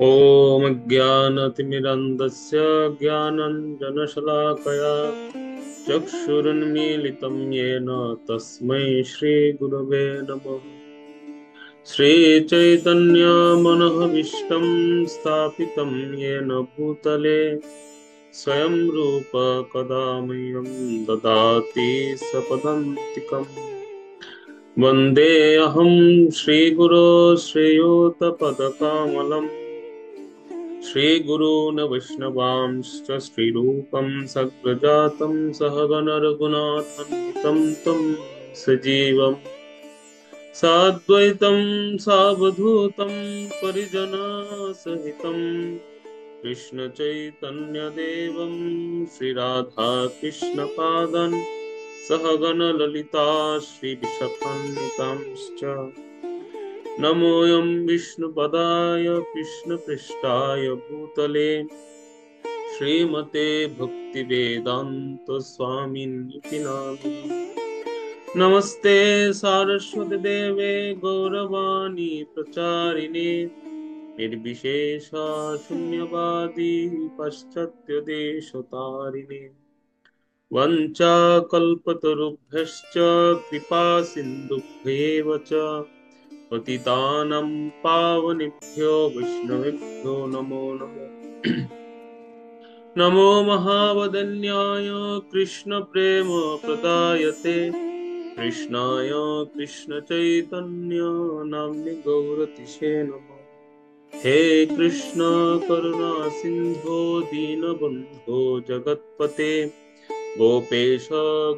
ॐ ज्ञानतिमिरन्धस्य ज्ञानाञ्जनशलाकया चक्षुरुन्मीलितं येन तस्मै श्रीगुरवे नमः। श्रीचैतन्यमनोभीष्टं स्थापितं येन भूतले स्वयं रूप कदा मह्यं ददाति सपदान्तिकम्। वन्देऽहं श्रीगुरो श्रेयोतपदकमलम् श्रीगुरून् वैष्णवांश्च श्रीरूपं सग्रजातं सहगण रघुनाथान्वितं तं सजीवम् साद्वैतं सावधूतं परिजनसहितं कृष्णचैतन्यदेवं श्रीराधाकृष्णपादान् सहगण ललिता श्रीविशाखान्वितांश्च नमोऽयं विष्णुपदाय कृष्णपृष्ठाय भूतले श्रीमते भक्तिवेदान्त स्वामिनिति नामिने। नमस्ते सारस्वती देवे गौरवाणी प्रचारिणे निर्विशेष शून्यवादी पाश्चात्य देशतारिणे वञ्चाकल्पतरुभ्यश्च कृपा सिन्धुभ्येव च पतितानां पावनेभ्यो वैष्णवेभ्यो नमो नमः। नमो महावदन्याय कृष्णप्रेम प्रदायते कृष्णाय कृष्णचैतन्य नाम्नि गौरतिशे नमः। हे कृष्ण करुणा सिन्धो दीनबन्धो जगत्पते गोपेश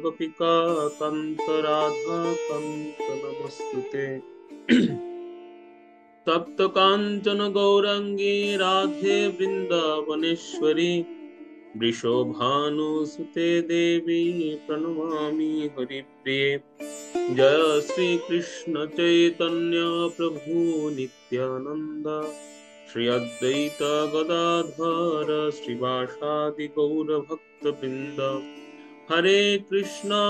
गोपिका कान्त राधा कान्त नमस्तुते। तप्त कांचन गौरांगी राधे वृंदावनेश्वरी वृषभानुसुते देवी प्रणमामि हरिप्रिये। जय श्री कृष्ण चैतन्य प्रभु नित्यानंद श्री अद्वैत गदाधर श्रीवासादि गौर भक्त वृंद। हरे कृष्णा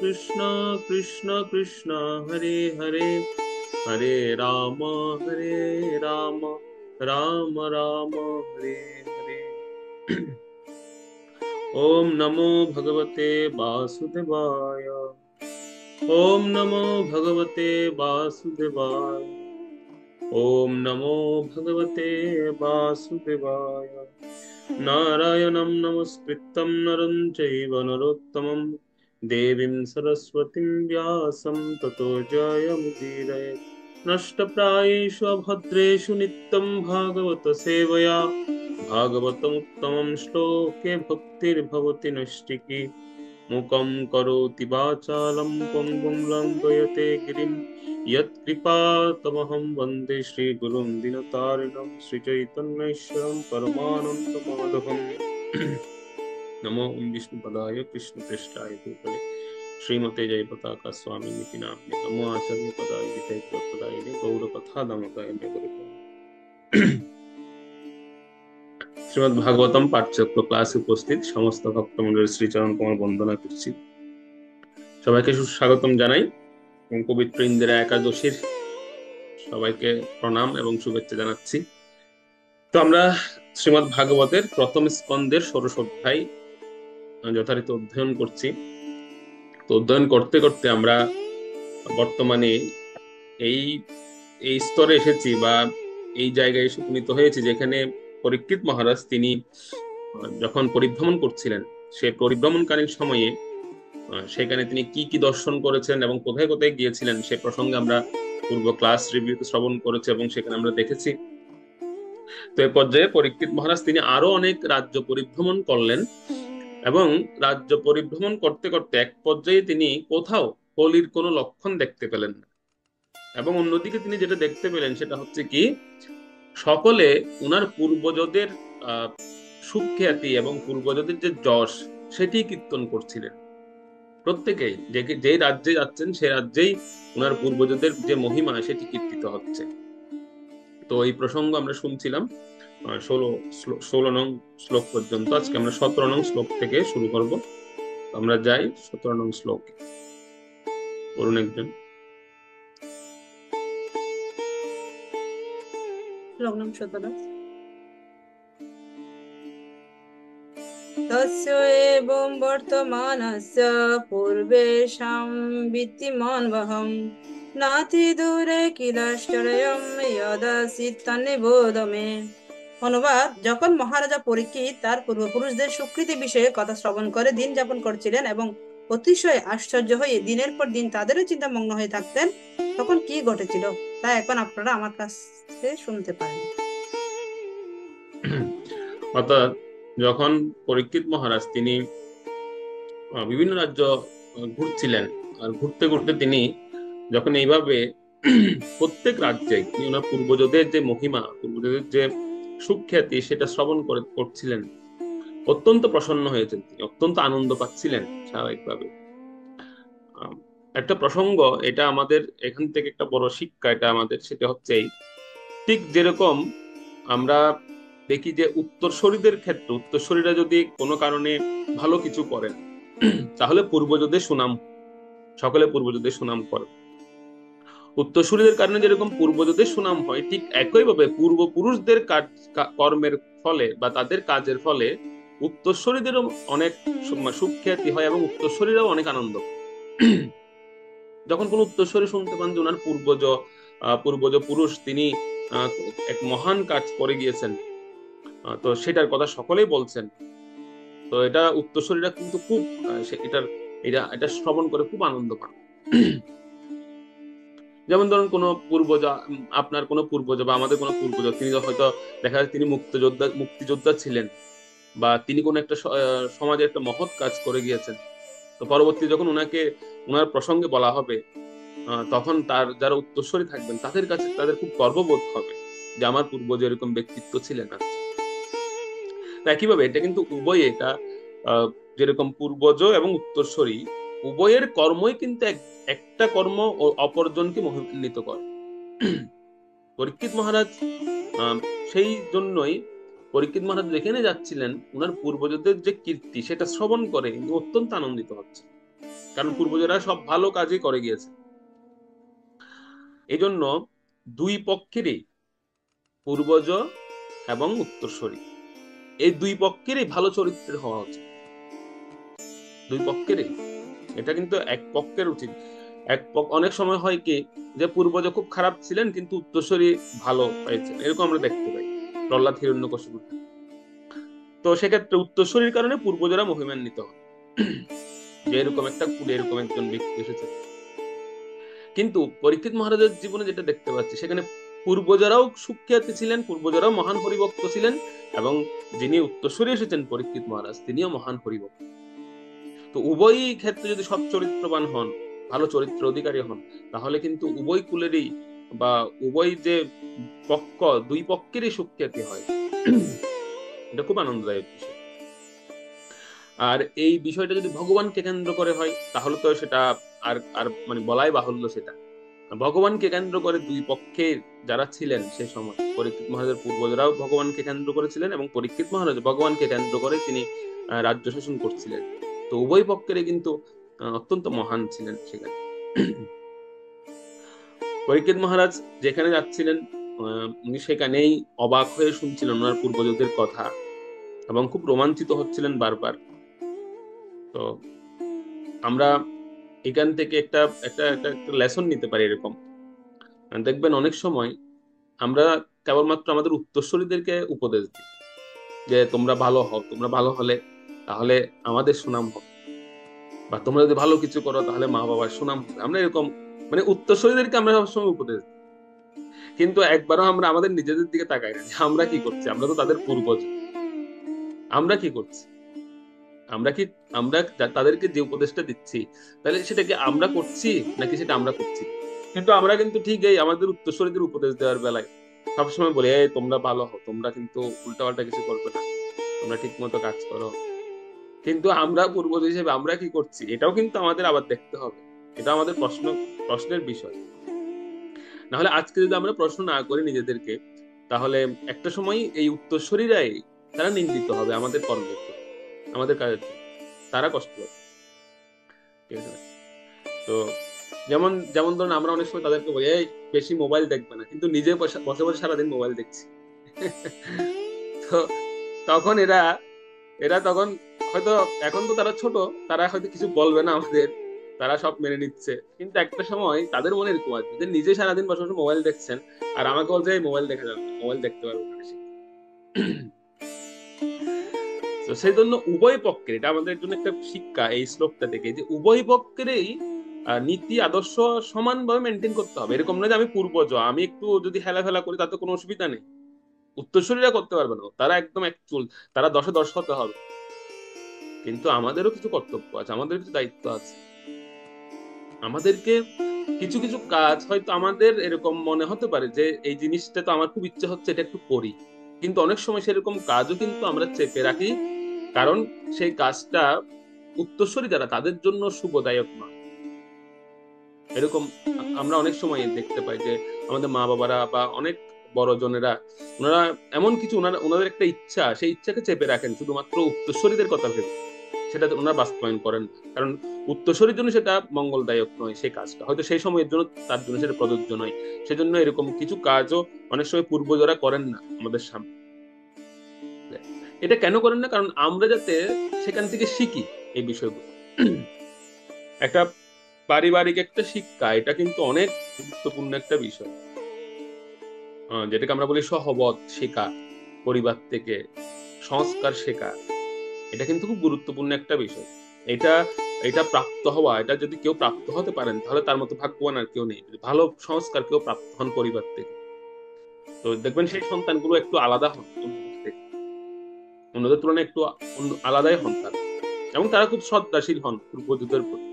कृष्ण कृष्ण हरे हरे हरे राम राम राम हरे हरे। ओम नमो भगवते वासुदेवाय। ओम नमो भगवते वासुदेवाय। ओम नमो भगवते वासुदेवाय। नारायणं नमस्कृतं नरं चैव नरोत्तमं देवीं सरस्वतीं व्यासं ततो जयमुदीरयेत्। नष्टप्रायेषु अभद्रेषु नित्यं भागवत सेवया भागवतमुत्तमं श्लोके भक्तिर्भवति नैष्टिकी। मूकं करोति वाचालं पङ्गुं लङ्घयते गिरिं यत्कृपातमहं वन्दे श्रीगुरुं दीनतारिणं श्रीचैतन्येश्वरं परमानन्दमाधवम्। नमो विष्णुपदाय कृष्णपृष्ठाय भूतले श्रीमते जयपताका स्वामिनिति नाम्ने नमो आचार्य पदाय वितैकपदायिने गौरकथादामोदायिने गुरुभ्यो। শ্রীমদ্ ভাগবতম পাঠচক্র ক্লাসে উপস্থিত সমস্ত ভক্তমণ্ডলীর শ্রীচরণ কমল বন্দনা করছি। সবাইকে সুস্বাগতম জানাই এবং পবিত্র ইন্দিরা একাদশীর সবাইকে প্রণাম এবং শুভেচ্ছা জানাচ্ছি। তো আমরা শ্রীমদ্ ভাগবতের প্রথম স্কন্ধের ষোড়শ অধ্যায় যথারীতি অধ্যয়ন করছি। তো অধ্যয়ন করতে করতে আমরা বর্তমানে এই এই স্তরে এসেছি বা এই জায়গায় এসে উপনীত হয়েছি যেখানে পরীক্ষিত মহারাজ তিনি যখন পরিভ্রমণ করছিলেন সে পরিভ্রমণকালীন সময়ে সেখানে তিনি কি কি দর্শন করেছেন এবং কোথায় কোথায় গিয়েছিলেন সে প্রসঙ্গে আমরা পূর্ব ক্লাস রিভিউতে শ্রবণ করেছি এবং সেখানে আমরা দেখেছি। তো এ পর্যায়ে পরীক্ষিত মহারাজ তিনি আরো অনেক রাজ্য পরিভ্রমণ করলেন এবং রাজ্য পরিভ্রমণ করতে করতে এক পর্যায়ে তিনি কোথাও কলির কোনো লক্ষণ দেখতে পেলেন না এবং অন্যদিকে তিনি যেটা দেখতে পেলেন সেটা হচ্ছে কি সকলে উনার পূর্বজদের সুখ্যাতি এবং পূর্বজদের যে যশ সেটি কীর্তন করছিলেন। প্রত্যেকেই যে রাজ্যে যাচ্ছেন সে রাজ্যেই উনার পূর্বজদের যে মহিমা সেটি কীর্তিত হচ্ছে। তো এই প্রসঙ্গ আমরা শুনছিলাম 16 নং শ্লোক পর্যন্ত। আজকে আমরা 17 নং শ্লোক থেকে শুরু করব। আমরা যাই 17 নং শ্লোক। বলুন একজন। লগ্নম শতরা। তস্য এবং বর্তমানস্য পূর্বেষাং বিদ্যমানবহং নাতি দূরে কিলাশ্চর্যং যদাসীৎ তন্নিবোধ মে। অনুবাদ: যখন মহারাজা পরীক্ষিত তার পূর্বপুরুষদের সুকৃতি বিষয়ে কথা শ্রবণ করে দিন যাপন করছিলেন এবং অতিশয় আশ্চর্য হয়ে দিনের পর দিন তাদেরও চিন্তামগ্ন হয়ে থাকতেন, তখন কি ঘটেছিল তা এখন আপনারা আমার কাছে শুনতে পারেন। অর্থাৎ যখন পরীক্ষিত মহারাজ তিনি বিভিন্ন রাজ্য ঘুরছিলেন, আর ঘুরতে ঘুরতে তিনি যখন এইভাবে প্রত্যেক রাজ্যে তিনি ওনার পূর্বজদের যে মহিমা, পূর্বজদের যে সুখ্যাতি সেটা শ্রবণ করছিলেন, অত্যন্ত প্রসন্ন হয়েছেন, তিনি অত্যন্ত আনন্দ পাচ্ছিলেন স্বাভাবিকভাবে। একটা প্রসঙ্গ, এটা আমাদের এখান থেকে একটা বড় শিক্ষা, এটা আমাদের সেটা হচ্ছে ঠিক যেরকম আমরা দেখি যে উত্তরসূরিদের ক্ষেত্রে উত্তরসূরিরা যদি কোনো কারণে ভালো কিছু করেন তাহলে পূর্বজদের সুনাম, সকলে পূর্বজদের সুনাম করে। উত্তরসূরিদের কারণে যেরকম পূর্বজদের সুনাম হয়, ঠিক একইভাবে পূর্বপুরুষদের কর্মের ফলে বা তাদের কাজের ফলে উত্তরসূরিদেরও অনেক সুখ্যাতি হয় এবং উত্তরসূরিরাও অনেক আনন্দ। যখন কোন উত্তরসূরি শুনতে পান যে ওনার পূর্বজ পুরুষ তিনি এক মহান কাজ করে গিয়েছেন, তো সেটার কথা সকলেই বলছেন, তো এটা উত্তরসূরিরা কিন্তু খুব এটার এটা এটা শ্রবণ করে খুব আনন্দ পান। যেমন ধরুন কোন পূর্বজ, আপনার কোন পূর্বজ বা আমাদের কোন পূর্বজ, তিনি হয়তো দেখা যায় তিনি মুক্তিযোদ্ধা ছিলেন, বা তিনি কোন একটা সমাজে একটা মহৎ কাজ করে গিয়েছেন, তো পরবর্তী যখন ওনার প্রসঙ্গে বলা হবে, তখন তার যারা উত্তরসূরি থাকবেন তাদের কাছে তাদের খুব গর্ববোধ হবে যে আমার পূর্বজ এরকম ব্যক্তিত্ব ছিলেন। একইভাবে এটা কিন্তু উভয়ে, এটা যেরকম পূর্বজ এবং উত্তরসূরি উভয়ের কর্মই কিন্তু একটা কর্ম অপরজনকে মহিমান্বিত করে। পরীক্ষিত মহারাজ সেই জন্যই পরীক্ষিত মহারাজ যেখানে যাচ্ছিলেন ওনার পূর্বজদের যে কীর্তি সেটা শ্রবণ করে কিন্তু অত্যন্ত আনন্দিত হচ্ছে, কারণ পূর্বজরা সব ভালো কাজই করে গিয়েছে। এই জন্য দুই পক্ষেরই, পূর্বজ এবং উত্তরসূরি, এই দুই পক্ষেরই ভালো চরিত্রের হওয়া উচিত, দুই পক্ষেরই। এটা কিন্তু এক পক্ষের উচিত। অনেক সময় হয় কি যে পূর্বজ খুব খারাপ ছিলেন কিন্তু উত্তরসূরি ভালো হয়েছেন, এরকম আমরা দেখতে পাই প্রহ্লাদ হিরণ্যকশিপু। তো সেক্ষেত্রে উত্তরসূরির কারণে পূর্বজরা মহিমান্বিত হয় যে এরকম একটা কুলে এরকম একজন ব্যক্তি এসেছে। কিন্তু পরীক্ষিত মহারাজের জীবনে যেটা দেখতে পাচ্ছি, সেখানে পূর্বজরাও সুখ্যাতি ছিলেন, পূর্বজরাও মহান হরিভক্ত ছিলেন, এবং যিনি উত্তরসূরি এসেছেন পরীক্ষিত মহারাজ তিনিও মহান হরিভক্ত। তো উভয় ক্ষেত্রে যদি সৎ চরিত্রবান হন, ভালো চরিত্র অধিকারী হন, তাহলে কিন্তু উভয় কুলেরই বা উভয় যে পক্ষ, দুই পক্ষেরই সুখ্যাতি হয়। এটা খুব আনন্দদায়ক বিষয়। আর এই বিষয়টা যদি ভগবানকে কেন্দ্র করে হয় তাহলে তো সেটা আর আর মানে বলাই বাহুল্য। সেটা ভগবানকে কেন্দ্র করে দুই পক্ষের যারা ছিলেন সে সময়, পরীক্ষিত মহারাজের পূর্বজরাও ভগবানকে কেন্দ্র করেছিলেন এবং পরীক্ষিত মহারাজ ভগবানকে কেন্দ্র করে তিনি রাজ্য শাসন করছিলেন। তো উভয় পক্ষেরই কিন্তু অত্যন্ত মহান ছিলেন সেখানে। পরীক্ষিত মহারাজ যেখানে যাচ্ছিলেন উনি সেখানেই অবাক হয়ে শুনছিলেন ওনার পূর্বজদের কথা এবং খুব রোমাঞ্চিত হচ্ছিলেন বারবার। তো আমরা এখান থেকে একটা একটা একটা লেসন নিতে পারি এরকম। দেখবেন অনেক সময় আমরা কেবলমাত্র আমাদের উত্তরসূরিদেরকে উপদেশ দিই যে তোমরা ভালো হও, তোমরা ভালো হলে তাহলে আমাদের সুনাম হবে, বা তোমরা যদি ভালো কিছু করো তাহলে মা বাবার সুনাম হবে। আমরা এরকম মানে উত্তরসূরিদেরকে আমরা সবসময় উপদেশ দিই, কিন্তু একবারও আমরা আমাদের নিজেদের দিকে তাকাই না যে আমরা কি করছি। আমরা তো তাদের পূর্বজ, আমরা কি করছি, আমরা কি আমরা তাদেরকে যে উপদেশটা দিচ্ছি তাহলে সেটা কি আমরা করছি নাকি সেটা আমরা করছি। কিন্তু আমরা কিন্তু ঠিক এই আমাদের উত্তরসূরিদের উপদেশ দেওয়ার বেলায় সবসময় বলি এই তোমরা ভালো হও, তোমরা কিন্তু উল্টাপাল্টা কিছু করবে না, তোমরা ঠিক মতো কাজ করো। কিন্তু আমরা পূর্বজ হিসেবে আমরা কি করছি এটাও কিন্তু আমাদের আবার দেখতে হবে। এটা আমাদের প্রশ্নের বিষয়। নাহলে আজকে যদি আমরা প্রশ্ন না করি নিজেদেরকে, তাহলে একটা সময় এই উত্তরসূরিরাই তারা নিন্দিত হবে আমাদের কর্মের জন্য, আমাদের কাজের জন্য, তারা কষ্ট পাবে। ঠিক আছে? তো যেমন যেমন ধরুন আমরা অনেক সময় তাদেরকে বলি এই বেশি মোবাইল দেখবে না, কিন্তু নিজে বসে বসে সারাদিন মোবাইল দেখছি। তো তখন এরা এরা তখন হয়তো, এখন তো তারা ছোট, তারা হয়তো কিছু বলবে না আমাদের, তারা সব মেনে নিচ্ছে, কিন্তু একটা সময় তাদের মনে এরকম আছে যে নিজে সারাদিন বসে বসে মোবাইল দেখছেন আর আমাকে বলছে মোবাইল দেখা যাবে না, মোবাইল দেখতে পারবো না বেশি। তো সেই জন্য উভয় পক্ষের, এটা আমাদের জন্য একটা শিক্ষা এই শ্লোকটা থেকে, যে উভয় পক্ষেরই নীতি আদর্শ সমানভাবে মেনটেন করতে হবে। এরকম নয় যে আমি পূর্বজ, আমি একটু যদি হেলাফেলা করি তাতে কোনো অসুবিধা নেই, উত্তরসূরিরা করতে পারবে না, তারা একদম এক চুল, তারা 10-এ 10 হতে হবে। কিন্তু আমাদেরও কিছু কর্তব্য আছে, আমাদের কিছু দায়িত্ব আছে। আমাদেরকে কিছু কিছু কাজ হয়তো আমাদের এরকম মনে হতে পারে যে এই জিনিসটা তো আমার খুব ইচ্ছে হচ্ছে, এটা একটু করি, কিন্তু অনেক সময় সেরকম কাজও কিন্তু আমরা চেপে রাখি, কারণ সেই কাজটা উত্তরসূরি যারা তাদের জন্য শুভদায়ক নয়। এরকম আমরা অনেক সময় দেখতে পাই যে আমাদের মা বাবারা বা অনেক বড় জনেরা, ওনারা এমন কিছু, ওনাদের একটা ইচ্ছা, সেই ইচ্ছাকে চেপে রাখেন শুধুমাত্র উত্তরসূরিদের কথা ভেবে, সেটা ওনারা বাস্তবায়ন করেন না। কারণ উত্তরসূরির জন্য সেটা মঙ্গলদায়ক নয়, সেই কাজটা হয়তো সেই সময়ের জন্য তার জন্য সেটা প্রযোজ্য নয়। সেজন্য এরকম কিছু কাজও অনেক সময় পূর্বজরা করেন না আমাদের সামনে। এটা কেন করেন না? কারণ আমরা যাতে সেখান থেকে শিখি এই বিষয়গুলো। একটা পারিবারিক একটা শিক্ষা, এটা কিন্তু অনেক গুরুত্বপূর্ণ একটা বিষয়, যেটাকে আমরা বলি সহবত শেখা, পরিবার থেকে সংস্কার শেখা। এটা কিন্তু খুব গুরুত্বপূর্ণ একটা বিষয়। এটা এটা প্রাপ্ত হওয়া, এটা যদি কেউ প্রাপ্ত হতে পারেন তাহলে তার মতো ভাগ্যবান আর কেউ নেই। ভালো সংস্কার কেউ প্রাপ্ত হন পরিবার থেকে, তো দেখবেন সেই সন্তানগুলো একটু আলাদা হন অন্যদের থেকে, অন্যদের তুলনায় একটু আলাদাই হন তারা, এবং তারা খুব শ্রদ্ধাশীল হন পূর্বজদের প্রতি,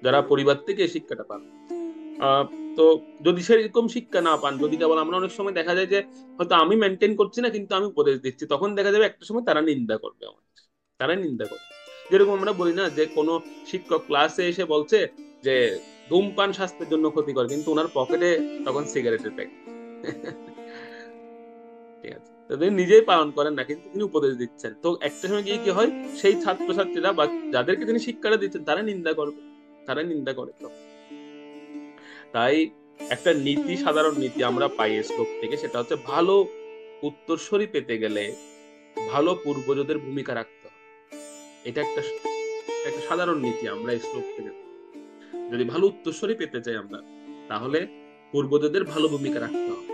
যারা পরিবার থেকে এই শিক্ষাটা পান। আহ তো যদি সেরকম শিক্ষা না পান, যদি কেবল, আমরা অনেক সময় দেখা যায় যে হয়তো আমি মেনটেন করছি না কিন্তু আমি উপদেশ দিচ্ছি, তখন দেখা যাবে একটা সময় তারা নিন্দা করবে আমাদের, তারাই নিন্দা করবে। যেরকম আমরা বলি না যে কোনো শিক্ষক ক্লাসে এসে বলছে যে ধূমপান স্বাস্থ্যের জন্য ক্ষতিকর, কিন্তু ওনার পকেটে তখন সিগারেটের প্যাকেট। ঠিক আছে, তো তিনি নিজেই পালন করেন না কিন্তু তিনি উপদেশ দিচ্ছেন, তো একটা সময় গিয়ে কি হয়, সেই ছাত্রছাত্রীরা বা যাদেরকে তিনি শিক্ষাটা দিচ্ছেন তারা নিন্দা করবে, তারা নিন্দা করে। তো তাই একটা নীতি, সাধারণ নীতি আমরা পাই এই শ্লোক থেকে, সেটা হচ্ছে ভালো উত্তরসূরি পেতে গেলে ভালো পূর্বজদের ভূমিকা রাখতে হবে। এটা একটা একটা সাধারণ নীতি আমরা এই শ্লোক থেকে, যদি ভালো উত্তরসূরি পেতে চাই আমরা, তাহলে পূর্বজদের ভালো ভূমিকা রাখতে হবে,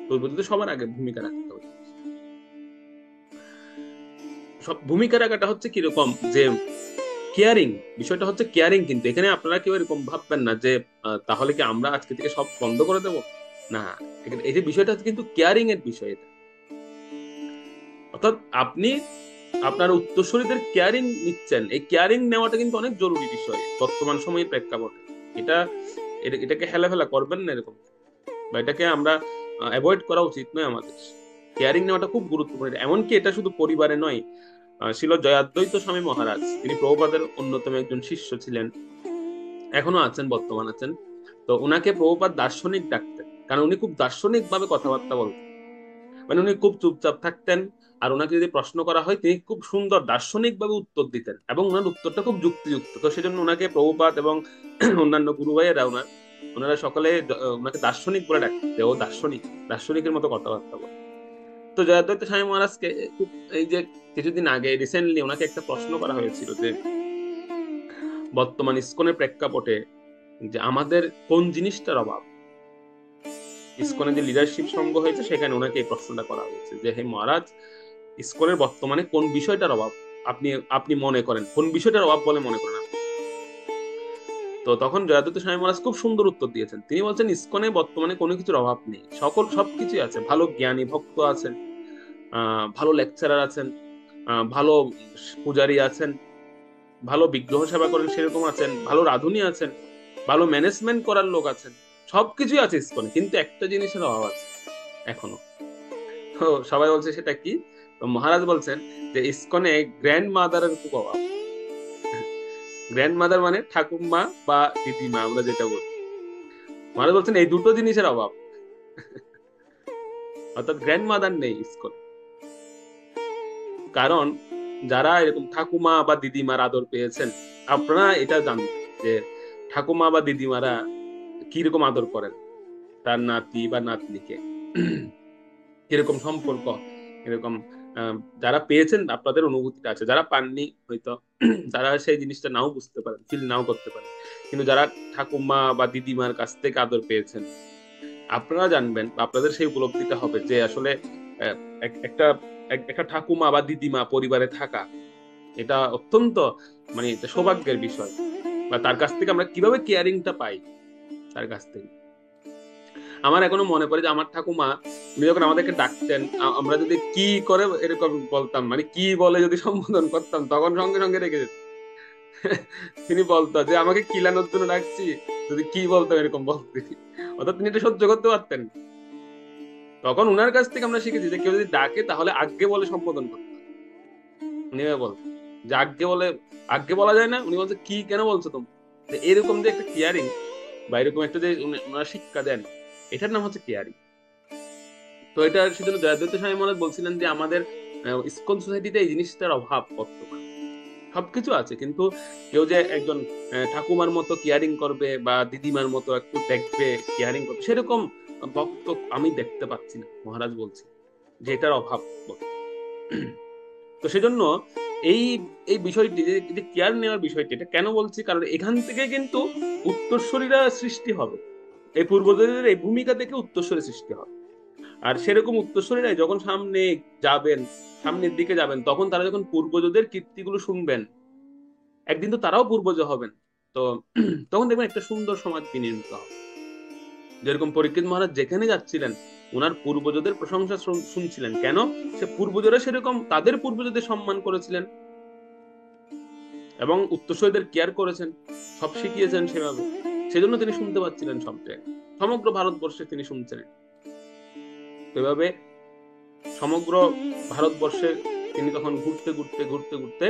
পূর্বজদের সবার আগে ভূমিকা রাখতে হবে। সব ভূমিকা রাখাটা হচ্ছে কিরকম, যে কেয়ারিং, বিষয়টা হচ্ছে কেয়ারিং। কিন্তু এখানে আপনারা কেউ এরকম ভাববেন না যে তাহলে কি আমরা আজকে থেকে সব বন্ধ করে দেবো, না। এই যে বিষয়টা হচ্ছে কিন্তু কেয়ারিং এর বিষয় এটা, অর্থাৎ আপনি আপনার উত্তরসূরিদের কেয়ারিং নিচ্ছেন, এই কেয়ারিং নেওয়াটা কিন্তু অনেক জরুরি বিষয় বর্তমান সময়ের প্রেক্ষাপটে। এটা এটাকে হেলাফেলা করবেন না এরকম, বা এটাকে আমরা অ্যাভয়েড করা উচিত নয় আমাদের। কেয়ারিং নেওয়াটা খুব গুরুত্বপূর্ণ, এমনকি এটা শুধু পরিবারে নয়। ছিল জয়াদ্বৈত স্বামী মহারাজ, তিনি প্রভুপাদের অন্যতম একজন শিষ্য ছিলেন, এখনো আছেন, বর্তমান আছেন। তো উনাকে প্রভুপাদ দার্শনিক ডাকতেন, কারণ উনি খুব দার্শনিক ভাবে কথাবার্তা বলতেন, মানে উনি খুব চুপচাপ থাকতেন, আর ওনাকে যদি প্রশ্ন করা হয় তিনি খুব সুন্দর দার্শনিক ভাবে উত্তর দিতেন, এবং ওনার উত্তরটা খুব যুক্তিযুক্ত। তো সেজন্য ওনাকে প্রভুপাদ এবং অন্যান্য গুরু ভাইয়েরা ওনারা সকলে ওনাকে দার্শনিক বলে ডাকতেন, ও দার্শনিক, দার্শনিকের মতো কথাবার্তা বলে। তো জয়দ্বৈত স্বামী মহারাজকে খুব, এই যে কিছুদিন আগে রিসেন্টলি ওনাকে একটা প্রশ্ন করা হয়েছিল যে বর্তমান ইসকনের প্রেক্ষাপটে যে আমাদের কোন জিনিসটার অভাব। ইসকনের যে লিডারশিপ সংঘ হয়েছে সেখানে ওনাকে এই প্রশ্নটা করা হয়েছে যে হে মহারাজ, ইসকনের বর্তমানে কোন বিষয়টার অভাব আপনি আপনি মনে করেন, কোন বিষয়টার অভাব বলে মনে করেন আপনি? তো তখন জয়াদ্বৈত স্বামী মহারাজ খুব সুন্দর উত্তর দিয়েছেন। তিনি বলছেন ইসকনে বর্তমানে কোনো কিছুর অভাব নেই, সবকিছুই আছে। ভালো জ্ঞানী ভক্ত আছেন, ভালো লেকচারার আছেন, ভালো পূজারী আছেন, ভালো বিগ্রহ সেবা করেন সেরকম আছেন, ভালো রাঁধুনি আছেন, ভালো ম্যানেজমেন্ট করার লোক আছেন, সবকিছুই আছে ইসকনে, কিন্তু একটা জিনিসের অভাব আছে এখনো। তো সবাই বলছে সেটা কি? তো মহারাজ বলছেন যে ইসকনে গ্র্যান্ড মাদারের খুব অভাব। গ্র্যান্ড মাদার মানে ঠাকুমা বা দিদিমা আমরা যেটা বলি, মহারাজ বলছেন এই দুটো জিনিসের অভাব, অর্থাৎ গ্র্যান্ড মাদার নেই ইসকনে। কারণ যারা এরকম ঠাকুমা বা দিদিমার আদর পেয়েছেন, আপনারা এটা জানেন যে ঠাকুমা বা দিদিমারা কিরকম আদর করেন তার নাতি বা নাতনিকে। কিরকম সম্পর্ক, এরকম যারা পেয়েছেন আপনাদের অনুভূতিটা আছে, যারা পাননি হয়তো তারা সেই জিনিসটা নাও বুঝতে পারেন, ফিল নাও করতে পারেন, কিন্তু যারা ঠাকুমা বা দিদিমার কাছ থেকে আদর পেয়েছেন আপনারা জানবেন, বা আপনাদের সেই উপলব্ধিটা হবে যে আসলে আহ, একটা একটা ঠাকুমা বা দিদিমা পরিবারে থাকা এটা অত্যন্ত মানে এটা সৌভাগ্যের বিষয়। বা তার কাছ থেকে আমরা কিভাবে কেয়ারিংটা পাই তার কাছ থেকে। আমার এখনো মনে পড়ে যে আমার ঠাকুমা উনি যখন আমাদেরকে ডাকতেন, আমরা যদি কি করে এরকম বলতাম, মানে কি বলে যদি সম্বোধন করতাম, তখন সঙ্গে সঙ্গে রেখে যেত। তিনি বলতো যে আমাকে কিলানোর জন্য ডাকছি, যদি কি বলতাম এরকম বলতে, অর্থাৎ তিনি এটা সহ্য করতে পারতেন। তখন উনার কাছ থেকে আমরা শিখেছি যে কেউ যদি ডাকে তাহলে আজ্ঞে বলে সম্বোধন করতে হবে। উনি এভাবে বলতেন যে আজ্ঞে বলে, আজ্ঞে বলা যায় না, উনি বলছে কি কেন বলছো তুমি। তো এরকম যে একটা কেয়ারিং বা এরকম একটা যে ওনারা শিক্ষা দেন, এটার নাম হচ্ছে কেয়ারিং। তো এটা সেজন্য জয়দ্রত স্বামী মহারাজ বলছিলেন যে আমাদের ইসকন সোসাইটিতে এই জিনিসটার অভাব বর্তমান। সবকিছু আছে কিন্তু কেউ যে একজন ঠাকুমার মতো কেয়ারিং করবে বা দিদিমার মতো একটু দেখবে, কেয়ারিং করবে, সেরকম ভক্ত আমি দেখতে পাচ্ছি না, মহারাজ বলছি যে এটার অভাব তো সেজন্য এই এই বিষয়টি যে কেয়ার নেওয়ার বিষয়টি, এটা কেন বলছি, কারণ এখান থেকে কিন্তু উত্তরসূরিরা সৃষ্টি হবে। এই পূর্বজদের এই ভূমিকা থেকে উত্তরসূরি সৃষ্টি হবে। আর সেরকম উত্তরসূরিরাই যখন সামনে যাবেন, সামনের দিকে যাবেন, তখন তারা যখন পূর্বজদের কীর্তিগুলো শুনবেন, একদিন তো তারাও পূর্বজ হবেন। তো তখন দেখবেন একটা সুন্দর সমাজ বিনির্মিত হবে। যেরকম পরীক্ষিত মহারাজ যেখানে যাচ্ছিলেন ওনার পূর্বজদের প্রশংসা শুনছিলেন, কেন? সে পূর্বজরা সেরকম তাদের পূর্বজদের সম্মান করেছিলেন এবং উত্তরসূরিদের কেয়ার করেছেন, সব শিখিয়েছেন সেভাবে। সেজন্য তিনি শুনতে পাচ্ছিলেন সব জায়গায়, সমগ্র ভারতবর্ষে তিনি শুনছিলেন। এভাবে সমগ্র ভারতবর্ষে তিনি তখন ঘুরতে ঘুরতে ঘুরতে ঘুরতে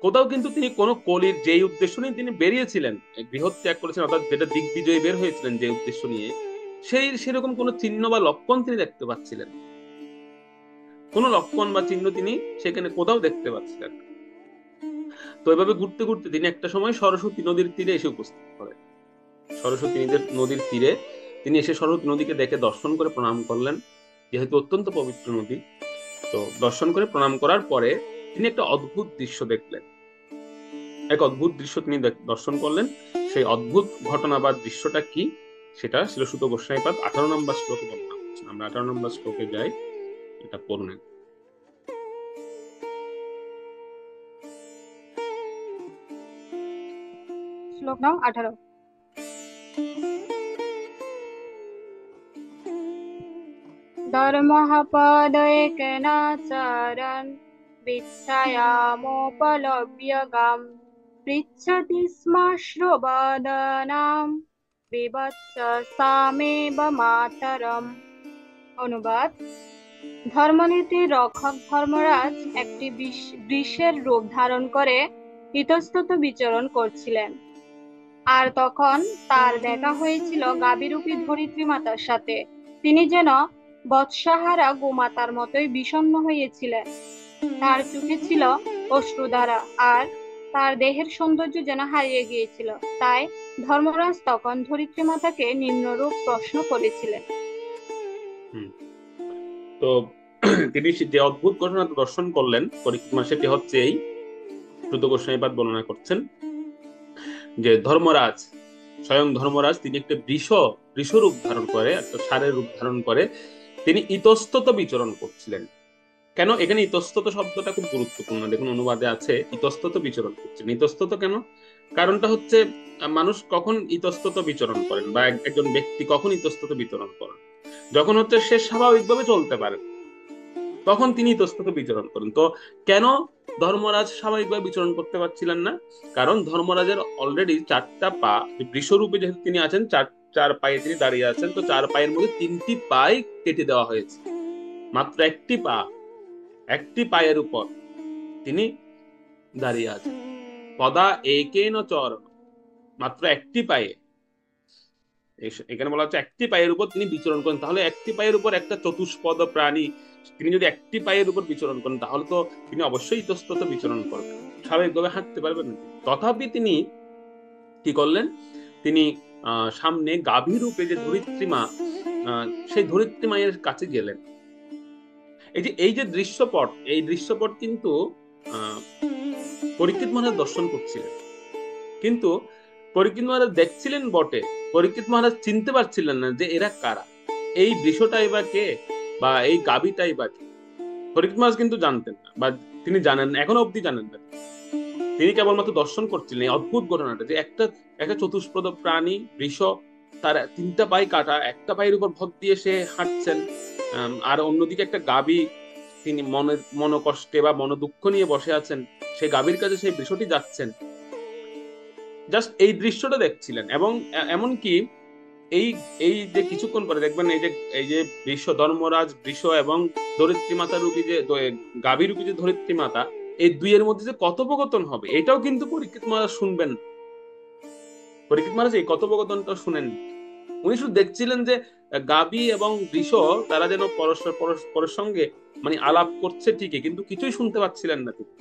কোথাও কিন্তু তিনি কোনো কলির যেই উদ্দেশ্য নিয়ে তিনি বেরিয়েছিলেন, গৃহ ত্যাগ করেছেন, অর্থাৎ যেটা দিগ্বিজয়ী বের হয়েছিলেন যে উদ্দেশ্য নিয়ে, সেরকম কোনো চিহ্ন বা লক্ষণ তিনি দেখতে পাচ্ছিলেন, কোনো লক্ষণ বা চিহ্ন তিনি সেখানে কোথাও দেখতে পাচ্ছিলেন। তো এভাবে ঘুরতে ঘুরতে তিনি একটা সময় সরস্বতী নদীর তীরে এসে উপস্থিত করেন। সরস্বতী নদীর তীরে তিনি এসে সরস্বতী নদীকে দেখে দর্শন করে প্রণাম করলেন, যেহেতু অত্যন্ত পবিত্র নদী। তো দর্শন করে প্রণাম করার পরে তিনি একটা অদ্ভুত দৃশ্য দেখলেন, এক অদ্ভুত দৃশ্য তিনি দর্শন করলেন। সেই অদ্ভুত ঘটনা বা দৃশ্যটা কি, সেটা ছিল সুত গোস্বামীপাদ 18 নম্বর শ্লোকে বর্ণনা করছেন। আমরা 18 নম্বর শ্লোকে যাই, এটা পড়ুন। শ্লোক নং 18। ধর্মঃ পদৈকেনাচারन् বিচ্ছায়ামোপলভ্যগাম পৃচ্ছতি স্ম শ্রবদানাম বিবৎস সামেব মাতরম। অনুবাদ: ধর্মনীতির রক্ষক ধর্মরাজ একটি বৃষের রূপ ধারণ করে ইতস্তত বিচরণ করছিলেন। আর তখন তার দেখা হয়েছিল গাভীরূপী ধরিত্রী মাতার সাথে। তিনি যেন বৎসাহারা গোমাতার মতোই বিষণ্ণ হয়েছিলেন। তার চোখে ছিল অশ্রুধারা, আর তার দেহের সৌন্দর্য যেন হারিয়ে গিয়েছিল। তাই ধর্মরাজ তখন ধরিত্রী মাতাকে নিম্নরূপ প্রশ্ন করেছিলেন। তো তিনি যে অদ্ভুত ঘটনা দর্শন করলেন পরীক্ষিত, সেটি হচ্ছে এই সুত গোস্বামীপাদ বর্ণনা করছেন যে ধর্মরাজ, স্বয়ং ধর্মরাজ, তিনি একটা বৃষ রূপ ধারণ করে, একটা ষাঁড়ের রূপ ধারণ করে তিনি ইতস্তত বিচরণ করছিলেন। কেন এখানে ইতস্তত শব্দটা খুব গুরুত্বপূর্ণ, দেখুন অনুবাদে আছে ইতস্তত বিচরণ করছেন। ইতস্তত কেন? কারণটা হচ্ছে মানুষ কখন ইতস্তত বিচরণ করেন বা একজন ব্যক্তি কখন ইতস্তত বিচরণ করেন, যখন হচ্ছে সে স্বাভাবিকভাবে চলতে পারে, তখন তিনি ইতস্তত বিচরণ করেন। তো কেন ধর্মরাজ স্বাভাবিকভাবে বিচরণ করতে পারছিলেন না? কারণ ধর্মরাজের অলরেডি 4টা পা, বৃষরূপে যেহেতু তিনি আছেন, চার পায়ে তিনি দাঁড়িয়ে আছেন, তো 4 পায়ের মধ্যে 3টি পাই কেটে দেওয়া হয়েছে। মাত্র একটি পায়ের উপর তিনি দাঁড়িয়ে আছেন। পদা একেন চর, মাত্র একটি পায়ে, এখানে বলা হচ্ছে একটি পায়ের উপর তিনি বিচরণ করেন। তাহলে একটি পায়ের উপর একটা চতুষ্পদ প্রাণী তিনি যদি একটি পায়ের উপর বিচরণ করেন, তাহলে তো তিনি অবশ্যই ইতস্তত বিচরণ করবেন, স্বাভাবিকভাবে হাঁটতে পারবেন না। তথাপি তিনি কি করলেন, তিনি সামনে গাভী রূপে যে ধরিত্রী মা, সেই ধরিত্রী মায়ের কাছে গেলেন এই যে দৃশ্যপট, এই দৃশ্যপট কিন্তু পরীক্ষিত মহারাজ দর্শন করছিলেন, কিন্তু পরীক্ষিত মহারাজ দেখছিলেন বটে, পরীক্ষিত মহারাজ চিনতে পারছিলেন না যে এরা কারা, এই বৃষটাই বা কে, বা এই গাভীটাই বা কে। পরীক্ষিত মহারাজ কিন্তু জানতেন না, বা তিনি জানেন না, এখনো অব্দি জানেন না। তিনি কেবলমাত্র দর্শন করছিলেন এই অদ্ভুত ঘটনাটা, যে একটা একটা চতুষ্পদ প্রাণী বৃষ, তার 3টা পায়ে কাটা, একটা পায়ের উপর ভর দিয়ে সে হাঁটছেন, আর অন্যদিকে একটা গাভী, তিনি মনোকষ্টে বা মনোদুঃখ নিয়ে বসে আছেন, সেই গাভীর কাছে সেই বৃষটি যাচ্ছেন। জাস্ট এই দৃশ্যটা দেখছিলেন। এবং এমনকি এই এই যে কিছুক্ষণ পরে দেখবেন, এই যে বৃষ, ধর্মরাজ বৃষ এবং ধরিত্রী মাতা রূপী যে গাভী রূপী যে ধরিত্রী মাতা, এই দুইয়ের মধ্যে যে কথোপকথন হবে, এটাও কিন্তু পরীক্ষিত মহারাজ শুনবেন। পরীক্ষিত মহারাজ এই কথোপকথনটা শুনেন, উনি শুধু দেখছিলেন যে গাভী এবং বৃষ তারা যেন পরস্পর পরস্পরের সঙ্গে মানে আলাপ করছে ঠিকই, কিন্তু কিছুই শুনতে পাচ্ছিলেন না তিনি।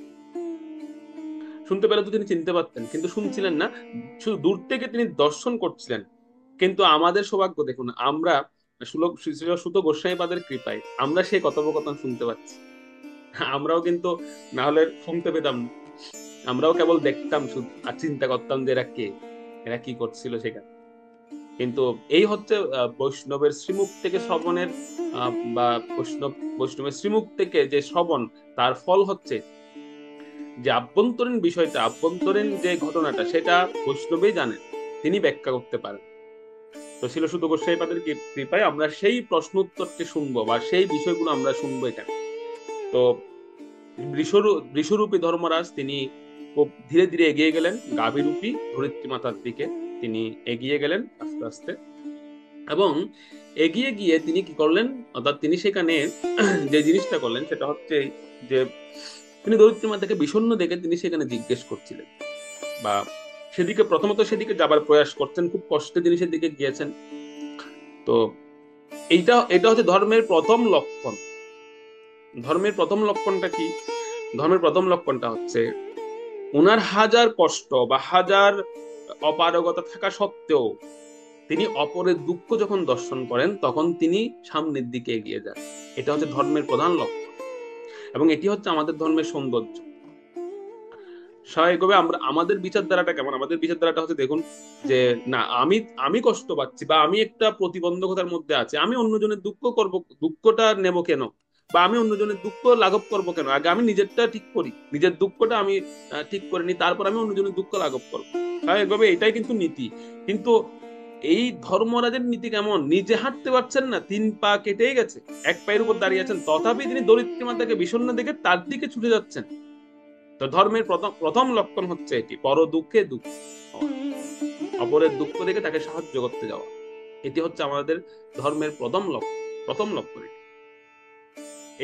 শুনতে পেলে তো তিনি চিনতে পারতেন, কিন্তু শুনছিলেন না, শুধু দূর থেকে তিনি দর্শন করছিলেন। কিন্তু আমাদের সৌভাগ্য দেখুন, আমরা সুত গোস্বামীপাদের কৃপায় আমরা সেই কথোপকথন শুনতে পাচ্ছি। আমরাও কিন্তু না হলে শুনতে পেতাম না, আমরাও কেবল দেখতাম শুধু, আর চিন্তা করতাম যে এরা কে, এরা কি করছিল সেখানে। কিন্তু এই হচ্ছে বৈষ্ণবের শ্রীমুখ থেকে শ্রবণের বা বৈষ্ণবের শ্রীমুখ থেকে যে শ্রবণ, তার ফল হচ্ছে যে আভ্যন্তরীণ বিষয়টা, আভ্যন্তরীণ যে ঘটনাটা, সেটা বৈষ্ণবেই জানেন, তিনি ব্যাখ্যা করতে পারেন। তো ছিল শুধু গোস্বামীপাদের কৃপায় আমরা সেই প্রশ্ন উত্তরটি শুনবো, বা সেই বিষয়গুলো আমরা শুনবো এখানে। তো বৃষরূপী ধর্মরাজ তিনি খুব ধীরে ধীরে এগিয়ে গেলেন গাভীরূপী ধরিত্রী মাতার দিকে, তিনি এগিয়ে গেলেন আস্তে আস্তে। এবং এগিয়ে গিয়ে তিনি কি করলেন, অর্থাৎ তিনি সেখানে যে জিনিসটা করলেন সেটা হচ্ছে যে তিনি ধরিত্রী মাতাকে বিষণ্ণ দেখে তিনি সেখানে জিজ্ঞেস করছিলেন, বা সেদিকে প্রথমত সেদিকে যাবার প্রয়াস করছেন, খুব কষ্টে তিনি সেদিকে গিয়েছেন। তো এটা হচ্ছে ধর্মের প্রথম লক্ষণ। ধর্মের প্রথম লক্ষণটা কি? ধর্মের প্রথম লক্ষণটা হচ্ছে ওনার হাজার কষ্ট বা হাজার অপারগতা থাকা সত্ত্বেও তিনি অপরের দুঃখ যখন দর্শন করেন, তখন তিনি সামনের দিকে এগিয়ে যান। এটা হচ্ছে ধর্মের প্রধান লক্ষণ, এবং এটি হচ্ছে আমাদের ধর্মের সৌন্দর্য। স্বাভাবিকভাবে আমাদের বিচারধারাটা কেমন? আমাদের বিচারধারাটা হচ্ছে, দেখুন, যে না, আমি কষ্ট পাচ্ছি, বা আমি একটা প্রতিবন্ধকতার মধ্যে আছি, আমি অন্যজনের দুঃখ করব, দুঃখটা নেব কেন, বা আমি অন্যজনের দুঃখ লাঘব করব কেন? আগে আমি নিজেরটা ঠিক করি, নিজের দুঃখটা আমি ঠিক করে নি, তারপর আমি অন্যজনের দুঃখ লাঘব করবো। স্বাভাবিকভাবে এটাই কিন্তু নীতি। কিন্তু এই ধর্মরাজের নীতি কেমন? নিজে হাঁটতে পারছেন না, 3 পা কেটেই গেছে, এক পায়ের উপর দাঁড়িয়ে আছেন, তথাপি তিনি দরিদ্রী মাতাকে বিষণ্ণ দেখে তার দিকে ছুটে যাচ্ছেন। তো ধর্মের প্রথম লক্ষণ হচ্ছে এটি, পর দুঃখে দুঃখ, অপরের দুঃখ দেখে তাকে সাহায্য করতে যাওয়া। এটি হচ্ছে আমাদের ধর্মের প্রথম লক্ষণ।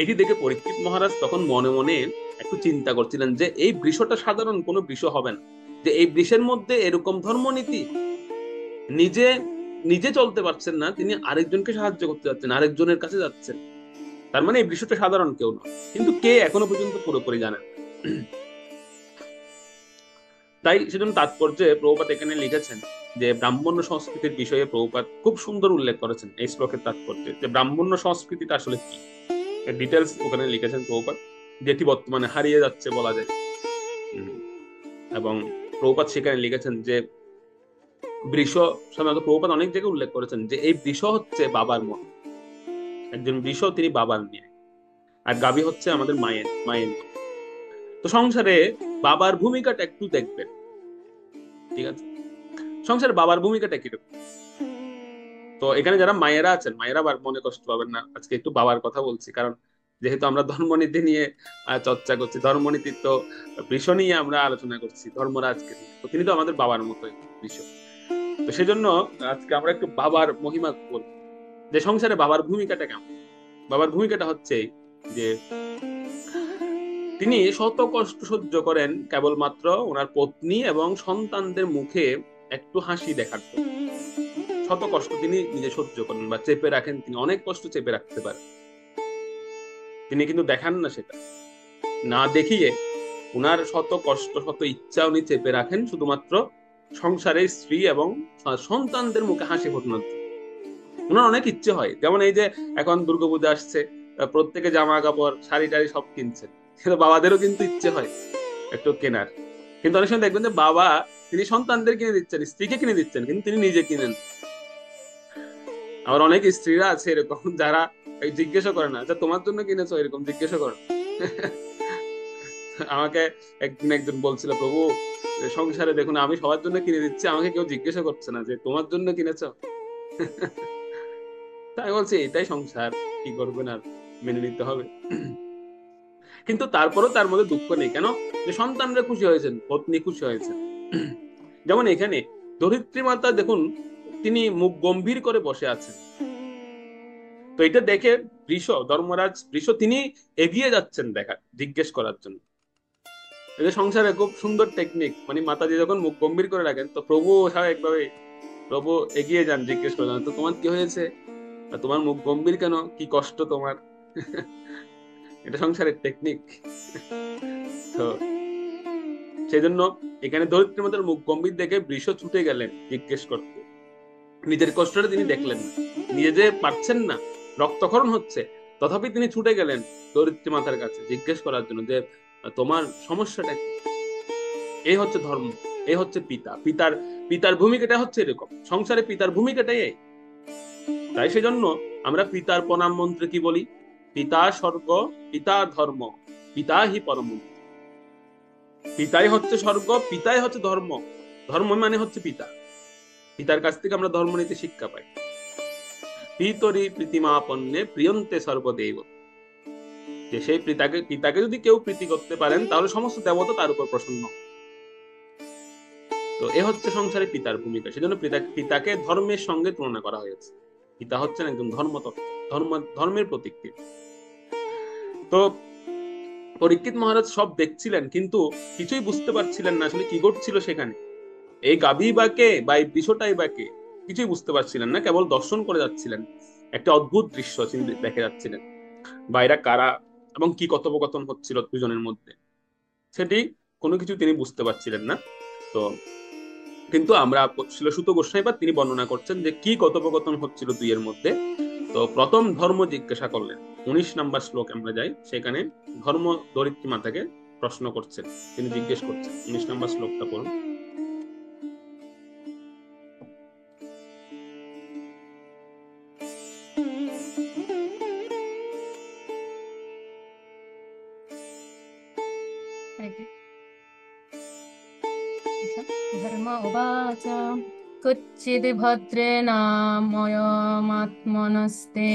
এটি দেখে পরীক্ষিত মহারাজ তখন মনে মনে একটু চিন্তা করছিলেন যে এই বৃষটা সাধারণ কোনো বৃষ হবে না, যে এই বৃষের মধ্যে এরকম ধর্মনীতি, নিজে নিজে চলতে পারছেন না, তিনি আরেকজনকে সাহায্য করতে যাচ্ছেন, আরেকজনের কাছে যাচ্ছেন। তার মানে এই বৃষটা সাধারণ কেউ নয়, কিন্তু কে এখনো পর্যন্ত পুরোপুরি জানেন। তাই সেজন্য তাৎপর্যে প্রভুপাদ এখানে লিখেছেন যে ব্রাহ্মণ্য সংস্কৃতির বিষয়ে প্রভুপাদ খুব সুন্দর উল্লেখ করেছেন এই শ্লোকের তাৎপর্যে, যে ব্রাহ্মণ্য সংস্কৃতিটা আসলে কি, ডিটেলস ওখানে লিখেছেন প্রভুপাদ, যেটি বর্তমানে হারিয়ে যাচ্ছে বলা যায়। এবং প্রভুপাদ সেখানে লিখেছেন যে বৃষ, সাধারণত প্রভুপাদ অনেক জায়গায় উল্লেখ করেছেন যে এই বৃষ হচ্ছে বাবার মতো, একজন বৃষ তিনি বাবার মেয়ে, আর গাভী হচ্ছে আমাদের মায়ের মতো। তো সংসারে বাবার ভূমিকাটা একটু দেখবেন, ঠিক আছে? সংসারে বাবার ভূমিকাটা কিরকম? তো এখানে যারা মায়েরা আছেন, মায়েরা মনে কষ্ট পাবেন না, আজকে একটু বাবার কথা বলছি, কারণ যেহেতু আমরা ধর্মনীতি নিয়ে চর্চা করছি, ধর্মনীতি তো বৃষ নিয়ে আমরা আলোচনা করছি, ধর্মরাজকে নিয়ে, তো তিনি তো আমাদের বাবার মতোই বৃষ। তো সেজন্য আজকে আমরা একটু বাবার মহিমা বলবো, যে সংসারে বাবার ভূমিকাটা কেমন। বাবার ভূমিকাটা হচ্ছে যে তিনি শত কষ্ট সহ্য করেন কেবলমাত্র ওনার পত্নী এবং সন্তানদের মুখে একটু হাসি দেখার জন্য। শত কষ্ট তিনি নিজে সহ্য করেন বা চেপে রাখেন, তিনি অনেক কষ্ট চেপে রাখতে পারেন, তিনি কিন্তু দেখান না, সেটা না দেখিয়ে উনার শত কষ্ট শত ইচ্ছা উনি চেপে রাখেন শুধুমাত্র সংসারের স্ত্রী এবং সন্তানদের মুখে হাসি ফোটানোর জন্য। উনার অনেক ইচ্ছে হয়, যেমন এই যে এখন দুর্গাপূজা আসছে, প্রত্যেকে জামা কাপড় শাড়ি টাড়ি সব কিনছেন, কিন্তু বাবাদেরও কিন্তু ইচ্ছে হয় একটু কেনার। কিন্তু অনেক সময় দেখবেন যে বাবা তিনি সন্তানদের কিনে দিচ্ছেন, স্ত্রীকে কিনে দিচ্ছেন, কিন্তু তিনি নিজে কিনেন। আবার অনেক স্ত্রীরা আছে এরকম যারা জিজ্ঞাসা করে না, আচ্ছা তোমার জন্য কিনেছো, এরকম জিজ্ঞাসা করে না। আমাকে একদিন একজন বলছিল, প্রভু সংসারে দেখুন আমি সবার জন্য কিনে দিচ্ছি, আমাকে কেউ জিজ্ঞাসা করছে না যে তোমার জন্য কিনেছো। তাই বলছে এটাই সংসার, কি করবেন আর, মেনে নিতে হবে। কিন্তু তারপরও তার মধ্যে দুঃখ নেই, কেন? যে সন্তানরা খুশি হয়েছেন, পত্নী খুশি হয়েছেন। যেমন এখানে ধরিত্রী মাতা দেখুন, তিনি মুখ গম্ভীর করে বসে আছেন। তো এটা দেখে ধর্মরাজ বৃষ তিনি এগিয়ে যাচ্ছেন জিজ্ঞেস করার জন্য। এই যে সংসারে খুব সুন্দর টেকনিক, মানে মাতাজি যখন মুখ গম্ভীর করে রাখেন, তো প্রভু স্বাভাবিকভাবে প্রভু এগিয়ে যান জিজ্ঞেস করেন, তো তোমার কি হয়েছে, তোমার মুখ গম্ভীর কেন, কি কষ্ট তোমার? এটা সংসারের টেকনিক। তো সেই জন্য এখানে ধরিত্রী মাতার মুখ গম্ভীর দেখে বৃষ ছুটে গেলেন জিজ্ঞেস করতে। নিজের কষ্টটা তিনি দেখলেন না, নিজে যে পারছেন না, রক্তক্ষরণ হচ্ছে, তথাপি তিনি ছুটে গেলেন ধরিত্রী মাতার কাছে জিজ্ঞেস করার জন্য যে তোমার সমস্যাটা কি। এই হচ্ছে ধর্ম, এই হচ্ছে পিতা। পিতার পিতার ভূমিকাটা হচ্ছে এরকম, সংসারে পিতার ভূমিকাটাই এই। তাই সেজন্য আমরা পিতার প্রণাম মন্ত্রে কি বলি? পিতা স্বর্গ, পিতা ধর্ম, পিতা হি পরম। পিতাই হচ্ছে স্বর্গ, পিতাই হচ্ছে ধর্ম। ধর্ম মানে হচ্ছে পিতা। পিতার কাছ থেকে আমরা ধর্ম নিতে শিক্ষা পাই। পিতরি প্রীতিমাপন্নে প্রিয়ন্তে সর্বদেব। যে সেই পিতাকে যদি কেউ প্রীতি করতে পারেন, তাহলে সমস্ত দেবতা তার উপর প্রসন্ন। তো এ হচ্ছে সংসারে পিতার ভূমিকা। সেজন্য পিতাকে ধর্মের সঙ্গে তুলনা করা হয়েছে। পিতা হচ্ছেন একজন ধর্মের প্রতীক। তো পরীক্ষিত মহারাজ সব দেখছিলেন, কিন্তু কিছুই বুঝতে পারছিলেন না আসলে কি ঘটছিল সেখানে। এই গাভী বাকে বা এই বিষটাই বাকে কিছুই বুঝতে পারছিলেন না, কেবল দর্শন করে যাচ্ছিলেন। একটা অদ্ভুত দৃশ্য তিনি দেখে যাচ্ছিলেন, বাইরা কারা এবং কি কথোপকথন হচ্ছিল দুজনের মধ্যে, সেটি কোনো কিছু তিনি বুঝতে পারছিলেন না। তো কিন্তু আমরা শিলসুত গোস্বামীপাদ তিনি বর্ণনা করছেন যে কি কথোপকথন হচ্ছিল দুইয়ের মধ্যে। তো প্রথম ধর্ম জিজ্ঞাসা করলেন, 19 নম্বর শ্লোক আমরা যাই, সেখানে ধর্ম ধরিত্রী মাতাকে প্রশ্ন করছেন, তিনি জিজ্ঞেস করছেন। 19 নম্বর শ্লোকটা পড়ুন। धर्म उवाच कुच्चिद् भद्रेणामयमात्मनस्ते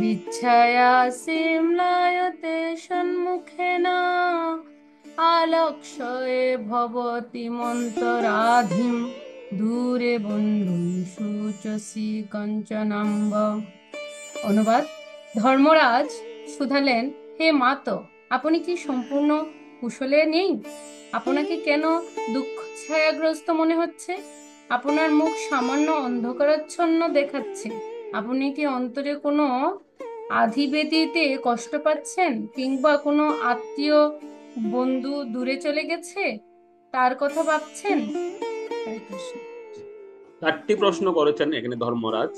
विच्छयासिं लायते सन्मुखेन आलक्ष्ये भवति मन्तराधिं দূরে বন্ধুম শুচসি কঞ্চনাম্ব। অনুবাদ: ধর্মরাজ শুধালেন, হে মাতো, আপনি কি সম্পূর্ণ কুশলে নেই? আপনাকে কেন দুঃখ ছায়াগ্রস্ত মনে হচ্ছে? আপনার মুখ সামান্য অন্ধকারাচ্ছন্ন দেখাচ্ছে। আপনি কি অন্তরে কোনো আধিবেদিতে কষ্ট পাচ্ছেন, কিংবা কোনো আত্মীয় বন্ধু দূরে চলে গেছে তার কথা ভাবছেন? চারটি প্রশ্ন করেছেন এখানে ধর্মরাজ।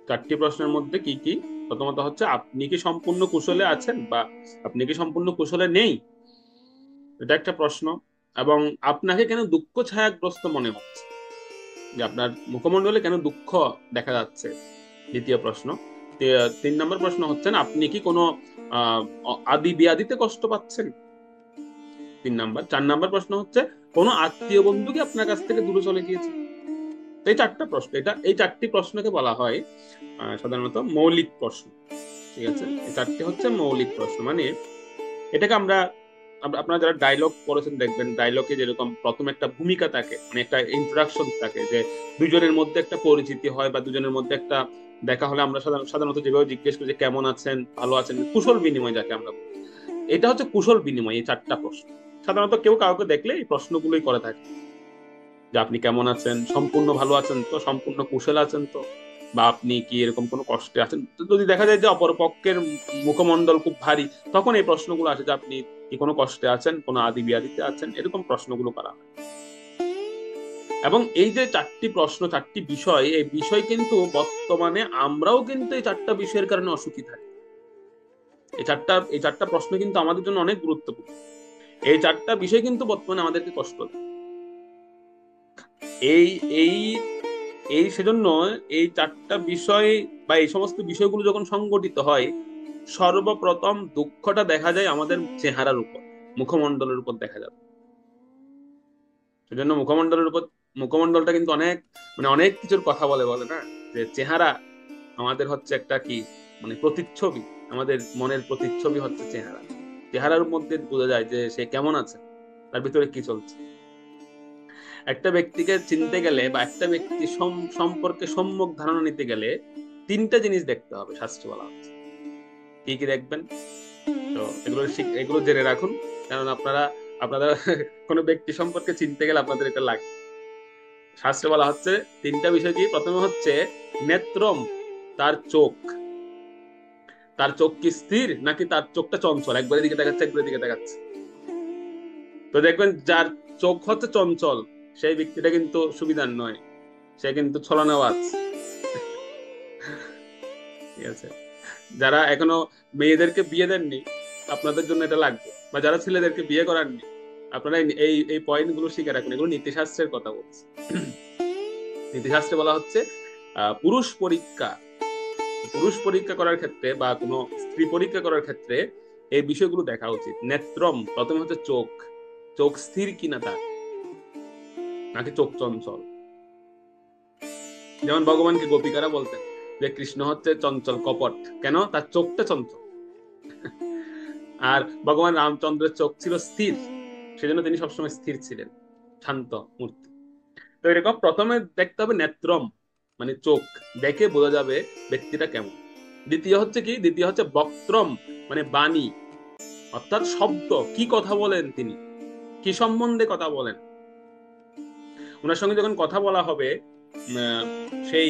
চারটি প্রশ্নের মধ্যে কি কি? প্রথমত হচ্ছে, আপনি কি সম্পূর্ণ কুশলে আছেন বা আপনি কি সম্পূর্ণ কুশলে নেই, এটা একটা প্রশ্ন। এবং আপনাকে কেন দুঃখ ছায়াগ্রস্ত মনে হচ্ছে, যে আপনার মুখমণ্ডলে কেন দুঃখ দেখা যাচ্ছে, দ্বিতীয় প্রশ্ন। 3 নম্বর প্রশ্ন হচ্ছে, আপনি কি কোনো আদি ব্যাধিতে কষ্ট পাচ্ছেন, 3 নম্বর। 4 নম্বর প্রশ্ন হচ্ছে, কোনো আত্মীয় বন্ধু কি আপনার কাছ থেকে দূরে চলে গিয়েছে। এই চারটা প্রশ্ন, এই চারটি প্রশ্নকে বলা হয় সাধারণত মৌলিক প্রশ্ন। ঠিক আছে, এই চারটি হচ্ছে মৌলিক প্রশ্ন। মানে এটাকে আপনারা যারা ডায়লগ পড়েছেন দেখবেন, ডায়লগে যেরকম প্রথম একটা ভূমিকা থাকে, মানে একটা ইন্ট্রোডাকশন থাকে, যে দুজনের মধ্যে একটা পরিচিতি হয় বা দুজনের মধ্যে একটা দেখা হলে আমরা সাধারণত যেভাবে জিজ্ঞেস করি যে কেমন আছেন, ভালো আছেন, কুশল বিনিময় যাকে আমরা বলি, এটা হচ্ছে কুশল বিনিময়। এই চারটা প্রশ্ন সাধারণত কেউ কাউকে দেখলে এই প্রশ্নগুলোই করে থাকে, যে আপনি কেমন আছেন, সম্পূর্ণ ভালো আছেন তো, সম্পূর্ণ কুশল আছেন তো, বা আপনি কি এরকম কোনো কষ্টে আছেন। তো যদি দেখা যায় যে অপরপক্ষের মুখমণ্ডল খুব ভারী, তখন এই প্রশ্নগুলো আসে যে আপনি কি কোনো কষ্টে আছেন, কোনো আদি ব্যাধিতে আছেন, এরকম প্রশ্নগুলো করা হয়। এবং এই যে চারটি প্রশ্ন, চারটি বিষয়, এই বিষয় কিন্তু বর্তমানে আমরাও কিন্তু এই চারটা বিষয়ের কারণে অসুখী থাকি। এই চারটা প্রশ্ন কিন্তু আমাদের জন্য অনেক গুরুত্বপূর্ণ। এই চারটা বিষয় কিন্তু বর্তমানে আমাদেরকে কষ্ট দেয়। এই এই এই সেজন্য এই চারটা বিষয় বা এই সমস্ত বিষয়গুলো যখন সংগঠিত হয়, সর্বপ্রথম দুঃখটা দেখা যায় আমাদের চেহারার উপর, মুখমণ্ডলের উপর দেখা যাবে। সেজন্য মুখমণ্ডলটা কিন্তু অনেক অনেক কিছুর কথা বলে না, যে চেহারা আমাদের হচ্ছে একটা কি প্রতিচ্ছবি, আমাদের মনের প্রতিচ্ছবি হচ্ছে চেহারা। চেহারার মধ্যে বোঝা যায় যে সে কেমন আছে, তার ভিতরে কি চলছে। একটা ব্যক্তিকে চিনতে গেলে বা একটা ব্যক্তি সম্পর্কে সম্যক ধারণা নিতে গেলে তিনটা জিনিস দেখতে হবে, শাস্ত্রে বলা হচ্ছে। কি কি দেখবেন? তো এগুলো জেনে রাখুন, কারণ আপনারা কোনো ব্যক্তি সম্পর্কে চিনতে গেলে আপনাদের এটা লাগে। শাস্ত্রে বলা হচ্ছে তিনটা বিষয় কি? প্রথমে হচ্ছে নেত্রম, তার চোখ। তার চোখ কি স্থির নাকি তার চোখটা চঞ্চল, একবারের দিকে দেখাচ্ছে একবারের দিকে দেখাচ্ছে। তো দেখবেন যার চোখ হচ্ছে চঞ্চল সেই ব্যক্তিটা কিন্তু সুবিধার নয়, সে কিন্তু ছলনাবাজ। ঠিক আছে? যারা এখনো মেয়েদেরকে বিয়ে দেননি, আপনাদের জন্য এটা লাগবে, বা যারা ছেলেদেরকে বিয়ে করাননি, আপনারা এই এই পয়েন্ট গুলো শিখে রাখুন। এগুলো নীতিশাস্ত্রের কথা বলছে। নীতিশাস্ত্রে বলা হচ্ছে পুরুষ পরীক্ষা করার ক্ষেত্রে বা কোনো স্ত্রী পরীক্ষা করার ক্ষেত্রে এই বিষয়গুলো দেখা উচিত। নেত্রম, প্রথমে হচ্ছে চোখ। চোখ স্থির কিনা তার, নাকি চোখ চঞ্চল। যেমন ভগবানকে গোপিকারা বলতেন যে কৃষ্ণ হচ্ছে চঞ্চল কপট, কেন? তার চোখটা চঞ্চল। আর ভগবান রামচন্দ্রের চোখ ছিল স্থির, সেজন্য তিনি সবসময় স্থির ছিলেন, শান্ত মূর্তি। তো এরকম প্রথমে দেখতে হবে নেত্রম, মানে চোখ, দেখে বোঝা যাবে ব্যক্তিটা কেমন। দ্বিতীয় হচ্ছে বক্ত্রম, মানে বাণী, অর্থাৎ শব্দ, কি কথা বলেন তিনি, কি সম্বন্ধে কথা বলেন। ওনার সঙ্গে যখন কথা বলা হবে, সেই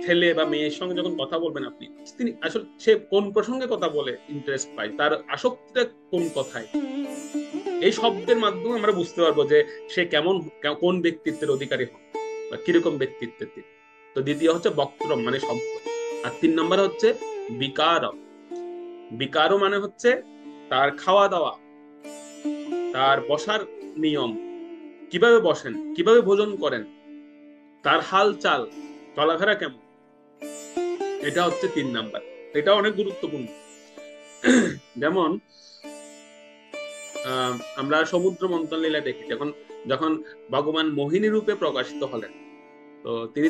ছেলে বা মেয়ের সঙ্গে যখন কথা বলবেন আপনি, তিনি আসলে সে কোন প্রসঙ্গে কথা বলে ইন্টারেস্ট পায়, তার আসক্তিটা কোন কথায়, এই শব্দের মাধ্যমে আমরা বুঝতে পারবো যে সে কোন ব্যক্তিত্বের অধিকারী হন বা কিরকম ব্যক্তিত্বের। তো দ্বিতীয় হচ্ছে বক্ত্রম, মানে শব্দ। আর 3 নম্বর হচ্ছে বিকার। বিকারও মানে হচ্ছে তার খাওয়া দাওয়া, তার বসার নিয়ম, কিভাবে বসেন, কিভাবে ভোজন করেন, তার হাল চাল, চলাফেরা কেমন, এটা হচ্ছে 3 নাম্বার। এটা অনেক গুরুত্বপূর্ণ। যেমন আমরা সমুদ্র মন্থন লীলা দেখি, যখন ভগবান মোহিনী রূপে প্রকাশিত হলেন, তো তিনি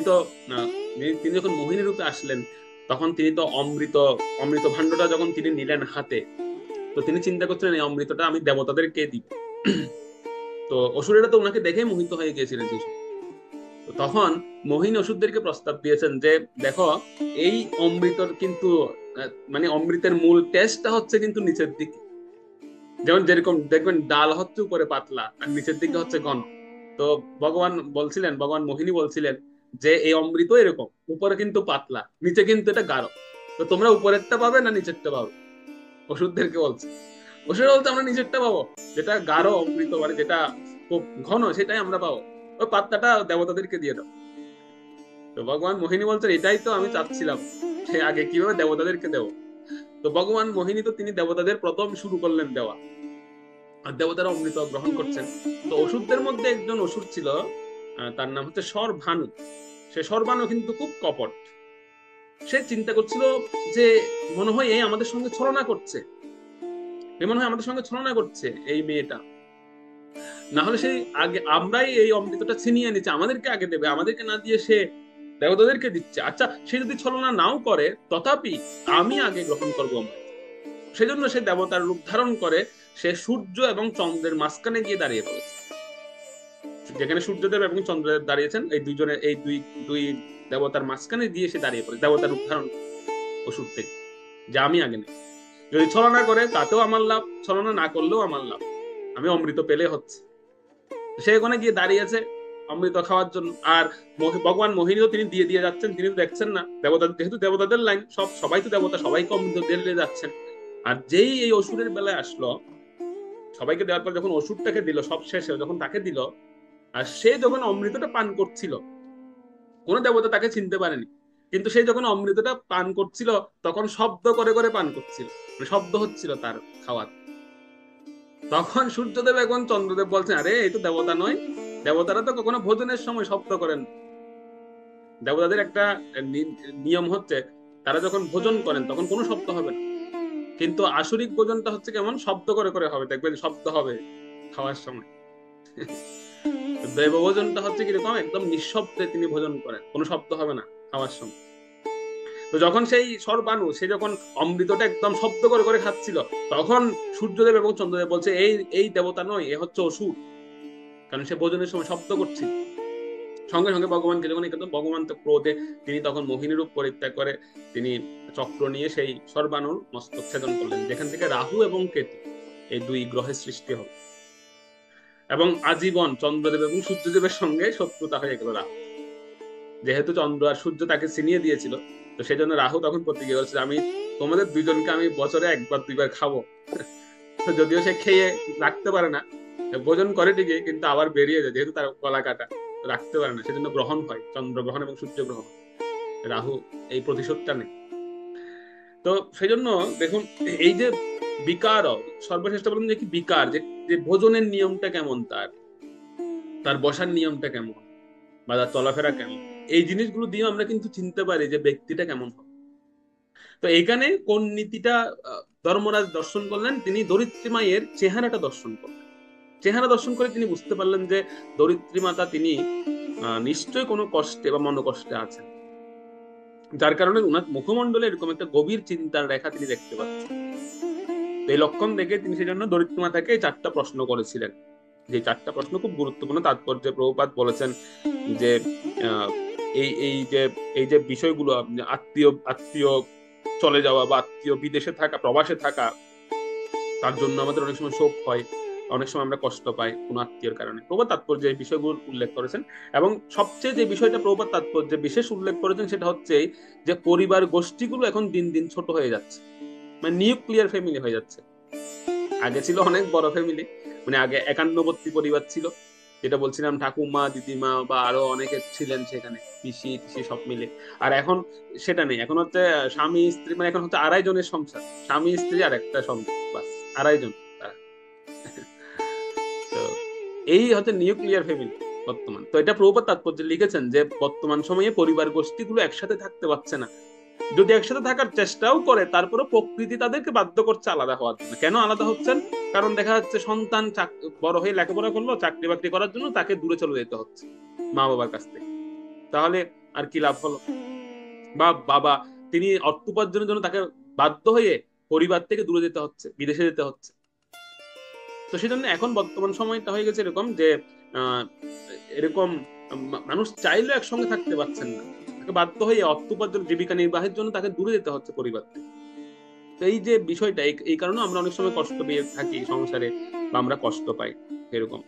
যখন মোহিনী রূপে আসলেন, তখন তিনি তো অমৃত ভাণ্ডটা যখন তিনি নিলেন হাতে, তো তিনি চিন্তা করছিলেন এই অমৃতটা আমি দেবতাদেরকে দিব। তো অসুরেরা তো ওনাকে দেখে মোহিত হয়ে গিয়েছিলেন। তো তখন মোহিনী অসুরদেরকে প্রস্তাব দিয়েছেন যে দেখো, এই অমৃতর কিন্তু মানে অমৃতের মূল টেস্টটা হচ্ছে কিন্তু নিচের দিকে। যেরকম দেখবেন ডাল হচ্ছে উপরে পাতলা আর নিচের দিকে হচ্ছে ঘন। তো ভগবান মোহিনী বলছিলেন যে এই অমৃত এরকম, উপরে কিন্তু পাতলা, নিচে কিন্তু এটা গাঢ়। তো তোমরা উপরেরটা পাবে না নিচেরটা পাবে? অসুরদেরকে বলছে। অসুররা বলতে আমরা নিচেরটা পাবো, যেটা গাঢ় অমৃত, মানে যেটা খুব ঘন, সেটাই আমরা পাবো, ওই পাতলাটা দেবতাদেরকে দিয়ে দাও। তো ভগবান মোহিনী বলছেন এটাই তো আমি চাচ্ছিলাম, সে আগে কিভাবে দেবতাদেরকে দেবো। তো ভগবান মোহিনী তো তিনি দেবতাদের প্রথম শুরু করলেন দেওয়া, আর দেবতারা অমৃত গ্রহণ করছেন। তো অসুরদের মধ্যে একজন অসুর ছিল, তার নাম হচ্ছে সরভানু। সে সরভানু কিন্তু খুব কপট। সে চিন্তা করছিল যে মনে হয় এই আমাদের সঙ্গে ছলনা করছে এই মেয়েটা, না হলে সেই আগে আমরাই এই অমৃতটা ছিনিয়ে নিচ্ছে, আমাদেরকে আগে দেবে, আমাদেরকে না দিয়ে সে দেবতাদেরকে দিচ্ছে। আচ্ছা, সে যদি ছলনা নাও করে তথাপি আমি আগে গ্রহণ করবো অমৃত। সেজন্য সে দেবতার রূপ ধারণ করে সে সূর্য এবং চন্দ্রের মাঝখানে গিয়ে দাঁড়িয়ে পড়েছে। যেখানে সূর্যদেব এবং চন্দ্রদেব দাঁড়িয়েছেন, এই দুই দেবতার মাঝখানে গিয়ে সে দাঁড়িয়ে পড়ে দেবতার রূপ ধারণ অসুর থেকে, যে আমি আগে নেই। যদি ছলনা করে তাতেও আমার লাভ, ছলনা না করলেও আমার লাভ, আমি অমৃত পেলে হচ্ছে। সে ওখানে গিয়ে দাঁড়িয়েছে অমৃত খাওয়ার জন্য। আর ভগবান মোহিনীও তিনি দিয়ে যাচ্ছেন, তিনি দেখছেন না, যেহেতু দেবতাদের লাইন, সবাই তো দেবতা, সবাইকে অমৃত দিয়ে যাচ্ছেন। আর যেই এই অসুরের বেলায় আসলো, সবাইকে দেওয়ার পর যখন অসুরটাকে দিল, সব শেষে যখন তাকে দিল, আর সে যখন অমৃতটা পান করছিল, কোন দেবতা তাকে চিনতে পারেনি, কিন্তু সে যখন অমৃতটা পান করছিল তখন শব্দ করে করে পান করছিল, শব্দ হচ্ছিল তার খাওয়ার। তখন সূর্যদেব এবং চন্দ্রদেব বলছেন, আরে এই তো দেবতা নয়, দেবতারা তো কখনো ভোজনের সময় শব্দ করেন। দেবতাদের একটা নিয়ম হচ্ছে তারা যখন ভোজন করেন তখন কোনো শব্দ হবে না, কিন্তু আসরিক ভোজনটা হচ্ছে কেমন, শব্দ করে করে হবে, দেখবেন শব্দ হবে খাওয়ার সময়। দেব ভোজনটা হচ্ছে কিরকম, একদম নিঃশব্দে তিনি ভোজন করেন, কোনো শব্দ হবে না খাওয়ার সময়। তো যখন সেই সর্বাণু সে যখন অমৃতটা একদম শব্দ করে করে খাচ্ছিল, তখন সূর্যদেব এবং চন্দ্রদেব বলছে এই এই দেবতা নয়, এ হচ্ছে অসুর, কারণ সে ভোজনের সময় শব্দ করছিল। সঙ্গে সঙ্গে ভগবানকে যখন ভগবান তো ক্রোধে তিনি তখন মোহিনী রূপ পরিত্যাগ করে তিনি চক্র নিয়ে সেই সর্বাণুর মস্তক ছেদন করলেন, যেখান থেকে রাহু এবং কেতু এই দুই গ্রহের সৃষ্টি হবে। এবং আজীবন চন্দ্রদেব এবং সূর্যদেবের সঙ্গে শত্রুতা হয়ে গেল রাহু, যেহেতু চন্দ্র আর সূর্য তাকে চিনিয়ে দিয়েছিল। তো সেই জন্য রাহু তখন প্রতিজ্ঞা করেছে, আমি তোমাদের দুজনকে আমি বছরে একবার দুইবার খাবো। যদিও সে খেয়ে রাখতে পারে না, ভোজন করে ঠিকই, কিন্তু আবার বেরিয়ে যায়, যেহেতু তার গলা কাটা, রাখতে পারে না, সেজন্য গ্রহণ হয়, চন্দ্রগ্রহণ এবং সূর্য গ্রহণ। রাহু এই প্রতিশোধটা নেই। তো সেই জন্য দেখুন এই যে বিকার, সর্বশ্রেষ্ঠ বলেন যে কি বিকার, যে ভোজনের নিয়মটা কেমন, তার বসার নিয়মটা কেমন, বা তার চলাফেরা কেমন, এই জিনিসগুলো দিয়ে আমরা কিন্তু চিনতে পারি যে ব্যক্তিটা কেমন হবে। তো এখানে কোন নীতিটা ধর্মরাজ দর্শন করলেন, তিনি ধরিত্রী মায়ের চেহারাটা দর্শন করলেন। চেহারা দর্শন করে তিনি বুঝতে পারলেন যে ধরিত্রী মাতা তিনি নিশ্চয়ই কোনো কষ্টে বা মনোকষ্টে আছেন, যার কারণে উনার মুখমণ্ডলে এরকম একটা গভীর চিন্তার রেখা তিনি দেখতে পাচ্ছেন। এই লক্ষণ দেখে তিনি সেই জন্য ধরিত্রী মাতাকে 4টা প্রশ্ন করেছিলেন, যে 4টা প্রশ্ন খুব গুরুত্বপূর্ণ তাৎপর্য। প্রভুপাদ বলেছেন যে এই যে বিষয়গুলো, আত্মীয় চলে যাওয়া বা আত্মীয় বিদেশে থাকা, প্রবাসে থাকা, তার জন্য আমাদের অনেক সময় শোক হয়, অনেক সময় আমরা কষ্ট পাই কোন আত্মীয়ের কারণে। প্রভুপাদ তাৎপর্য এই বিষয়গুলো উল্লেখ করেছেন। এবং সবচেয়ে যে বিষয়টা প্রভুপাদ তাৎপর্য বিশেষ উল্লেখ করেছেন সেটা হচ্ছে যে পরিবার গোষ্ঠীগুলো এখন দিন দিন ছোট হয়ে যাচ্ছে, মানে নিউক্লিয়ার ফ্যামিলি হয়ে যাচ্ছে। আগে ছিল অনেক বড় ফ্যামিলি, মানে আগে 51 পরিবার ছিল, যেটা বলছিলাম, ঠাকুমা, দিদিমা বা আরো অনেকে ছিলেন সেখানে, পিসি টিসি সব মিলে। আর এখন সেটা নেই, এখন হচ্ছে স্বামী স্ত্রী, মানে এখন হচ্ছে 2.5 জনের সংসার, স্বামী স্ত্রী আর একটা সন্তান, বাস 2.5 জন। তো এই হচ্ছে নিউক্লিয়ার ফ্যামিলি বর্তমান। তো এটা প্রভুপাদ তাৎপর্য লিখেছেন যে বর্তমান সময়ে পরিবার গোষ্ঠীগুলো একসাথে থাকতে পারছে না, যদি একসাথে থাকার চেষ্টাও করে তারপরে প্রকৃতি তাদেরকে বাধ্য করছে আলাদা হওয়ার জন্য। কেন আলাদা হচ্ছেন? কারণ দেখা যাচ্ছে সন্তান বড় হয়ে লেখাপড়া করলো, চাকরি বাকরি করার জন্য তাকে দূরে চলে যেতে হচ্ছে মা বাবার কাছ থেকে, তাহলে আর কি লাভ হলো? বা বাবা তিনি অর্থ উপার্জনের জন্য তাকে বাধ্য হয়ে পরিবার থেকে দূরে যেতে হচ্ছে, বিদেশে যেতে হচ্ছে। তো সেই জন্য এখন বর্তমান সময়টা হয়ে গেছে এরকম যে এরকম মানুষ চাইলেও একসঙ্গে থাকতে পারছেন না, তাকে বাধ্য হয়ে অর্থ উপার্জন, জীবিকা নির্বাহের জন্য তাকে দূরে যেতে হচ্ছে পরিবার থেকে। তো এই যে বিষয়টা, এই কারণে আমরা অনেক সময় কষ্ট পেয়ে থাকি সংসারে, বা আমরা কষ্ট পাই এরকম।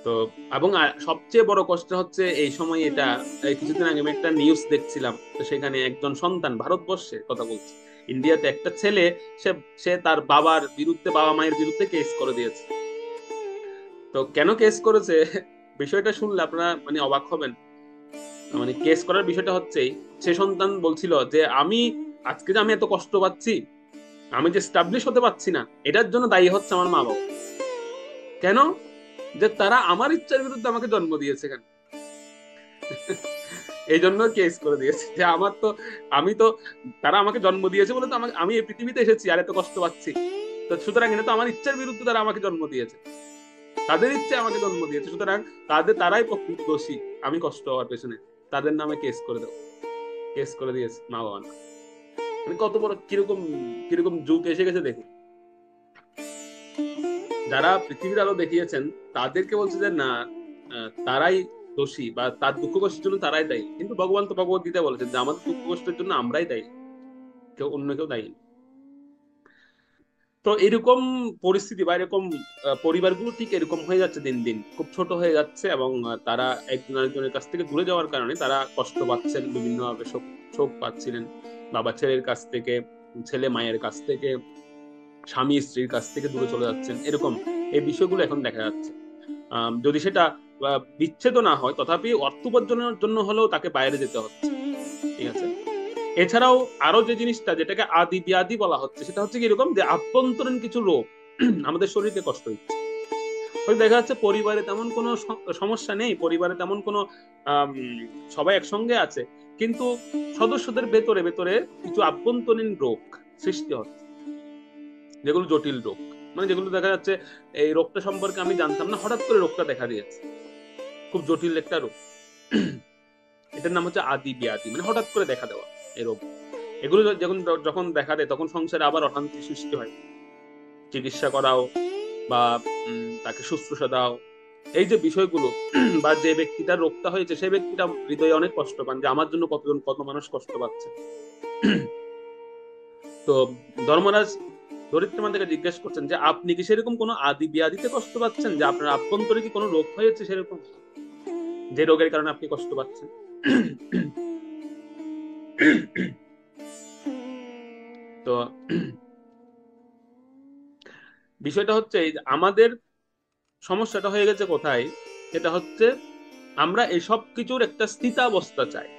তো এবং সবচেয়ে বড় কষ্ট হচ্ছে এই সময়, এটা কিছুদিন আগে আমি একটা নিউজ দেখছিলাম, তো সেখানে একজন সন্তান, ভারতবর্ষের কথা বলছি, ইন্ডিয়াতে একটা ছেলে, সে তার বাবার বিরুদ্ধে, বাবা মায়ের বিরুদ্ধে কেস করে দিয়েছে। তো কেন কেস করেছে বিষয়টা শুনলে আপনারা মানে অবাক হবেন। মানে কেস করার বিষয়টা হচ্ছে, সে সন্তান বলছিল যে আজকে যে আমি এত কষ্ট পাচ্ছি, আমি যে স্টাবলিশ হতে পারছি না, এটার জন্য দায়ী হচ্ছে আমার মা বাবা। কেন? যে তারা আমার ইচ্ছার বিরুদ্ধে আমাকে জন্ম দিয়েছে, কেন এই জন্য কেস করে দিয়েছে যে আমি তো তারা আমাকে জন্ম দিয়েছে বলে তো আমি এই পৃথিবীতে এসেছি আর এত কষ্ট পাচ্ছি, তো সুতরাং এটা তো আমার ইচ্ছার বিরুদ্ধে তারা আমাকে জন্ম দিয়েছে, তাদের ইচ্ছে আমাকে জন্ম দিয়েছে, সুতরাং তারাই প্রকৃত দোষী আমি কষ্ট হওয়ার পেছনে, তাদের নামে কেস করে দেবো। কেস করে দিয়েছে মা বাবা। মানে কত বড় কিরকম যুগ এসে গেছে দেখুন। যারা পৃথিবীর আলো দেখিয়েছেন তাদেরকে বলছে যে না, তারাই দোষী বা তার দুঃখ কষ্টের জন্য তারাই দায়ী, কিন্তু ভগবান তো ভগবত গীতা বলেছেন যে আমাদের দুঃখ কষ্টের জন্য আমরাই দায়ী, অন্য কেউ দায়ী। তো এরকম পরিস্থিতি বা এরকম পরিবারগুলো ঠিক এরকম হয়ে যাচ্ছে, দিন দিন খুব ছোট হয়ে যাচ্ছে, এবং তারা একজন আরেকজনের কাছ থেকে দূরে যাওয়ার কারণে তারা কষ্ট পাচ্ছেন, বিভিন্ন ভাবে শোক পাচ্ছিলেন, বাবা ছেলের কাছ থেকে, ছেলে মায়ের কাছ থেকে, স্বামী স্ত্রীর কাছ থেকে দূরে চলে যাচ্ছেন, এরকম এই বিষয়গুলো এখন দেখা যাচ্ছে। যদি সেটা বিচ্ছেদ না হয়, তথাপি অর্থ উপার্জনের জন্য হলেও তাকে বাইরে যেতে হচ্ছে, ঠিক আছে? এছাড়াও আরো যে জিনিসটা যেটাকে আদি ব্যাধি বলা হচ্ছে, সেটা হচ্ছে কি এরকম যে আভ্যন্তরীণ কিছু রোগ আমাদের শরীরকে কষ্ট দিচ্ছে। হয়তো দেখা যাচ্ছে পরিবারে তেমন কোনো সমস্যা নেই, পরিবারে তেমন কোনো সবাই একসঙ্গে আছে, কিন্তু সদস্যদের ভেতরে ভেতরে কিছু আভ্যন্তরীণ রোগ সৃষ্টি হচ্ছে, যেগুলো জটিল রোগ। মানে যেগুলো দেখা যাচ্ছে এই রোগটা সম্পর্কে আমি জানতাম না, হঠাৎ করে রোগটা দেখা দিয়েছে, খুব জটিল একটা রোগ। এটার নাম হচ্ছে আদি ব্যাধি, মানে হঠাৎ করে দেখা দেওয়া এই রোগ। এগুলো যখন দেখা দেয় তখন সংসারে আবার অশান্তি সৃষ্টি হয়। চিকিৎসা করাও বা তাকে শুশ্রূষা দাও, এই যে বিষয়গুলো, বা যে ব্যক্তিটার রোগটা হয়েছে সেই ব্যক্তিটা হৃদয়ে অনেক কষ্ট পান যে আমার জন্য কত মানুষ কষ্ট পাচ্ছে। তো ধর্মরাজ ধরিত্রীমান থেকে জিজ্ঞেস করছেন যে আপনি কি সেরকম কোনো আদি ব্যাধিতে কষ্ট পাচ্ছেন, যে আপনার আভ্যন্তরে কি কোনো রোগ হয়েছে সেরকম, যে রোগের কারণে আপনি কষ্ট পাচ্ছেন? তো বিষয়টা হচ্ছে আমাদের সমস্যাটা হয়ে গেছে কোথায়, সেটা হচ্ছে আমরা এসব কিছুর একটা স্থিতাবস্থা চাই।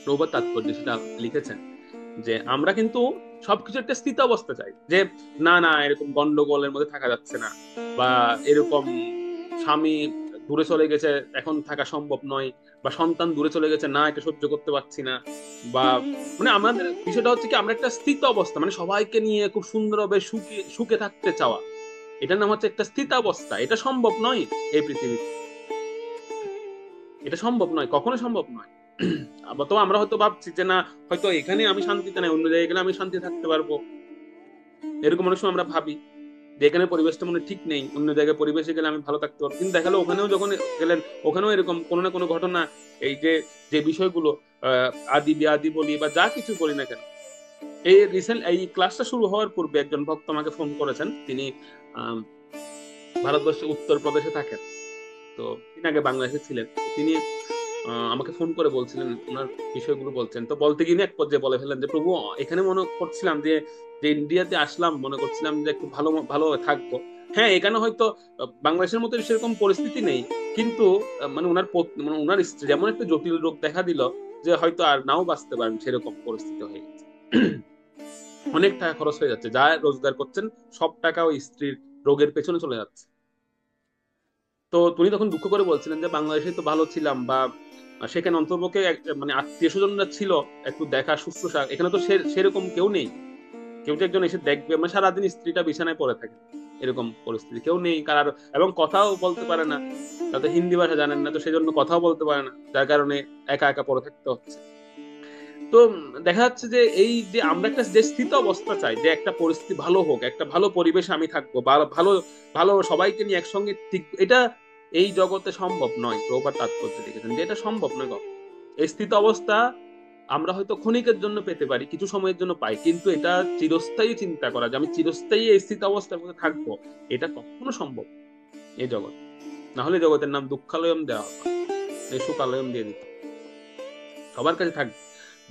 প্রভুপাদ তাৎপর্য সেটা লিখেছেন যে আমরা কিন্তু সবকিছু একটা স্থিতাবস্থা চাই, যে না না এরকম গন্ডগোলের মধ্যে থাকা যাচ্ছে না, বা এরকম স্বামী দূরে চলে গেছে এখন থাকা সম্ভব নয়, বা সন্তান দূরে চলে গেছে না এটা সহ্য করতে পারছি না, বা মানে আমাদের বিষয়টা হচ্ছে কি আমরা একটা স্থিত অবস্থা, মানে সবাইকে নিয়ে খুব সুন্দরভাবে সুখে সুখে থাকতে চাওয়া, এটার নাম হচ্ছে একটা স্থিতাবস্থা। এটা সম্ভব নয় এই পৃথিবীতে, এটা সম্ভব নয়, কখনো সম্ভব নয়। তো আমরা হয়তো ভাবছি যে না, হয়তো এখানে আমি শান্তিতে নাই, অন্য জায়গায় গেলে আমি শান্তি থাকতে পারবো, এরকম অনেক সময় আমরা ভাবি যে এখানে পরিবেশটা মনে ঠিক নেই, অন্য জায়গায় পরিবেশে গেলে আমি ভালো থাকতে পারবো। কিন্তু দেখালো ওখানেও যখন গেলেন, ওখানেও এরকম কোনো না কোনো ঘটনা, এই যে যে বিষয়গুলো আদি ব্যাধি বলি বা যা কিছু বলি না কেন, এই রিসেন্ট এই ক্লাসটা শুরু হওয়ার পূর্বে একজন ভক্ত আমাকে ফোন করেছেন। তিনি ভারতবর্ষের উত্তরপ্রদেশে থাকেন, তো তিনি আগে বাংলাদেশে ছিলেন। তিনি আমাকে ফোন করে বলছিলেন, ওনার বিষয়গুলো বলছেন। তো বলতে গিয়ে এক পর্যায়ে বলে ফেলেন যে প্রভু, এখানে মনে করছিলাম যে যে ইন্ডিয়াতে আসলাম, মনে করছিলাম যে একটু ভালো ভালো থাকবো। হ্যাঁ, এখানে হয়তো বাংলাদেশের মতো সেরকম পরিস্থিতি নেই, কিন্তু মানে মানে ওনার স্ত্রী যেমন একটা জটিল রোগ দেখা দিল যে হয়তো আর নাও বাঁচতে পারেন, সেরকম পরিস্থিতি হয়ে গেছে। অনেক টাকা খরচ হয়ে যাচ্ছে, যা রোজগার করছেন সব টাকা ওই স্ত্রীর রোগের পেছনে চলে যাচ্ছে। তো তিনি তখন দুঃখ করে বলছিলেন যে বাংলাদেশে তো ভালো ছিলাম, বা সেখানে অন্তর্পক্ষে মানে আত্মীয় স্বজনরা ছিল একটু দেখা শুশ্রূষা, এখানে তো সেরকম কেউ নেই, কেউ যে একজন এসে দেখবে, মানে সারাদিন স্ত্রীটা বিছানায় পড়ে থাকে, এরকম পরিস্থিতি কেউ নেই কার, এবং কথাও বলতে পারে না, তাদের হিন্দি ভাষা জানেন না, তো সেজন্য কথাও বলতে পারে না, যার কারণে একা একা পড়ে থাকতে হচ্ছে। তো দেখা যাচ্ছে যে এই যে আমরা একটা যে স্থিত অবস্থা চাই, যে একটা পরিস্থিতি ভালো হোক, একটা ভালো পরিবেশে আমি থাকবো, বা ভালো ভালো সবাইকে নিয়ে একসঙ্গে, ঠিক এটা এই জগতে সম্ভব নয়। প্রভুপাদ তাৎপর্য লিখেছেন যে এটা সম্ভব নয় কখনো। এই স্থিত অবস্থা আমরা হয়তো ক্ষণিকের জন্য পেতে পারি, কিছু সময়ের জন্য পাই, কিন্তু এটা চিরস্থায়ী চিন্তা করা যে আমি চিরস্থায়ী এই স্থিত অবস্থার মধ্যে থাকবো, এটা কখনো সম্ভব এই জগৎ। না হলে জগতের নাম দুঃখালয়ম দেওয়া হবে, এই সুখালয়ম দিয়ে দিত, সবার কাছে থাকবে।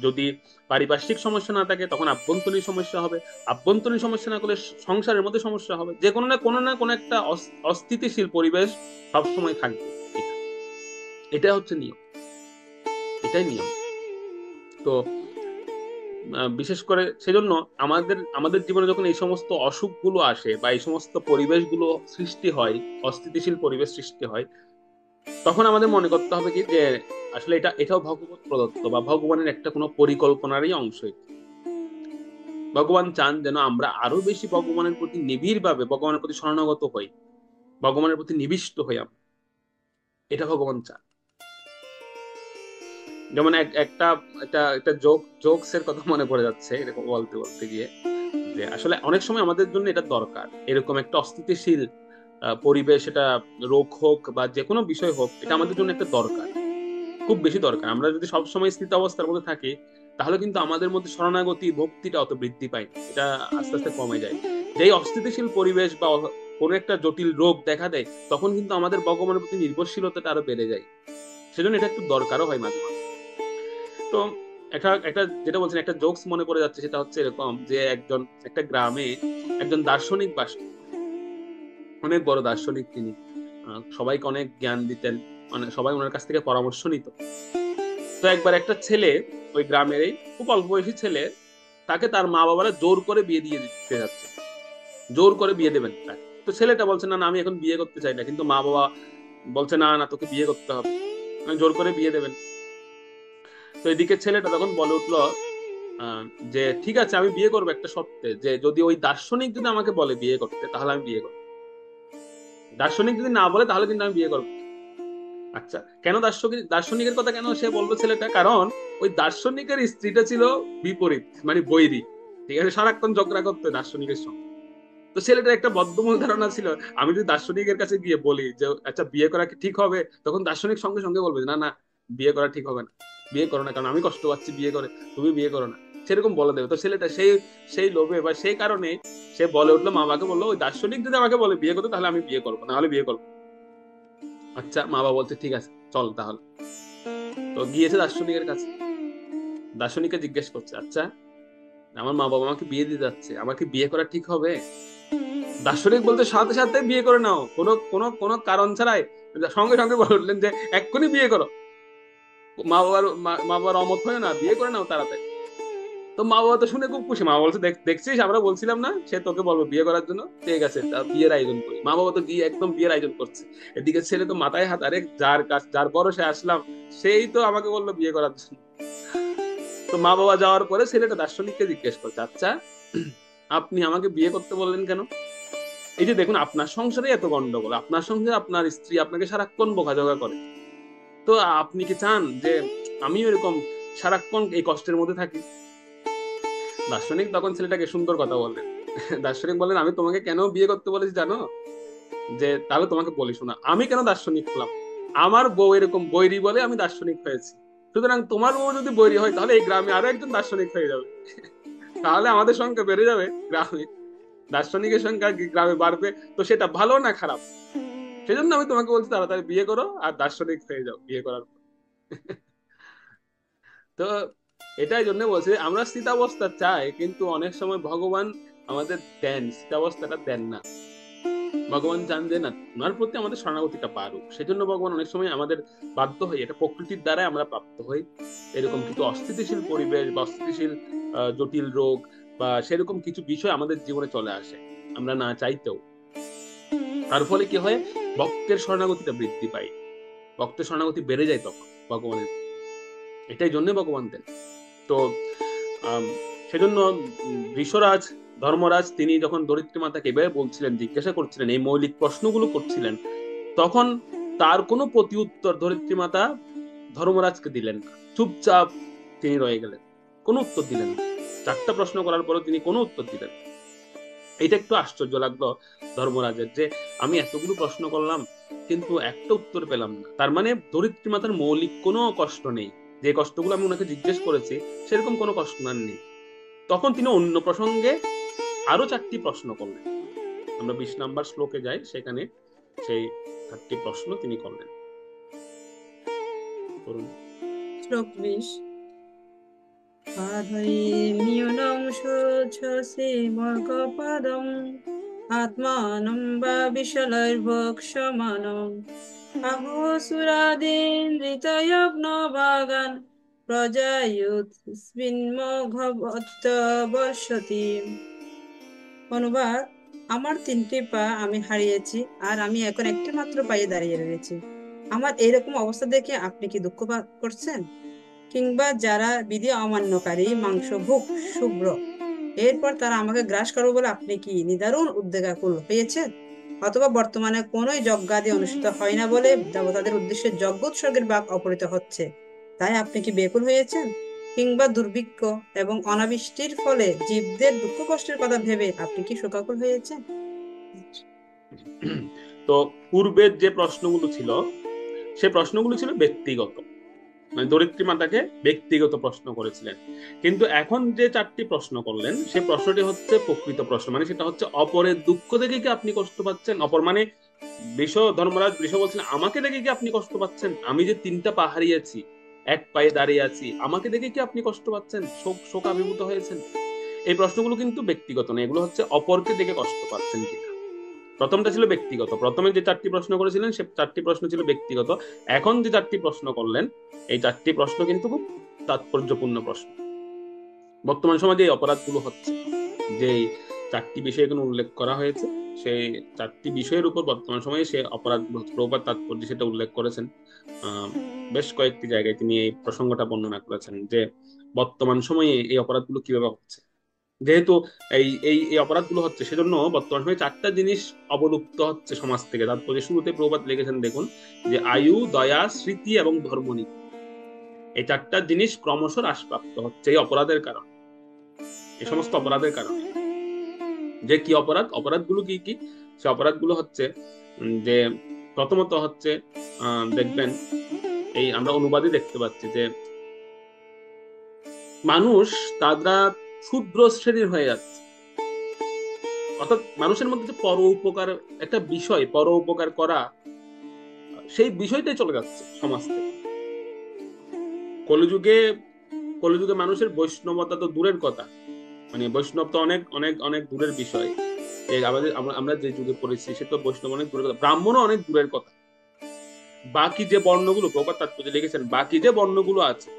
যদি পারিপার্শ্বিক সমস্যা না থাকে তখন আভ্যন্তরীণ সমস্যা হবে, আভ্যন্তরীণ সমস্যা না করলে সংসারের মধ্যে সমস্যা হবে, যে কোনো না কোনো একটা অস্থিতিশীল পরিবেশ সবসময় থাকবে। এটা হচ্ছে নিয়ম, এটাই নিয়ম। তো বিশেষ করে সেজন্য আমাদের জীবনে যখন এই সমস্ত অসুখগুলো আসে বা এই সমস্ত পরিবেশগুলো সৃষ্টি হয়, অস্থিতিশীল পরিবেশ সৃষ্টি হয়, তখন আমাদের মনে করতে হবে কি যে আসলে এটাও ভগবত প্রদত্ত বা ভগবানের একটা কোনো পরিকল্পনারই অংশ। ভগবান চান যেন আমরা আরো বেশি ভগবানের প্রতি নিবিড় ভাবে, ভগবানের প্রতি শরণাগত হই, ভগবানের প্রতি নিবিষ্ট হই আমরা, এটা ভগবান চান। যেমন একটা একটা একটা জোকস এর কথা মনে পড়ে যাচ্ছে এরকম বলতে বলতে গিয়ে, যে আসলে অনেক সময় আমাদের জন্য এটা দরকার, এরকম একটা অস্থিতিশীল পরিবেশ, এটা রোগ হোক বা যে কোনো বিষয় হোক, এটা আমাদের জন্য একটা দরকার, খুব বেশি দরকার। আমরা যদি সবসময় স্থিত অবস্থার মধ্যে থাকি, তাহলে কিন্তু আমাদের মধ্যে শরণাগতি ভক্তিটা অত বৃদ্ধি পায়, এটা আস্তে আস্তে কমে যায়। যেই অস্থিতিশীল পরিবেশ বা কোনো একটা জটিল রোগ দেখা দেয়, তখন কিন্তু আমাদের ভগবানের প্রতি নির্ভরশীলতাটা আরো বেড়ে যায়। সেজন্য এটা একটু দরকারও হয় মাঝে মাঝে। তো একটা একটা যেটা বলছেন, একটা জোকস মনে পড়ে যাচ্ছে, সেটা হচ্ছে এরকম যে একটা গ্রামে একজন দার্শনিক বাস, অনেক বড় দার্শনিক তিনি, সবাইকে অনেক জ্ঞান দিতেন, মানে সবাই ওনার কাছ থেকে পরামর্শ নিত। তো একবার একটা ছেলে ওই গ্রামের খুব অল্প বয়সী ছেলে, তাকে তার মা বাবারা জোর করে বিয়ে দিয়ে দিতে যাচ্ছে, জোর করে বিয়ে দেবেন তাকে। তো ছেলেটা বলছে না না আমি এখন বিয়ে করতে চাই না, কিন্তু মা বাবা বলছে না না তোকে বিয়ে করতে হবে, জোর করে বিয়ে দেবেন। তো এদিকে ছেলেটা তখন বলে উঠলো যে ঠিক আছে আমি বিয়ে করবো একটা শর্তে, যে যদি ওই দার্শনিক যদি আমাকে বলে বিয়ে করতে তাহলে আমি বিয়ে করবো, দার্শনিক যদি না বলে তাহলে কিন্তু আমি বিয়ে করবো। আচ্ছা, কেন দার্শনিকের কথা কেন সে বলবে ছেলেটা? কারণ ওই দার্শনিকের স্ত্রীটা ছিল বিপরীত, মানে বৈরী, ঠিক আছে, সারাক্ষণ ঝগড়া করতো দার্শনিকের সঙ্গে। তো ছেলেটার একটা বদ্ধমূল ধারণা ছিল, আমি যদি দার্শনিকের কাছে গিয়ে বলি যে আচ্ছা বিয়ে করা কি ঠিক হবে, তখন দার্শনিক সঙ্গে সঙ্গে বলবে না না বিয়ে করা ঠিক হবে না, বিয়ে করো না, কারণ আমি কষ্ট পাচ্ছি বিয়ে করে, তুমি বিয়ে করো না, সেরকম বলে দেবে। তো ছেলেটা সেই সেই লোভে বা সেই কারণে সে বলে উঠলো, মা বাবাকে বললো ওই দার্শনিক যদি আমাকে বলে বিয়ে করতে তাহলে আমি বিয়ে করবো, না হলে বিয়ে করবো। আচ্ছা, মা বাবা বলছে ঠিক আছে চল তাহলে। তো গিয়েছে দার্শনিকের কাছে, দার্শনিককে জিজ্ঞেস করছে আচ্ছা আমার মা বাবা আমাকে বিয়ে দিতে যাচ্ছে, আমাকে বিয়ে করা ঠিক হবে? দার্শনিক বলতে সাথে সাথে বিয়ে করে নাও, কোনো কোনো কোনো কারণ ছাড়াই সঙ্গে সঙ্গে বলে উঠলেন যে এক্ষুনি বিয়ে করো, মা বাবার অমত হয় না, বিয়ে করে নাও তাড়াতাড়ি। তো মা বাবা তো শুনে খুব খুশি, মা বাবা বলছে দেখছিস আমরা বলছিলাম না সে তোকে বলবো বিয়ে করার জন্য, ঠিক আছে বিয়ের আয়োজন করি। মা বাবা তো গিয়ে একদম বিয়ের আয়োজন করছে, এদিকে ছেলে তো মাথায় হাত, আরে যার বয়সে আসলাম সেই তো আমাকে বললো বিয়ে করার জন্য। তো মা বাবা যাওয়ার পরে ছেলেটা দার্শনিককে জিজ্ঞেস করছে আচ্ছা আপনি আমাকে বিয়ে করতে বললেন কেন? এই যে দেখুন আপনার সংসারে এত গন্ডগোল, আপনার সঙ্গে আপনার স্ত্রী আপনাকে সারাক্ষণ বকাঝকা করে, তো আপনি কি চান যে আমিও এরকম সারাক্ষণ এই কষ্টের মধ্যে থাকি? দার্শনিক তখন ছেলেটাকে সুন্দর কথা বললেন, দার্শনিক বললেন আমি তোমাকে কেন বিয়ে করতে বলেছি জানো? যে তাহলে তোমাকে বলি শোনা, আমি কেন দার্শনিক হলাম, আমার বউ এরকম বৈরী বলে আমি দার্শনিক হয়েছি, সুতরাং তোমার বউ যদি বৈরী হয় তাহলে এই গ্রামে আরো একজন দার্শনিক হয়ে যাবে, তাহলে আমাদের সংখ্যা বেড়ে যাবে গ্রামে, দার্শনিকের সংখ্যা গ্রামে বাড়বে, তো সেটা ভালো না খারাপ? সেজন্য আমি তোমাকে বলছি তাড়াতাড়ি বিয়ে করো আর দার্শনিক হয়ে যাও বিয়ে করার পর। তো এটাই জন্য বলছি আমরা স্থিতাবস্থা চাই, কিন্তু অনেক সময় ভগবান আমাদের দেন স্থিতাবস্থাটা দেন না। ভগবান চান যে না ওনার প্রতি আমাদের শরণাগতিটা বাড়ুক, সেজন্য ভগবান অনেক সময় আমাদের বাধ্য হই, এটা প্রকৃতির দ্বারাই আমরা প্রাপ্ত হই, এরকম কিন্তু অস্থিতিশীল পরিবেশ বা অস্থিতিশীল জটিল রোগ বা সেরকম কিছু বিষয় আমাদের জীবনে চলে আসে আমরা না চাইতেও। তার ফলে কি হয়, ভক্তের শরণাগতিটা বৃদ্ধি পায়, ভক্তের শরণাগতি বেড়ে যায় তখন ভগবানের, এটাই জন্য ভগবান দেন। তো সেজন্য ঋষরাজ ধর্মরাজ তিনি যখন ধরিত্রী মাতাকে এভাবে বলছিলেন, জিজ্ঞাসা করছিলেন, এই মৌলিক প্রশ্নগুলো করছিলেন, তখন তার কোনো প্রতি উত্তর ধরিত্রী মাতা ধর্মরাজকে দিলেন না, চুপচাপ তিনি রয়ে গেলেন, কোনো উত্তর দিলেন না। 4টা প্রশ্ন করার পরও তিনি কোনো উত্তর দিলেন। এটা একটু আশ্চর্য লাগলো ধর্মরাজের, যে আমি এতগুলো প্রশ্ন করলাম কিন্তু একটা উত্তর পেলাম না, তার মানে ধরিত্রী মাতার মৌলিক কোনো কষ্ট নেই, যে কষ্টগুলো আমি ওনাকে জিজ্ঞেস করেছি সেরকম কোনো কষ্ট আর নেই। তখন তিনি অন্য প্রসঙ্গে আরো 4টি প্রশ্ন করলেন, আমরা 20 নাম্বার শ্লোকে যাই, সেখানে সেই 4টি প্রশ্ন তিনি করলেন। শ্লোক 20 পাধৈর্নিয়নং শোচসে মর্গপদং আত্মানং বা বিশলৈর্ভক্ষমানং আহোসুরাদীনৃতয়জ্ঞভাগান প্রজায়ুৎস্মিন্মঘবত্যবর্ষতি। অনুবাদ: আমার 3টি পা আমি হারিয়েছি আর আমি এখন একটি মাত্র পায়ে দাঁড়িয়ে রয়েছি। আমার এইরকম অবস্থা দেখে আপনি কি দুঃখ করছেন? কিংবা যারা বিধি অমান্যকারী মাংসভুক শুভ্র, এরপর তারা আমাকে গ্রাস করবে বলে আপনি কি নিদারুণ উদ্বেগাকুল হয়েছেন? অথবা বর্তমানে কোনোই যজ্ঞাদি অনুষ্ঠিত হয় না বলে দেবতাদের উদ্দেশ্যে যজ্ঞ উৎসর্গের বাক অপহৃত হচ্ছে, তাই আপনি কি বেকুল হয়েছেন? কিংবা দুর্ভিক্ষ এবং অনাবৃষ্টির ফলে জীবদের দুঃখ কষ্টের কথা ভেবে আপনি কি শোকাকুল হয়েছেন? তো পূর্বের যে প্রশ্নগুলো ছিল সে প্রশ্নগুলো ছিল ব্যক্তিগত, মানে ধরিত্রী মাতাকে ব্যক্তিগত প্রশ্ন করেছিলেন, কিন্তু এখন যে 4টি প্রশ্ন করলেন সে প্রশ্নটি হচ্ছে প্রকৃত প্রশ্ন, মানে সেটা হচ্ছে অপরের দুঃখ দেখে কি আপনি কষ্ট পাচ্ছেন? অপর মানে ধর্মরাজ বৃষ বলছেন আমাকে দেখে কি আপনি কষ্ট পাচ্ছেন? আমি যে 3টা পা হারিয়েছি, এক পায়ে দাঁড়িয়ে আছি, আমাকে দেখে কি আপনি কষ্ট পাচ্ছেন, শোকাভিভূত হয়েছেন? এই প্রশ্নগুলো কিন্তু ব্যক্তিগত না, এগুলো হচ্ছে অপরকে দেখে কষ্ট পাচ্ছেন কিনা। প্রথমটা ছিল ব্যক্তিগত, প্রথমে যে 4টি প্রশ্ন করেছিলেন সে 4টি প্রশ্ন ছিল ব্যক্তিগত, এখন যে 4টি প্রশ্ন করলেন এই 4টি প্রশ্ন কিন্তু খুব তাৎপর্যপূর্ণ প্রশ্ন। বর্তমান সমাজে এই অপরাধগুলো হচ্ছে, যে 4টি বিষয় এখানে উল্লেখ করা হয়েছে, সেই 4টি বিষয়ের উপর বর্তমান সময়ে সে অপরাধগুলো হচ্ছে। প্রভুপাদ তাৎপর্য সেটা উল্লেখ করেছেন, বেশ কয়েকটি জায়গায় তিনি এই প্রসঙ্গটা বর্ণনা করেছেন যে বর্তমান সময়ে এই অপরাধগুলো কিভাবে হচ্ছে। যেহেতু এই এই এই অপরাধগুলো হচ্ছে, সেজন্য বর্তমান সময়ে 4টা জিনিস অবলুপ্ত হচ্ছে সমাজ থেকে। তারপরে শুরুতে প্রভুপাদ লিখেছেন, দেখুন যে আয়ু, দয়া, স্মৃতি এবং ধর্মনীতি, এই 4টা জিনিস ক্রমশ হ্রাসপ্রাপ্ত হচ্ছে এই অপরাধের কারণে, এই সমস্ত অপরাধের কারণে। যে কি অপরাধ, অপরাধগুলো কি কি? সে অপরাধগুলো হচ্ছে যে প্রথমত হচ্ছে দেখবেন, এই আমরা অনুবাদে দেখতে পাচ্ছি যে মানুষ তারা ক্ষুদ্র শ্রেণীর হয়ে যাচ্ছে। অর্থাৎ মানুষের মধ্যে যে পর উপকার একটা বিষয়, পর উপকার করা, সেই বিষয়টাই চলে যাচ্ছে সমাজ থেকে। কলিযুগে কলিযুগে মানুষের বৈষ্ণবতা তো দূরের কথা, মানে বৈষ্ণব তো অনেক অনেক অনেক দূরের বিষয়। আমাদের আমরা যে যুগে পড়েছি সে তো বৈষ্ণব অনেক দূরের কথা, ব্রাহ্মণও অনেক দূরের কথা। বাকি যে বর্ণগুলো, প্রভুপাদ তাৎপর্যে লিখেছেন, বাকি যে বর্ণগুলো আছে,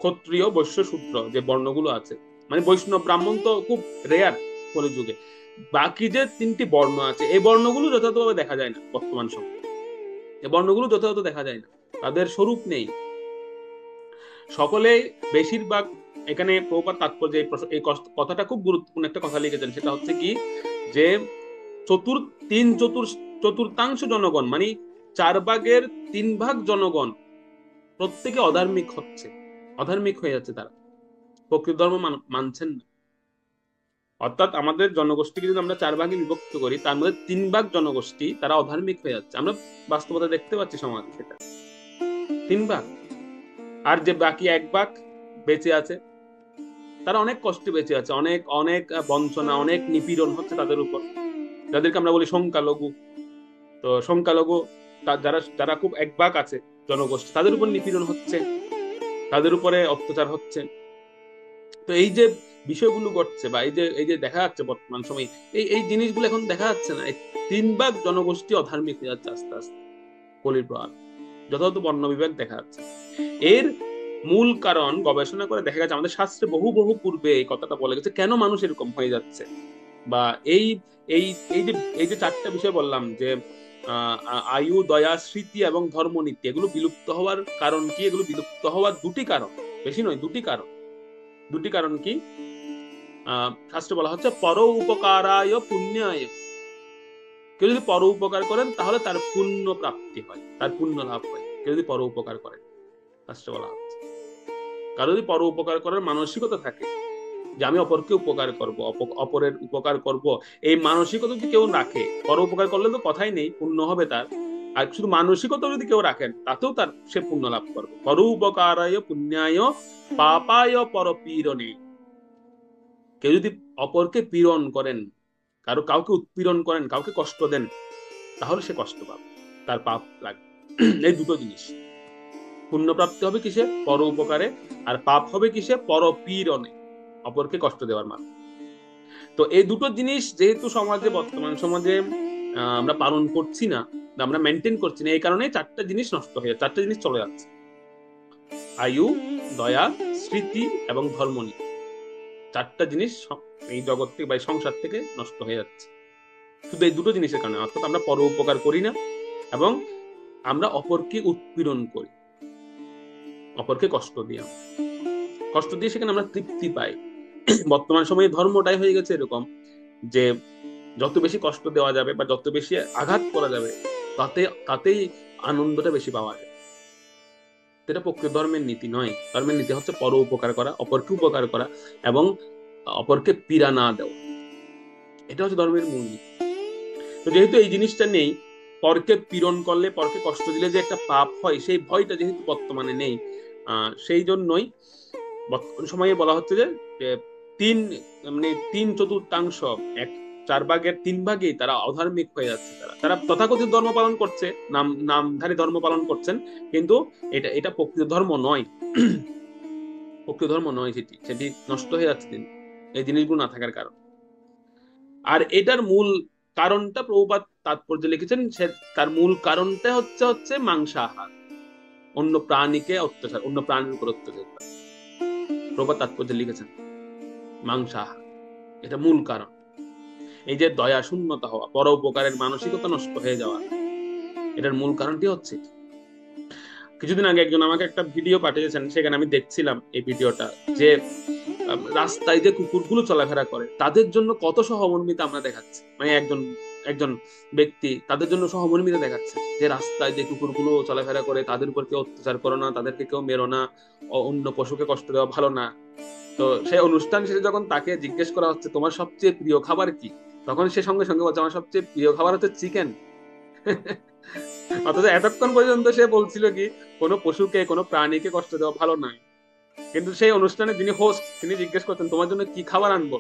ক্ষত্রিয়, বৈশ্য, শূদ্র যে বর্ণগুলো আছে, মানে বৈষ্ণব ব্রাহ্মণ তো খুব রেয়ার কলিযুগে। বাকি যে 3টি বর্ণ আছে, এই বর্ণগুলো যথাযথভাবে দেখা যায় না বর্তমান সময়ে। এই বর্ণগুলো যথাযথ দেখা যায় না, তাদের স্বরূপ নেই। সকলে বেশিরভাগ, এখানে প্রভুপাদ তাৎপর্য এই কথাটা খুব গুরুত্বপূর্ণ একটা কথা লিখেছেন, সেটা হচ্ছে কি যে চতুর্থাংশ জনগণ, মানে 4/3 জনগণ প্রত্যেকে অধার্মিক হচ্ছে, অধার্মিক হয়ে যাচ্ছে। তারা প্রকৃত ধর্ম মানছেন না। অর্থাৎ আমাদের জনগোষ্ঠীকে যদি আমরা 4 ভাগে বিভক্ত করি, তার মধ্যে 3 ভাগ জনগোষ্ঠী তারা অধার্মিক হয়ে যাচ্ছে। আমরা বাস্তবতা দেখতে পাচ্ছি সমাজে সেটা 3 ভাগ। আর যে বাকি 1 ভাগ বেঁচে আছে, তারা অনেক কষ্টে বেঁচে আছে, অনেক অনেক বঞ্চনা, অনেক নিপীড়ন হচ্ছে তাদের উপর, যাদেরকে আমরা বলি সংখ্যালঘু। তো সংখ্যালঘু যারা যারা খুব 1 ভাগ আছে জনগোষ্ঠী, তাদের উপর নিপীড়ন হচ্ছে, তাদের উপরে অত্যাচার হচ্ছে। তো এই যে বিষয়গুলো ঘটছে, বা এই যে দেখা যাচ্ছে বর্তমান সময়, এই জিনিসগুলো এখন দেখা যাচ্ছে না। এই 3 ভাগ জনগোষ্ঠী অধার্মিক হয়ে যাচ্ছে আস্তে আস্তে কলির প্রভাব, যথাযথ বর্ণ বিভাগ দেখা যাচ্ছে। এর মূল কারণ গবেষণা করে দেখা গেছে, আমাদের শাস্ত্রে বহু বহু পূর্বে এই কথাটা বলে গেছে, কেন মানুষ এরকম হয়ে যাচ্ছে। বা এই এই এই যে 4টা বিষয় বললাম, যে আয়ু, দয়া, স্মৃতি এবং ধর্মনীতি, এগুলো বিলুপ্ত হওয়ার কারণ কি? এগুলো বিলুপ্ত হওয়ার 2টি কারণ, বেশি নয়, 2টি কারণ। 2টি কারণ কি? শাস্ত্রে বলা হচ্ছে পর উপকারায় পুণ্যায়। কেউ যদি পর উপকার করেন তাহলে তার পুণ্য প্রাপ্তি হয়, তার পুণ্য লাভ হয়, কেউ যদি পর উপকার করেন। শাস্ত্রে বলা হচ্ছে, কারো যদি পর উপকার করার মানসিকতা থাকে, যে আমি অপরকে উপকার করব, অপরের উপকার করব, এই মানসিকতা যদি কেউ রাখে, পর উপকার করলে তো কথাই নেই, পুণ্য হবে তার। আর শুধু মানসিকতা যদি কেউ রাখেন, তাতেও তার সে পুণ্য লাভ করবে। পর উপকারায় পুণ্যায় পাপায় পরপীড়নে। কেউ যদি অপরকে পীড়ন করেন, কাউকে উৎপীড়ন করেন, কাউকে কষ্ট দেন, তাহলে সে কষ্ট পাবে, তার পাপ লাগবে। এই 2টো জিনিস, পুণ্য প্রাপ্তি হবে কিসে? পর উপকারে। আর পাপ হবে কিসে? পরপীড়নে, অপরকে কষ্ট দেওয়ার মানে। তো এই 2টো জিনিস যেহেতু সমাজে, বর্তমান সমাজে আমরা পালন করছি না, আমরা মেনটেন করছি না, এই কারণে 4টা জিনিস নষ্ট হয়ে যাচ্ছে, 4টা জিনিস চলে যাচ্ছে: আয়ু, দয়া, স্মৃতি এবং ধর্মনীতি। 4টা জিনিস এই জগৎ থেকে বা সংসার থেকে নষ্ট হয়ে যাচ্ছে শুধু এই 2টো জিনিসের কারণে। অর্থাৎ আমরা পর উপকার করি না, এবং আমরা অপরকে উৎপীড়ন করি, অপরকে কষ্ট দিয়ে সেখানে আমরা তৃপ্তি পাই। বর্তমান সময়ে ধর্মটাই হয়ে গেছে এরকম, যে যত বেশি কষ্ট দেওয়া যাবে বা যত বেশি আঘাত করা যাবে, তাতেই আনন্দটা বেশি পাওয়া যায়। এটা প্রকৃত ধর্মের নীতি নয়। ধর্মের নীতি হচ্ছে পর উপকার করা, অপরকে উপকার করা, এবং অপরকে পীড়া না দেওয়া। এটা হচ্ছে ধর্মের মূল নীতি। তো যেহেতু এই জিনিসটা নেই, পরকে পীড়ন করলে, পরকে কষ্ট দিলে যে একটা পাপ হয়, সেই ভয়টা যেহেতু বর্তমানে নেই, সেই জন্যই বর্তমান সময়ে বলা হচ্ছে যে 3/4 4 ভাগের 3 ভাগেই তারা অধার্মিক হয়ে যাচ্ছে। তারা তথাকথিত ধর্ম পালন করছে, নামধারী ধর্ম পালন করছেন, কিন্তু এটা প্রকৃত ধর্ম নয়। প্রকৃত ধর্ম নয়, সেটি নষ্ট হয়ে যাচ্ছে এই জিনিসগুলো না থাকার কারণ। আর এটার মূল কারণটা প্রভুপাদ তাৎপর্য লিখেছেন, তার মূল কারণটা হচ্ছে মাংসাহার। অন্য প্রাণীকে অত্যাচার, অন্য প্রাণীর উপর অত্যাচার করা। প্রভুপাদ তাৎপর্যে লিখেছেন মাংসাহার, এটা মূল কারণ। এই যে দয়া শূন্যতা হওয়া, পর উপকারের মানসিকতা নষ্ট হয়ে যাওয়া, এটার মূল কারণটি হচ্ছে। কিছুদিন আগে একজন আমাকে একটা ভিডিও পাঠিয়েছেন, সেখানে আমি দেখছিলাম এই ভিডিওটা, যে রাস্তায় যে কুকুরগুলো চলাফেরা করে তাদের জন্য কত সহমর্মিতা আমরা দেখাচ্ছি। মানে একজন একজন ব্যক্তি তাদের জন্য সহমর্মিতা দেখাচ্ছে, যে রাস্তায় যে কুকুরগুলো চলাফেরা করে তাদের উপর কেউ অত্যাচার করো না, তাদেরকে কেউ মেরো না, অন্য পশুকে কষ্ট দেওয়া ভালো না। তো সেই অনুষ্ঠান শেষে যখন তাকে জিজ্ঞেস করা হচ্ছে তোমার সবচেয়ে প্রিয় খাবার কি, তখন সে সঙ্গে সঙ্গে বলছে আমার সবচেয়ে প্রিয় খাবার হচ্ছে চিকেন। অথচ এতক্ষণ পর্যন্ত সে বলছিল কি কোনো পশুকে, কোনো প্রাণীকে কষ্ট দেওয়া ভালো নয়। কিন্তু সেই অনুষ্ঠানে যিনি হোস্ট, তিনি জিজ্ঞেস করতেন তোমার জন্য কি খাবার আনবো,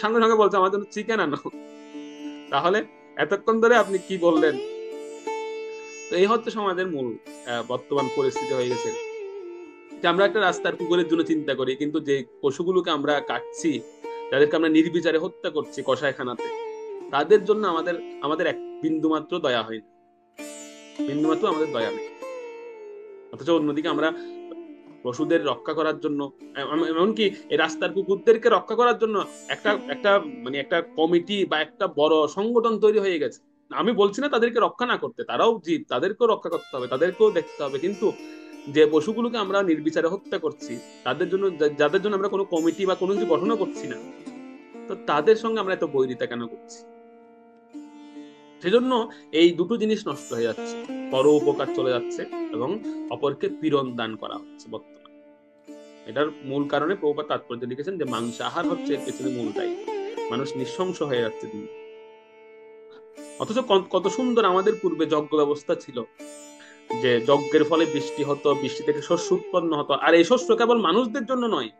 সঙ্গে সঙ্গে বলছে আমার জন্য চিকেন আনো। তাহলে এতক্ষণ ধরে আপনি কি বললেন? তো এই হচ্ছে সমাজের মূল বর্তমান পরিস্থিতি হয়ে গেছে, যে আমরা একটা রাস্তার কুকুরের জন্য চিন্তা করি, কিন্তু যে পশুগুলোকে আমরা কাটছি, যাদেরকে আমরা নির্বিচারে হত্যা করছি কসাইখানাতে, তাদের জন্য আমাদের আমাদের এক বিন্দু মাত্র দয়া হয় না, বিন্দু মাত্র আমাদের দয়া নেই। অথচ অন্যদিকে আমরা পশুদের রক্ষা করার জন্য, এমনকি এই রাস্তার কুকুরদেরকে রক্ষা করার জন্য একটা একটা মানে একটা কমিটি বা একটা বড় সংগঠন তৈরি হয়ে গেছে। আমি বলছি না তাদেরকে রক্ষা না করতে, তারাও জীব, তাদেরকেও রক্ষা করতে হবে, তাদেরকেও দেখতে হবে, কিন্তু যে পশুগুলোকে আমরা নির্বিচারে হত্যা করছি, তাদের জন্য, যাদের জন্য আমরা কোনো কমিটি বা কোনো কিছু গঠনও করছি না, তো তাদের সঙ্গে আমরা এত বৈরিতা কেন করছি? সেজন্য এই দুটো জিনিস নষ্ট হয়ে যাচ্ছে, পর উপকার চলে যাচ্ছে এবং অপরকে পীড়ন দান করা হচ্ছে বর্তমানে। এটার মূল কারণে প্রভুপাদ তাৎপর্য লিখেছেন যে মাংসাহার হচ্ছে এর পেছনে মূল দায়ী। মানুষ নৃশংস হয়ে যাচ্ছে দিন। অথচ কত সুন্দর আমাদের পূর্বে যজ্ঞ ব্যবস্থা ছিল, যে যজ্ঞের ফলে বৃষ্টি হতো, বৃষ্টি থেকে শস্য উৎপন্ন হতো। আর এই শস্য কেবল মানুষদের জন্য নয়,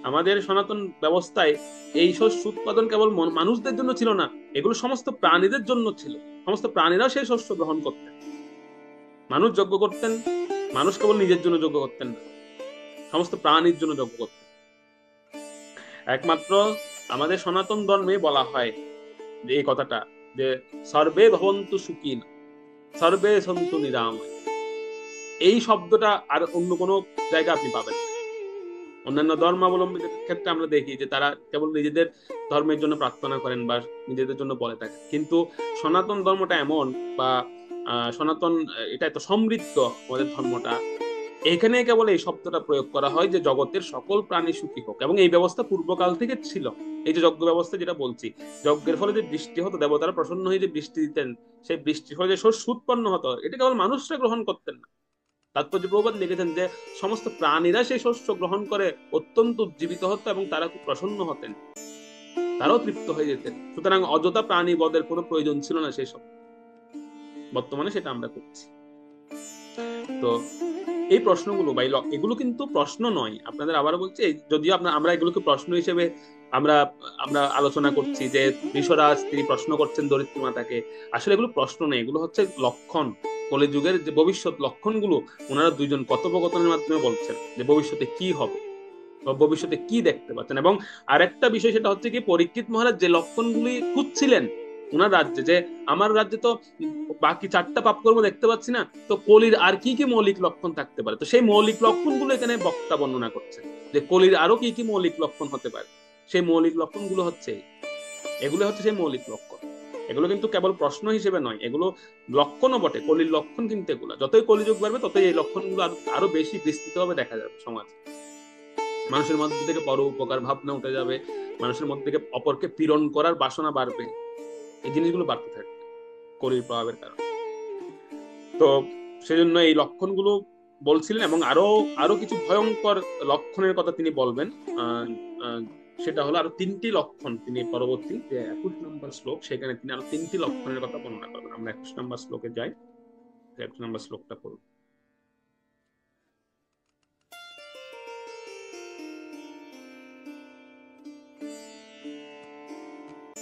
আমাদের সনাতন ব্যবস্থায় এই শস্য উৎপাদন কেবল মানুষদের জন্য ছিল না, এগুলো সমস্ত প্রাণীদের জন্য ছিল। সমস্ত প্রাণীরাও সেই শস্য গ্রহণ করতেন। মানুষ যজ্ঞ করতেন, মানুষ কেবল নিজের জন্য যজ্ঞ করতেন না, সমস্ত প্রাণীর জন্য যজ্ঞ করতেন। একমাত্র আমাদের সনাতন ধর্মে বলা হয় যে এই কথাটা, যে সর্বে ভবন্তু সুখিন সর্বে সন্তু নিরাময়। এই শব্দটা আর অন্য কোনো জায়গা আপনি পাবেন না। অন্যান্য ধর্মাবলম্বীদের ক্ষেত্রে আমরা দেখি যে তারা কেবল নিজেদের ধর্মের জন্য প্রার্থনা করেন বা নিজেদের জন্য বলে থাকেন, কিন্তু সনাতন ধর্মটা এমন, বা সনাতন এটা এত সমৃদ্ধ আমাদের ধর্মটা, এখানে কেবল এই শব্দটা প্রয়োগ করা হয় যে জগতের সকল প্রাণী সুখী হোক। এবং এই ব্যবস্থা পূর্বকাল থেকে ছিল। এই যে যজ্ঞ ব্যবস্থা যেটা বলছি, যজ্ঞের ফলে যে বৃষ্টি হতো, দেবতারা প্রসন্ন হয়ে যে বৃষ্টি দিতেন, সেই বৃষ্টির ফলে যে শস্য উৎপন্ন হতো, এটা কেবল মানুষরা গ্রহণ করতেন না। তাৎপর্য প্রবাদ লিখেছেন যে সমস্ত প্রাণীরা সেই শস্য গ্রহণ করে অত্যন্ত উজ্জীবিত হতো এবং তারা খুব প্রসন্ন হতেন, তারাও তৃপ্ত হয়ে যেতেন। সুতরাং অযথা প্রাণী বধের কোনো প্রয়োজন ছিল না সেই সব। বর্তমানে সেটা আমরা করছি। তো এই প্রশ্নগুলো বা এগুলো কিন্তু প্রশ্ন নয়, আপনাদের আবারও বলছি, যদিও আমরা এগুলোকে প্রশ্ন হিসেবে আমরা আমরা আলোচনা করছি, যে ঋষরাজ তিনি প্রশ্ন করছেন ধরিত্রী মাতাকে, আসলে এগুলো প্রশ্ন নেই, এগুলো হচ্ছে লক্ষণ। কলিযুগের যে ভবিষ্যৎ লক্ষণগুলো ওনারা দুইজন কথোপকথনের মাধ্যমে বলছেন, যে ভবিষ্যতে কি হবে বা ভবিষ্যতে কি দেখতে পাচ্ছেন। এবং আরেকটা বিষয় সেটা হচ্ছে কি, পরীক্ষিত মহারাজ যে লক্ষণগুলি খুঁজছিলেন ওনার রাজ্যে, যে আমার রাজ্যে তো বাকি 4টা পাপকর্ম দেখতে পাচ্ছি না, তো কলির আর কি কি মৌলিক লক্ষণ থাকতে পারে, তো সেই মৌলিক লক্ষণগুলো এখানে বক্তা বর্ণনা করছে, যে কলির আরো কি কি মৌলিক লক্ষণ হতে পারে। সেই মৌলিক লক্ষণগুলো হচ্ছে এগুলো হচ্ছে সেই মৌলিক লক্ষণ। এগুলো কিন্তু কেবল প্রশ্ন হিসেবে নয়, এগুলো লক্ষণও বটে, কলির লক্ষণ কিন্তু এগুলো। যতই কলিযুগ বাড়বে ততই এই লক্ষণগুলো আরো বেশি বিস্তৃতভাবে দেখা যাবে সমাজে। মানুষের মধ্যে থেকে পর উপকার ভাবনা উঠে যাবে, মানুষের মধ্যে থেকে অপরকে পীড়ন করার বাসনা বাড়বে, এই জিনিসগুলো বাড়তে থাকবে কলির প্রভাবের কারণে। তো সেজন্য এই লক্ষণগুলো বলছিলেন, এবং আরো আরো কিছু ভয়ঙ্কর লক্ষণের কথা তিনি বলবেন। সেটা হলো আরো 3টি লক্ষণ তিনি পরবর্তী যে 21 নম্বর শ্লোক, সেখানে তিনি আরো 3টি লক্ষণের কথা বর্ণনা করবেন। আমরা 21 নম্বর শ্লোকে যাই, 21 নম্বর শ্লোকটা পড়ুন।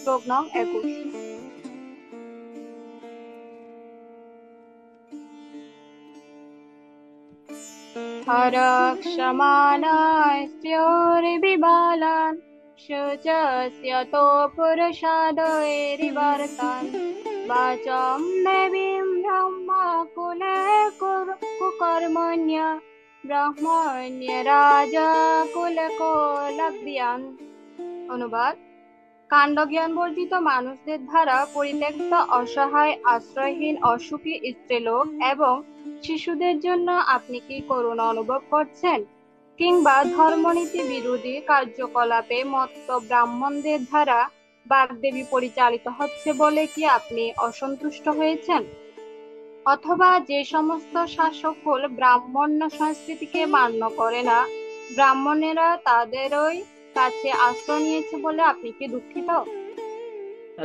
শ্লোক নং 21। हरक्षमाणास्योर्विबालान् शुचस्यतो पुरुषादयेरिवर्तान् বাচম দেবীম ব্রহ্মকুলে কুকর্মণ্য ব্রাহ্মণ্য রাজা কুলে কোলাগ্রিয়ান। অনুবাদ: কাণ্ডজ্ঞান বর্জিত মানুষদের দ্বারা পরিত্যক্ত, অসহায়, আশ্রয়হীন, অসুখী স্ত্রীলোক এবং শিশুদের জন্য আপনি কি করুণা অনুভব করছেন? কিংবা ধর্মনীতি বিরোধী কার্যকলাপে মত্ত ব্রাহ্মণদের দ্বারা বাগদেবী পরিচালিত হচ্ছে বলে কি আপনি অসন্তুষ্ট হয়েছেন? অথবা যে সমস্ত শাসককুল ব্রাহ্মণ্য সংস্কৃতিকে মান্য করে না, ব্রাহ্মণেরা তাদেরই কাছে আশ্রয় নিয়েছে বলে আপনি কি দুঃখিত?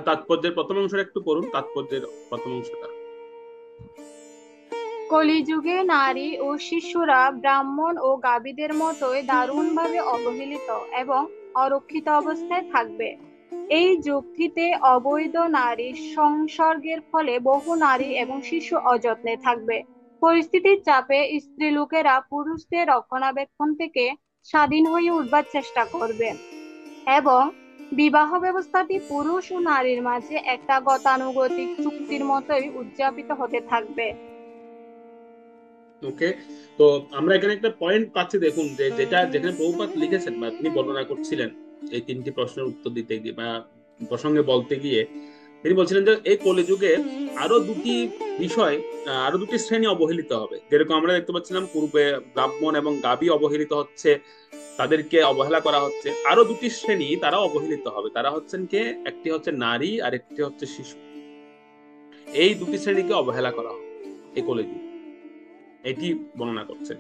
তাৎপর্যের প্রথম অংশটা একটু পড়ুন, তাৎপর্যের প্রথম অংশটা। কলিযুগে নারী ও শিশুরা ব্রাহ্মণ ও গাভীদের মতোই দারুণভাবে অবহেলিত এবং অরক্ষিত অবস্থায় থাকবে। এই যুক্তিতে অবৈধ নারী সংসর্গের ফলে বহু নারী এবং শিশু অযত্নে থাকবে। পরিস্থিতির চাপে স্ত্রীলোকেরা পুরুষদের রক্ষণাবেক্ষণ থেকে স্বাধীন হয়ে উঠবার চেষ্টা করবে এবং বিবাহ ব্যবস্থাটি পুরুষ ও নারীর মাঝে একটা গতানুগতিক চুক্তির মতোই উদযাপিত হতে থাকবে। ওকে, তো আমরা এখানে একটা পয়েন্ট পাচ্ছি, দেখুন যে যেখানে প্রভুপাদ লিখেছেন বা তিনি বর্ণনা করছিলেন এই তিনটি প্রশ্নের উত্তর দিতে গিয়ে বা প্রসঙ্গে বলতে গিয়ে, তিনি বলছিলেন যে এই কলিযুগে আরো দুটি বিষয়, আরো দুটি শ্রেণী অবহেলিত হবে। যেরকম আমরা দেখতে পাচ্ছিলাম পূর্বে ব্রাহ্মণ এবং গাভী অবহেলিত হচ্ছে, তাদেরকে অবহেলা করা হচ্ছে। আরো দুটি শ্রেণী তারা অবহেলিত হবে, তারা হচ্ছেন কে, একটি হচ্ছে নারী আর একটি হচ্ছে শিশু। এই দুটি শ্রেণীকে অবহেলা করা হবে এই কলিযুগে, এটি বর্ণনা করছেন।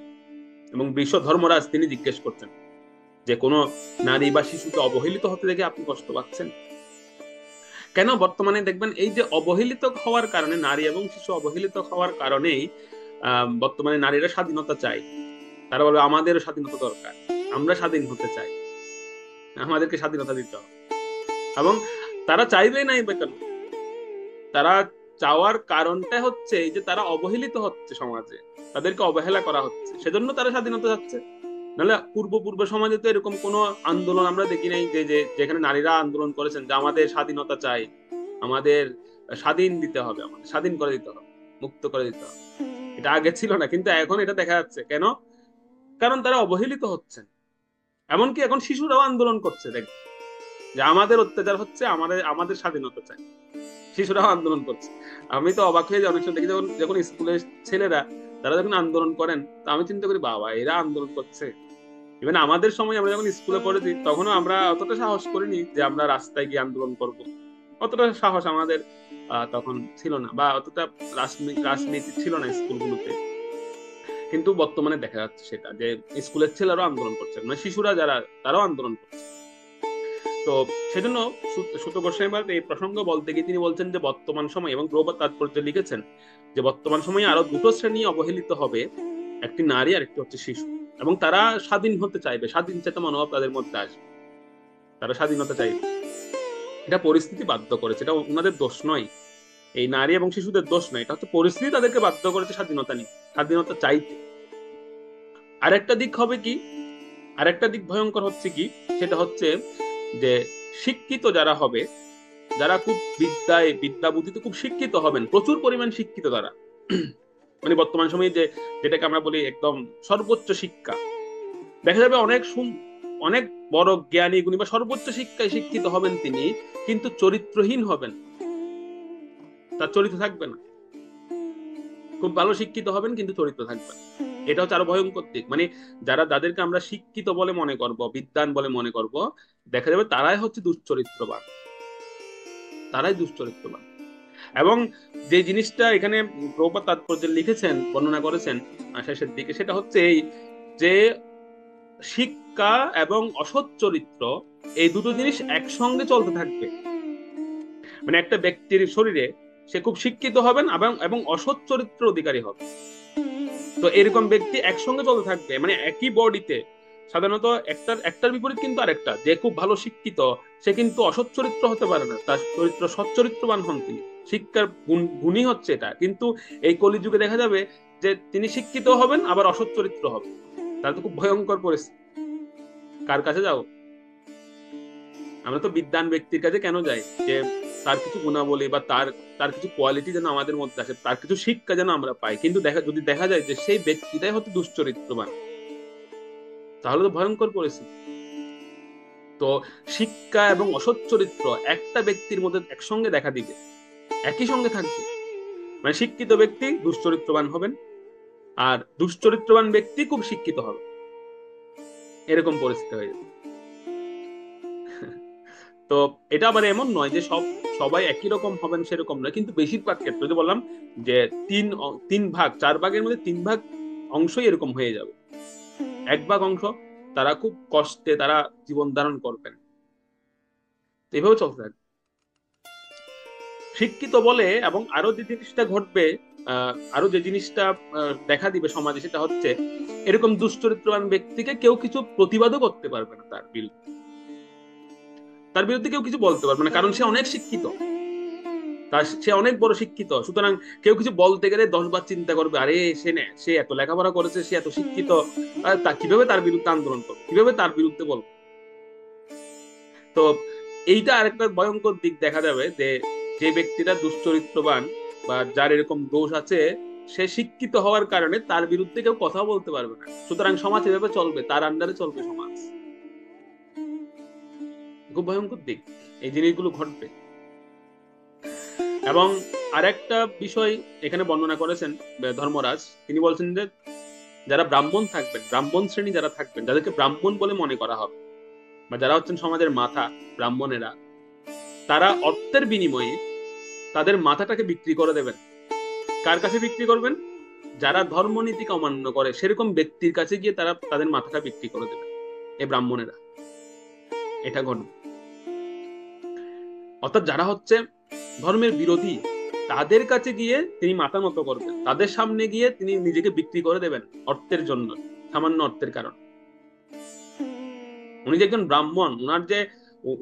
এবং বিশ্ব ধর্মরাজ তিনি জিজ্ঞেস করছেন যে কোনো নারী বা শিশুকে অবহেলিত হতে দেখে আপনি কষ্ট পাচ্ছেন কেন? বর্তমানে দেখবেন এই যে অবহেলিত হওয়ার কারণে, নারী এবং শিশু অবহেলিত হওয়ার কারণেই বর্তমানে নারীরা স্বাধীনতা চায়। তারা বলবে আমাদেরও স্বাধীনতা দরকার, আমরা স্বাধীন হতে চাই, আমাদেরকে স্বাধীনতা দিতে হবে। এবং তারা চাইবেই নাই বেতন, তারা চাওয়ার কারণটা হচ্ছে এই যে তারা অবহেলিত হচ্ছে সমাজে, তাদেরকে অবহেলা করা হচ্ছে, সেজন্য তারা স্বাধীনতা চাচ্ছে। নাহলে পূর্ব সমাজে তো এরকম কোনো আন্দোলন আমরা দেখি নাই যে যেখানে নারীরা আন্দোলন করেছেন যে আমাদের স্বাধীনতা চাই, আমাদের স্বাধীন দিতে হবে, আমাদের স্বাধীন করে দিতে হবে, মুক্ত করে দিতে হবে। এটা আগে ছিল না, কিন্তু এখন এটা দেখা যাচ্ছে। কেন? কারণ তারা অবহেলিত হচ্ছেন। এমনকি এখন শিশুরাও আন্দোলন করছে, দেখ যে আমাদের অত্যাচার হচ্ছে, আমাদের স্বাধীনতা চাই, শিশুরাও আন্দোলন করছে। আমি তো অবাক হয়ে যাই অনেক সময় দেখি, যখন স্কুলের ছেলেরা তারা যখন আন্দোলন করেন, তো আমি চিন্তা করি বাবা এরা আন্দোলন করছে। ইভেন আমাদের সময় আমরা যখন স্কুলে পড়েছি তখনও আমরা অতটা সাহস করিনি যে আমরা রাস্তায় গিয়ে আন্দোলন করব, অতটা সাহস আমাদের তখন ছিল না, বা অতটা রাজনীতি ছিল না স্কুলগুলোতে। কিন্তু বর্তমানে দেখা যাচ্ছে সেটা, যে স্কুলের ছেলেরাও আন্দোলন করছে, মানে শিশুরা যারা তারাও আন্দোলন করছে। তো সেজন্য সুত গোস্বামী এই প্রসঙ্গ বলতে গিয়ে তিনি বলছেন যে বর্তমান সময়, এবং প্রভুপাদ তাৎপর্য লিখেছেন যে বর্তমান সময়ে আরো দুটো শ্রেণী অবহেলিত হবে, একটি নারী আর একটি হচ্ছে শিশু। এবং তারা স্বাধীন হতে চাইবে, স্বাধীন চেতা মনোভাব তাদের মধ্যে আসবে, তারা স্বাধীনতা চাইবে। এটা পরিস্থিতি বাধ্য করেছে, এটা ওনাদের দোষ নয়, এই নারী এবং শিশুদের দোষ নয়, এটা হচ্ছে পরিস্থিতি তাদেরকে বাধ্য করেছে স্বাধীনতা নিয়ে, স্বাধীনতা চাইতে। আরেকটা দিক হবে কি, আরেকটা দিক ভয়ঙ্কর হচ্ছে কি, সেটা হচ্ছে যে শিক্ষিত যারা হবে, যারা খুব বিদ্যা বুদ্ধিতে খুব শিক্ষিত হবেন, প্রচুর পরিমাণ শিক্ষিত তারা, মানে বর্তমান সময়ে যেটাকে আমরা বলি একদম সর্বোচ্চ শিক্ষা, দেখা যাবে অনেক বড় জ্ঞানী গুণী বা সর্বোচ্চ শিক্ষায় শিক্ষিত হবেন তিনি, কিন্তু চরিত্রহীন হবেন, তার চরিত্র থাকবে না। খুব ভালো শিক্ষিত হবেন কিন্তু চরিত্র থাকবে না। এটা হচ্ছে আরো ভয়ঙ্কর দিক। মানে যাদেরকে আমরা শিক্ষিত বলে মনে করব, বিদ্বান বলে মনে করব, দেখা যাবে তারাই হচ্ছে দুশ্চরিত্রবান, তারাই দুশ্চরিত্রবান। এবং যে জিনিসটা এখানে প্রভুপাদ তাৎপর্য লিখেছেন, বর্ণনা করেছেন শেষের দিকে, সেটা হচ্ছে এই যে শিক্ষা এবং অসৎ চরিত্র, এই দুটো জিনিস একসঙ্গে চলতে থাকবে। মানে একটা ব্যক্তির শরীরে সে খুব শিক্ষিত হবেন এবং অসৎ চরিত্রের অধিকারী হবে, তো এরকম ব্যক্তি একসঙ্গে চলতে থাকবে। মানে একই বডিতে সাধারণত একটার বিপরীত কিন্তু আরেকটা, যে খুব ভালো শিক্ষিত সে কিন্তু অসৎ চরিত্র হতে পারে না, তার চরিত্র সচ্চরিত্রবান হন তিনি, শিক্ষার গুণই হচ্ছে এটা। কিন্তু এই কলিযুগে দেখা যাবে যে তিনি শিক্ষিত হবেন আবার অসৎ চরিত্র হবে, তাহলে তো খুব ভয়ঙ্কর পরিস্থিতি। কার কাছে যাও? আমরা তো বিদ্বান ব্যক্তির কাছে কেন যাই? যে তার কিছু গুণাবলী বা তার তার কিছু কোয়ালিটি যেন আমাদের মধ্যে আসে, তার কিছু শিক্ষা যেন আমরা পাই। কিন্তু যদি দেখা যায় যে সেই ব্যক্তিটাই হয়তো দুশ্চরিত্রবান, তাহলে তো ভয়ঙ্কর পরিস্থিতি। তো শিক্ষা এবং অসৎ চরিত্র একটা ব্যক্তির মধ্যে একসঙ্গে দেখা দিবে, একই সঙ্গে থাকবে। মানে শিক্ষিত ব্যক্তি দুশ্চরিত্রবান হবেন, আর দুশ্চরিত্রবান ব্যক্তি খুব শিক্ষিত হবে, এরকম পরিস্থিতি হয়ে যাবে। তো এটা আবার এমন নয় যে সবাই একই রকম হবেন, সেরকম নয়, কিন্তু বেশিরভাগ ক্ষেত্রে যে বললাম যে তিন ভাগ 4 ভাগের মধ্যে 3 ভাগ অংশই এরকম হয়ে যাবে। 1 ভাগ অংশ তারা খুব কষ্টে তারা জীবন ধারণ করবেন, এভাবে চলতে থাকবে। শিক্ষিত বলে এবং আরো যে জিনিসটা ঘটবে, আরো যে জিনিসটা দেখা দিবে সমাজে, সেটা হচ্ছে এরকম দুশ্চরিত্রবান ব্যক্তিকে কেউ কিছু প্রতিবাদও করতে পারবে না, তার বিরুদ্ধে কেউ কিছু বলতে পারবে না, কারণ সে অনেক শিক্ষিত, সে অনেক বড় শিক্ষিত। সুতরাং কেউ কিছু বলতে গেলে 10 বার চিন্তা করবে, আরে সে এত লেখাপড়া করেছে, সে এত শিক্ষিত, তা কিভাবে তার বিরুদ্ধে আন্দোলন করবে, কিভাবে তার বিরুদ্ধে বলবে। তো এইটা আরেকটা ভয়ঙ্কর দিক দেখা যাবে, যে যে ব্যক্তিটা দুশ্চরিত্রবান বা যার এরকম দোষ আছে, সে শিক্ষিত হওয়ার কারণে তার বিরুদ্ধে কেউ কথা বলতে পারবে না। সুতরাং সমাজ এভাবে চলবে, তার আন্ডারে চলবে সমাজ। খুব ভয়ঙ্কর দিক, এই জিনিসগুলো ঘটবে। এবং আরেকটা বিষয় এখানে বর্ণনা করেছেন ধর্মরাজ, তিনি বলছেন যে যারা ব্রাহ্মণ থাকবেন, ব্রাহ্মণ শ্রেণী যারা থাকবেন, যাদেরকে ব্রাহ্মণ বলে মনে করা হবে, বা যারা হচ্ছেন সমাজের মাথা, ব্রাহ্মণেরা, তারা অর্থের বিনিময়ে তাদের মাথাটাকে বিক্রি করে দেবেন। কার কাছে বিক্রি করবেন? যারা ধর্মনীতিকে অমান্য করে সেরকম ব্যক্তির কাছে গিয়ে তারা তাদের মাথাটা বিক্রি করে দেবেন, এই ব্রাহ্মণেরা। এটা ঘটবে। অর্থাৎ যারা হচ্ছে ধর্মের বিরোধী, তাদের কাছে গিয়ে তিনি মাথা নত করবেন, তাদের সামনে গিয়ে তিনি নিজেকে বিক্রি করে দেবেন অর্থের জন্য, সামান্য অর্থের কারণ। উনি যে একজন ব্রাহ্মণ,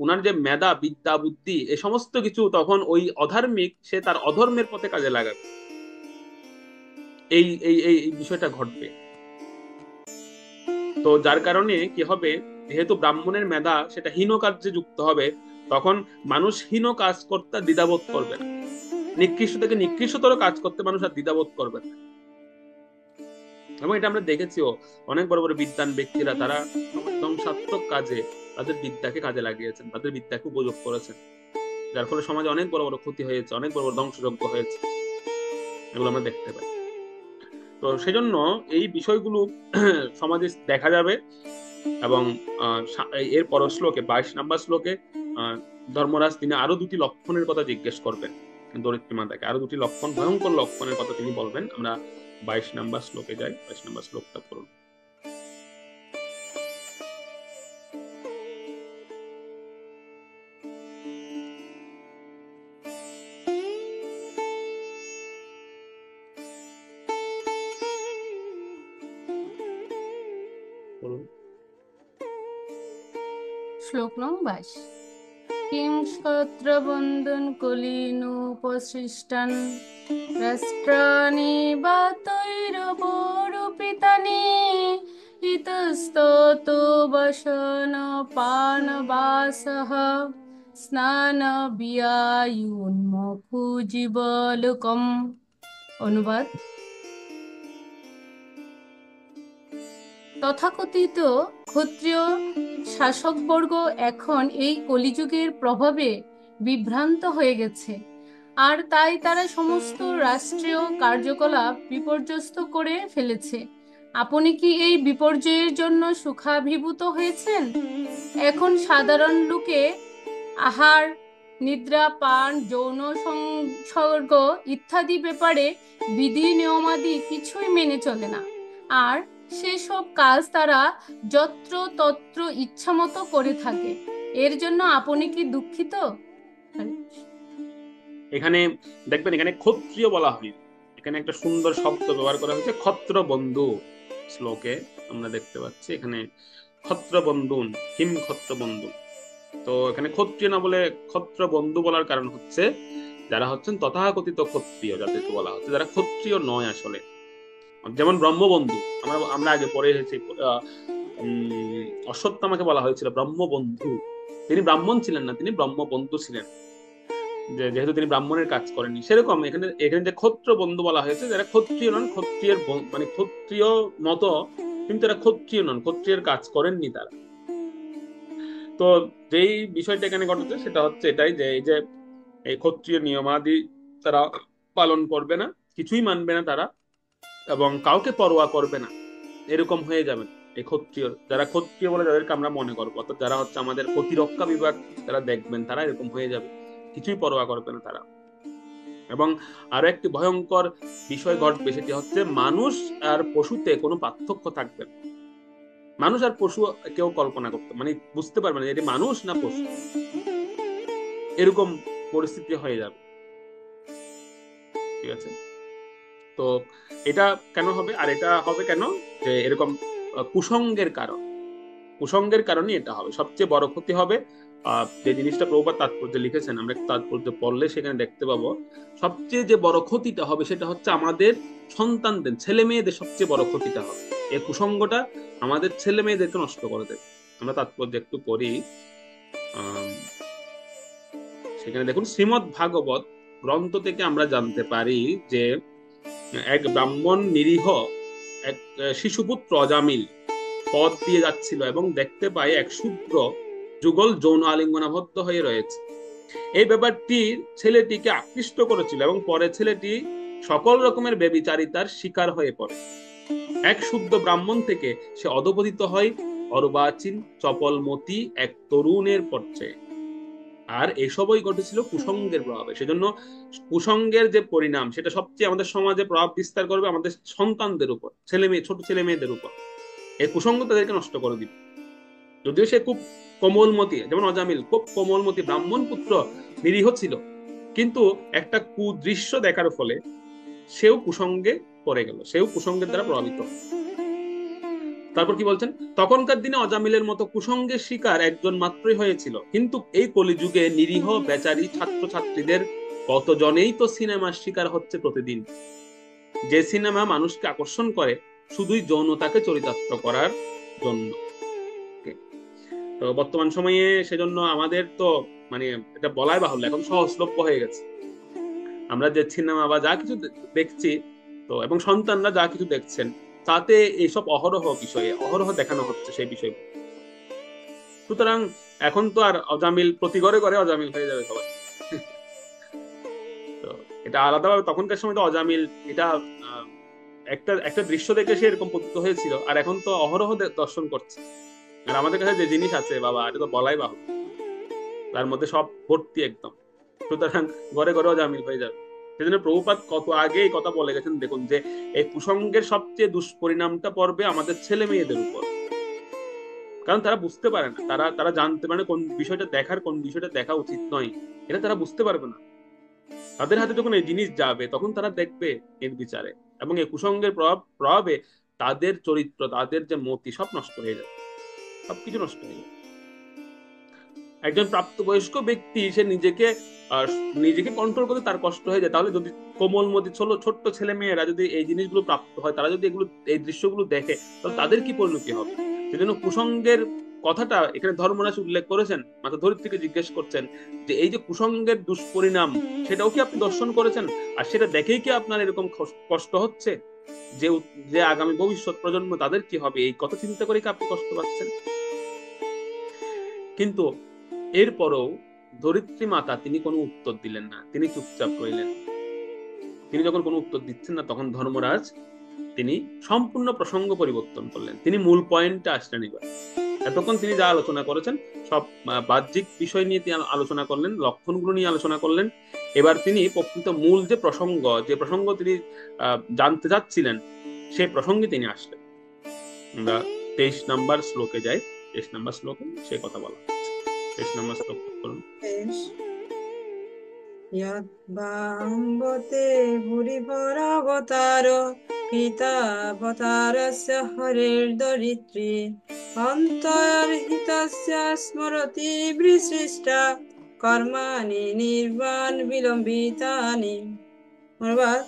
উনার যে মেধা, বিদ্যা, বুদ্ধি, এ সমস্ত কিছু তখন ওই অধার্মিক সে তার অধর্মের পথে কাজে লাগাবে। এই এই এই বিষয়টা ঘটবে। তো যার কারণে কি হবে, যেহেতু ব্রাহ্মণের মেধা সেটা হীন কার্যে যুক্ত হবে, তখন মানুষ হীন কাজ করতে দ্বিধাবোধ করবে না, নিকৃষ্ট থেকে নিকৃষ্টতর কাজ করতে মানুষ আর দ্বিধাবোধ করবে না। এবং এটা আমরা দেখেছিও, অনেক বড় বড় বিদ্বান ব্যক্তিরা তারা ধ্বংসাত্মক কাজে তাদের বিদ্যাকে কাজে লাগিয়েছেন, তাদের বিদ্যাকে উপযোগ করেছেন, যার ফলে সমাজে অনেক বড় বড় ক্ষতি হয়েছে, অনেক বড় বড় ধ্বংসযজ্ঞ হয়েছে, এগুলো আমরা দেখতে পাই। তো সেজন্য এই বিষয়গুলো সমাজে দেখা যাবে। এবং এর পর শ্লোকে 22 নম্বর শ্লোকে ধর্মরাজ তিনি আরো 2টি লক্ষণের কথা জিজ্ঞেস করবেন ধরিত্রী মাতাকে, আরো 2টি লক্ষণ, ভয়ঙ্কর লক্ষণের কথা তিনি বলবেন। আমরা 22 নম্বর শ্লোকে যাই, 22 নম্বর শ্লোকটা পড়ুন। শ্লোক নং 22। কিং ক্ষত্রবন্ধুন কুলীনোপসৃষ্টান রাষ্ট্রাণি বা তৈরবরূপিতানি ইতস্ততো বসন পান বাসহ স্নান বিয়ায়ুন্মুখু জীবলোকম। অনুবাদ: তথাকথিত ক্ষত্রিয় শাসকবর্গ এখন এই কলিযুগের প্রভাবে বিভ্রান্ত হয়ে গেছে, আর তাই তারা সমস্ত রাষ্ট্রীয় কার্যকলাপ বিপর্যস্ত করে ফেলেছে। আপনি কি এই বিপর্যয়ের জন্য সুখাভিভূত হয়েছেন? এখন সাধারণ লোকে আহার, নিদ্রা, পান, যৌন সংসর্গ ইত্যাদি ব্যাপারে বিধি নিয়মাদি কিছুই মেনে চলে না, আর সেসব কাজ তারা যত্র তত্র ইচ্ছামতো করে থাকে। এর জন্য আপনি কি দুঃখিত? এখানে দেখবেন, এখানে ক্ষত্রিয় বলা হয়, এখানে একটা সুন্দর শব্দ ব্যবহার করা হয়েছে, ক্ষত্র বন্ধু। শ্লোকে আমরা দেখতে পাচ্ছি এখানে ক্ষত্র বন্ধুন, হিম ক্ষত্র বন্ধু। তো এখানে ক্ষত্রিয় না বলে ক্ষত্র বন্ধু বলার কারণ হচ্ছে যারা হচ্ছেন তথাকথিত ক্ষত্রিয়, যাদেরকে বলা হচ্ছে, যারা ক্ষত্রিয় নয় আসলে। যেমন ব্রহ্মবন্ধু, আমরা আগে পড়ে এসেছি, অশ্বত্থামাকে বলা হয়েছিল ব্রহ্মবন্ধু। তিনি ব্রাহ্মণ ছিলেন না, তিনি ব্রহ্মবন্ধু ছিলেন। যে যেহেতু তিনি ব্রাহ্মণের কাজ করেননি, সেরকম এখানে এখানে যে ক্ষত্র বন্ধু বলা হয়েছে, যারা ক্ষত্রিয় নন, ক্ষত্রিয়ের মানে ক্ষত্রিয় মতো, কিন্তু এরা ক্ষত্রিয় নন, ক্ষত্রিয়ের কাজ করেননি তারা। তো যেই বিষয়টা এখানে ঘটেছে সেটা হচ্ছে এটাই, যে এই যে এই ক্ষত্রিয় নিয়মাদি তারা পালন করবে না, কিছুই মানবে না তারা, এবং কাউকে পরোয়া করবে না, এরকম হয়ে যাবে এই ক্ষত্রিয়, যারা ক্ষত্রিয় বলে যাদেরকে আমরা মনে করবো, অর্থাৎ যারা হচ্ছে আমাদের প্রতিরক্ষা বিভাগ যারা দেখবেন, তারা এরকম হয়ে যাবে, কিছুই পরোয়া করবে না তারা। এবং আরো একটি ভয়ঙ্কর বিষয় ঘটবে, সেটি হচ্ছে মানুষ আর পশুতে কোনো পার্থক্য থাকবে না। মানুষ আর পশু কেউ কল্পনা করতে মানে বুঝতে পারবে না এটি মানুষ না পশু, এরকম পরিস্থিতি হয়ে যাবে। ঠিক আছে, তো এটা কেন হবে, আর এটা হবে কেন, যে এরকম কুসঙ্গের কারণ, কুসঙ্গের কারণে এটা হবে, সবচেয়ে বড় ক্ষতি হবে। যে জিনিসটা প্রভুপাদ তাৎপর্য লিখেছেন, আমরা তাৎপর্য পড়লে সেখানে দেখতে পাবো, সবচেয়ে যে বড় ক্ষতিটা হবে সেটা হচ্ছে আমাদের সন্তানদের, ছেলে মেয়েদের সবচেয়ে বড় ক্ষতিটা হবে। এই কুসঙ্গটা আমাদের ছেলে মেয়েদেরকে নষ্ট করে দেবে। আমরা তাৎপর্য একটু পড়ি। সেখানে দেখুন, শ্রীমদ্ ভাগবত গ্রন্থ থেকে আমরা জানতে পারি যে এক ব্রাহ্মণ নিরীহ এক শিশুপুত্র অজামিল পথ দিয়ে যাচ্ছিল এবং দেখতে পায় এক শূদ্র যুগল যৌন আলিঙ্গনাবদ্ধ হয়ে রয়েছে। এই ব্যাপারটি ছেলেটিকে আকৃষ্ট করেছিল এবং পরে ছেলেটি সকল রকমের ব্যভিচারিতার শিকার হয়ে পড়ে। এক শুদ্ধ ব্রাহ্মণ থেকে সে অধপতিত হয় অর্বাচীন চপলমতি এক তরুণের পর্যায়ে। আর এসবই ঘটেছিল কুসঙ্গের প্রভাবে। সেজন্য কুসঙ্গের যে পরিণাম, সেটা সবচেয়ে আমাদের সমাজে প্রভাব বিস্তার করবে আমাদের সন্তানদের উপর, ছেলে মেয়ে, ছোট ছেলে মেয়েদের উপর। এই কুসঙ্গ তাদেরকে নষ্ট করে দিবে। যদিও সে খুব কোমলমতি, যেমন অজামিল খুব কোমলমতি ব্রাহ্মণ পুত্র, নিরীহ ছিল, কিন্তু একটা কুদৃশ্য দেখার ফলে সেও কুসঙ্গে পড়ে গেল, সেও কুসঙ্গের দ্বারা প্রভাবিত। তারপর কি বলছেন, তখনকার দিনে অজামিলের মতো কুসঙ্গের শিকার একজন মাত্রই হয়েছিল, কিন্তু এই কলিযুগে নিরীহ বেচারী ছাত্রছাত্রীদের কতজনেই তো সিনেমার শিকার হচ্ছে প্রতিদিন। যে সিনেমা মানুষকে আকর্ষণ করে শুধুই যৌনতাকে চরিতার্থ করার জন্য। তো বর্তমান সময়ে সেজন্য আমাদের তো মানে এটা বলাই বাহুল্য, এখন সহজলভ্য হয়ে গেছে। আমরা যে সিনেমা বা যা কিছু দেখছি, তো এবং সন্তানরা যা কিছু দেখছেন, তাতে এইসব অহরহ বিষয়ে অহরহ দেখানো হচ্ছে সেই বিষয়। সুতরাং এখন তো আর অজামিল প্রতি ঘরে ঘরে অজামিল হয়ে যাবে সবাই। তো এটা আলাদাভাবে তখনকার সময় তো অজামিল এটা একটা একটা দৃশ্য দেখে সে এরকম পতিত হয়েছিল, আর এখন তো অহরহ দর্শন করছে। আর আমাদের কাছে যে জিনিস আছে বাবা, এটা তো বলাই বাহু, তার মধ্যে সব ভর্তি একদম। সুতরাং ঘরে ঘরে অজামিল হয়ে যাবে। সেজন্য প্রভুপাদ কত আগে এই কথা বলে গেছেন, দেখুন যে এই কুসঙ্গের সবচেয়ে দুষ্পরিণামটা পড়বে আমাদের ছেলে মেয়েদের উপর। কারণ তারা বুঝতে পারে না, তারা তারা জানতে পারে কোন বিষয়টা দেখার, কোন বিষয়টা দেখা উচিত নয়, এটা তারা বুঝতে পারবে না। তাদের হাতে যখন এই জিনিস যাবে তখন তারা দেখবে এর বিচারে, এবং এই কুসঙ্গের প্রভাবে তাদের চরিত্র, তাদের যে মতি, সব নষ্ট হয়ে যাবে, সবকিছু নষ্ট হয়ে যাবে। একজন প্রাপ্তবয়স্ক ব্যক্তি সে নিজেকে নিজেকে কন্ট্রোল করতে তার কষ্ট হয়ে যায়, তাহলে যদি কোমলমতি ছোট্ট ছেলে মেয়েরা যদি এই জিনিসগুলো প্রাপ্ত হয়, তারা যদি এগুলো এই দৃশ্যগুলো দেখে, তাহলে তাদের কি পরিণতি হবে। সেজন্য কুসঙ্গের কথাটা এখানে ধর্মরাজ উল্লেখ করেছেন, মাতা ধরিত্রীকে জিজ্ঞেস করছেন যে এই যে কুসঙ্গের দুষ্পরিণাম, সেটাও কি আপনি দর্শন করেছেন, আর সেটা দেখেই কি আপনার এরকম কষ্ট হচ্ছে, যে যে আগামী ভবিষ্যৎ প্রজন্ম তাদের কি হবে, এই কথা চিন্তা করে কি আপনি কষ্ট পাচ্ছেন। কিন্তু এরপরও ধরিত্রী মাতা তিনি কোনো উত্তর দিলেন না, তিনি চুপচাপ রইলেন। তিনি যখন কোনো উত্তর দিচ্ছেন না, তখন ধর্মরাজ তিনি সম্পূর্ণ প্রসঙ্গ পরিবর্তন করলেন, তিনি মূল পয়েন্টে আসলেন। এবার এতক্ষণ তিনি যা আলোচনা করেছেন সব বাহ্যিক বিষয় নিয়ে তিনি আলোচনা করলেন, লক্ষণগুলো নিয়ে আলোচনা করলেন। এবার তিনি প্রকৃত মূল যে প্রসঙ্গ তিনি জানতে চাচ্ছিলেন, সেই প্রসঙ্গে তিনি আসলেন। আমরা 23 নম্বর শ্লোকে যাই। 23 নম্বর শ্লোকে সেই কথা বলা হচ্ছে। 23 নম্বর শ্লোক করুন। यद्भाम्बते भूरिभरावतार पितावतारस्य हरेर्दरिद्री अन्तर्हितस्य स्मरति विशिष्टा कर्माणि निर्वाण विलम्बितानि। অনুবাদ,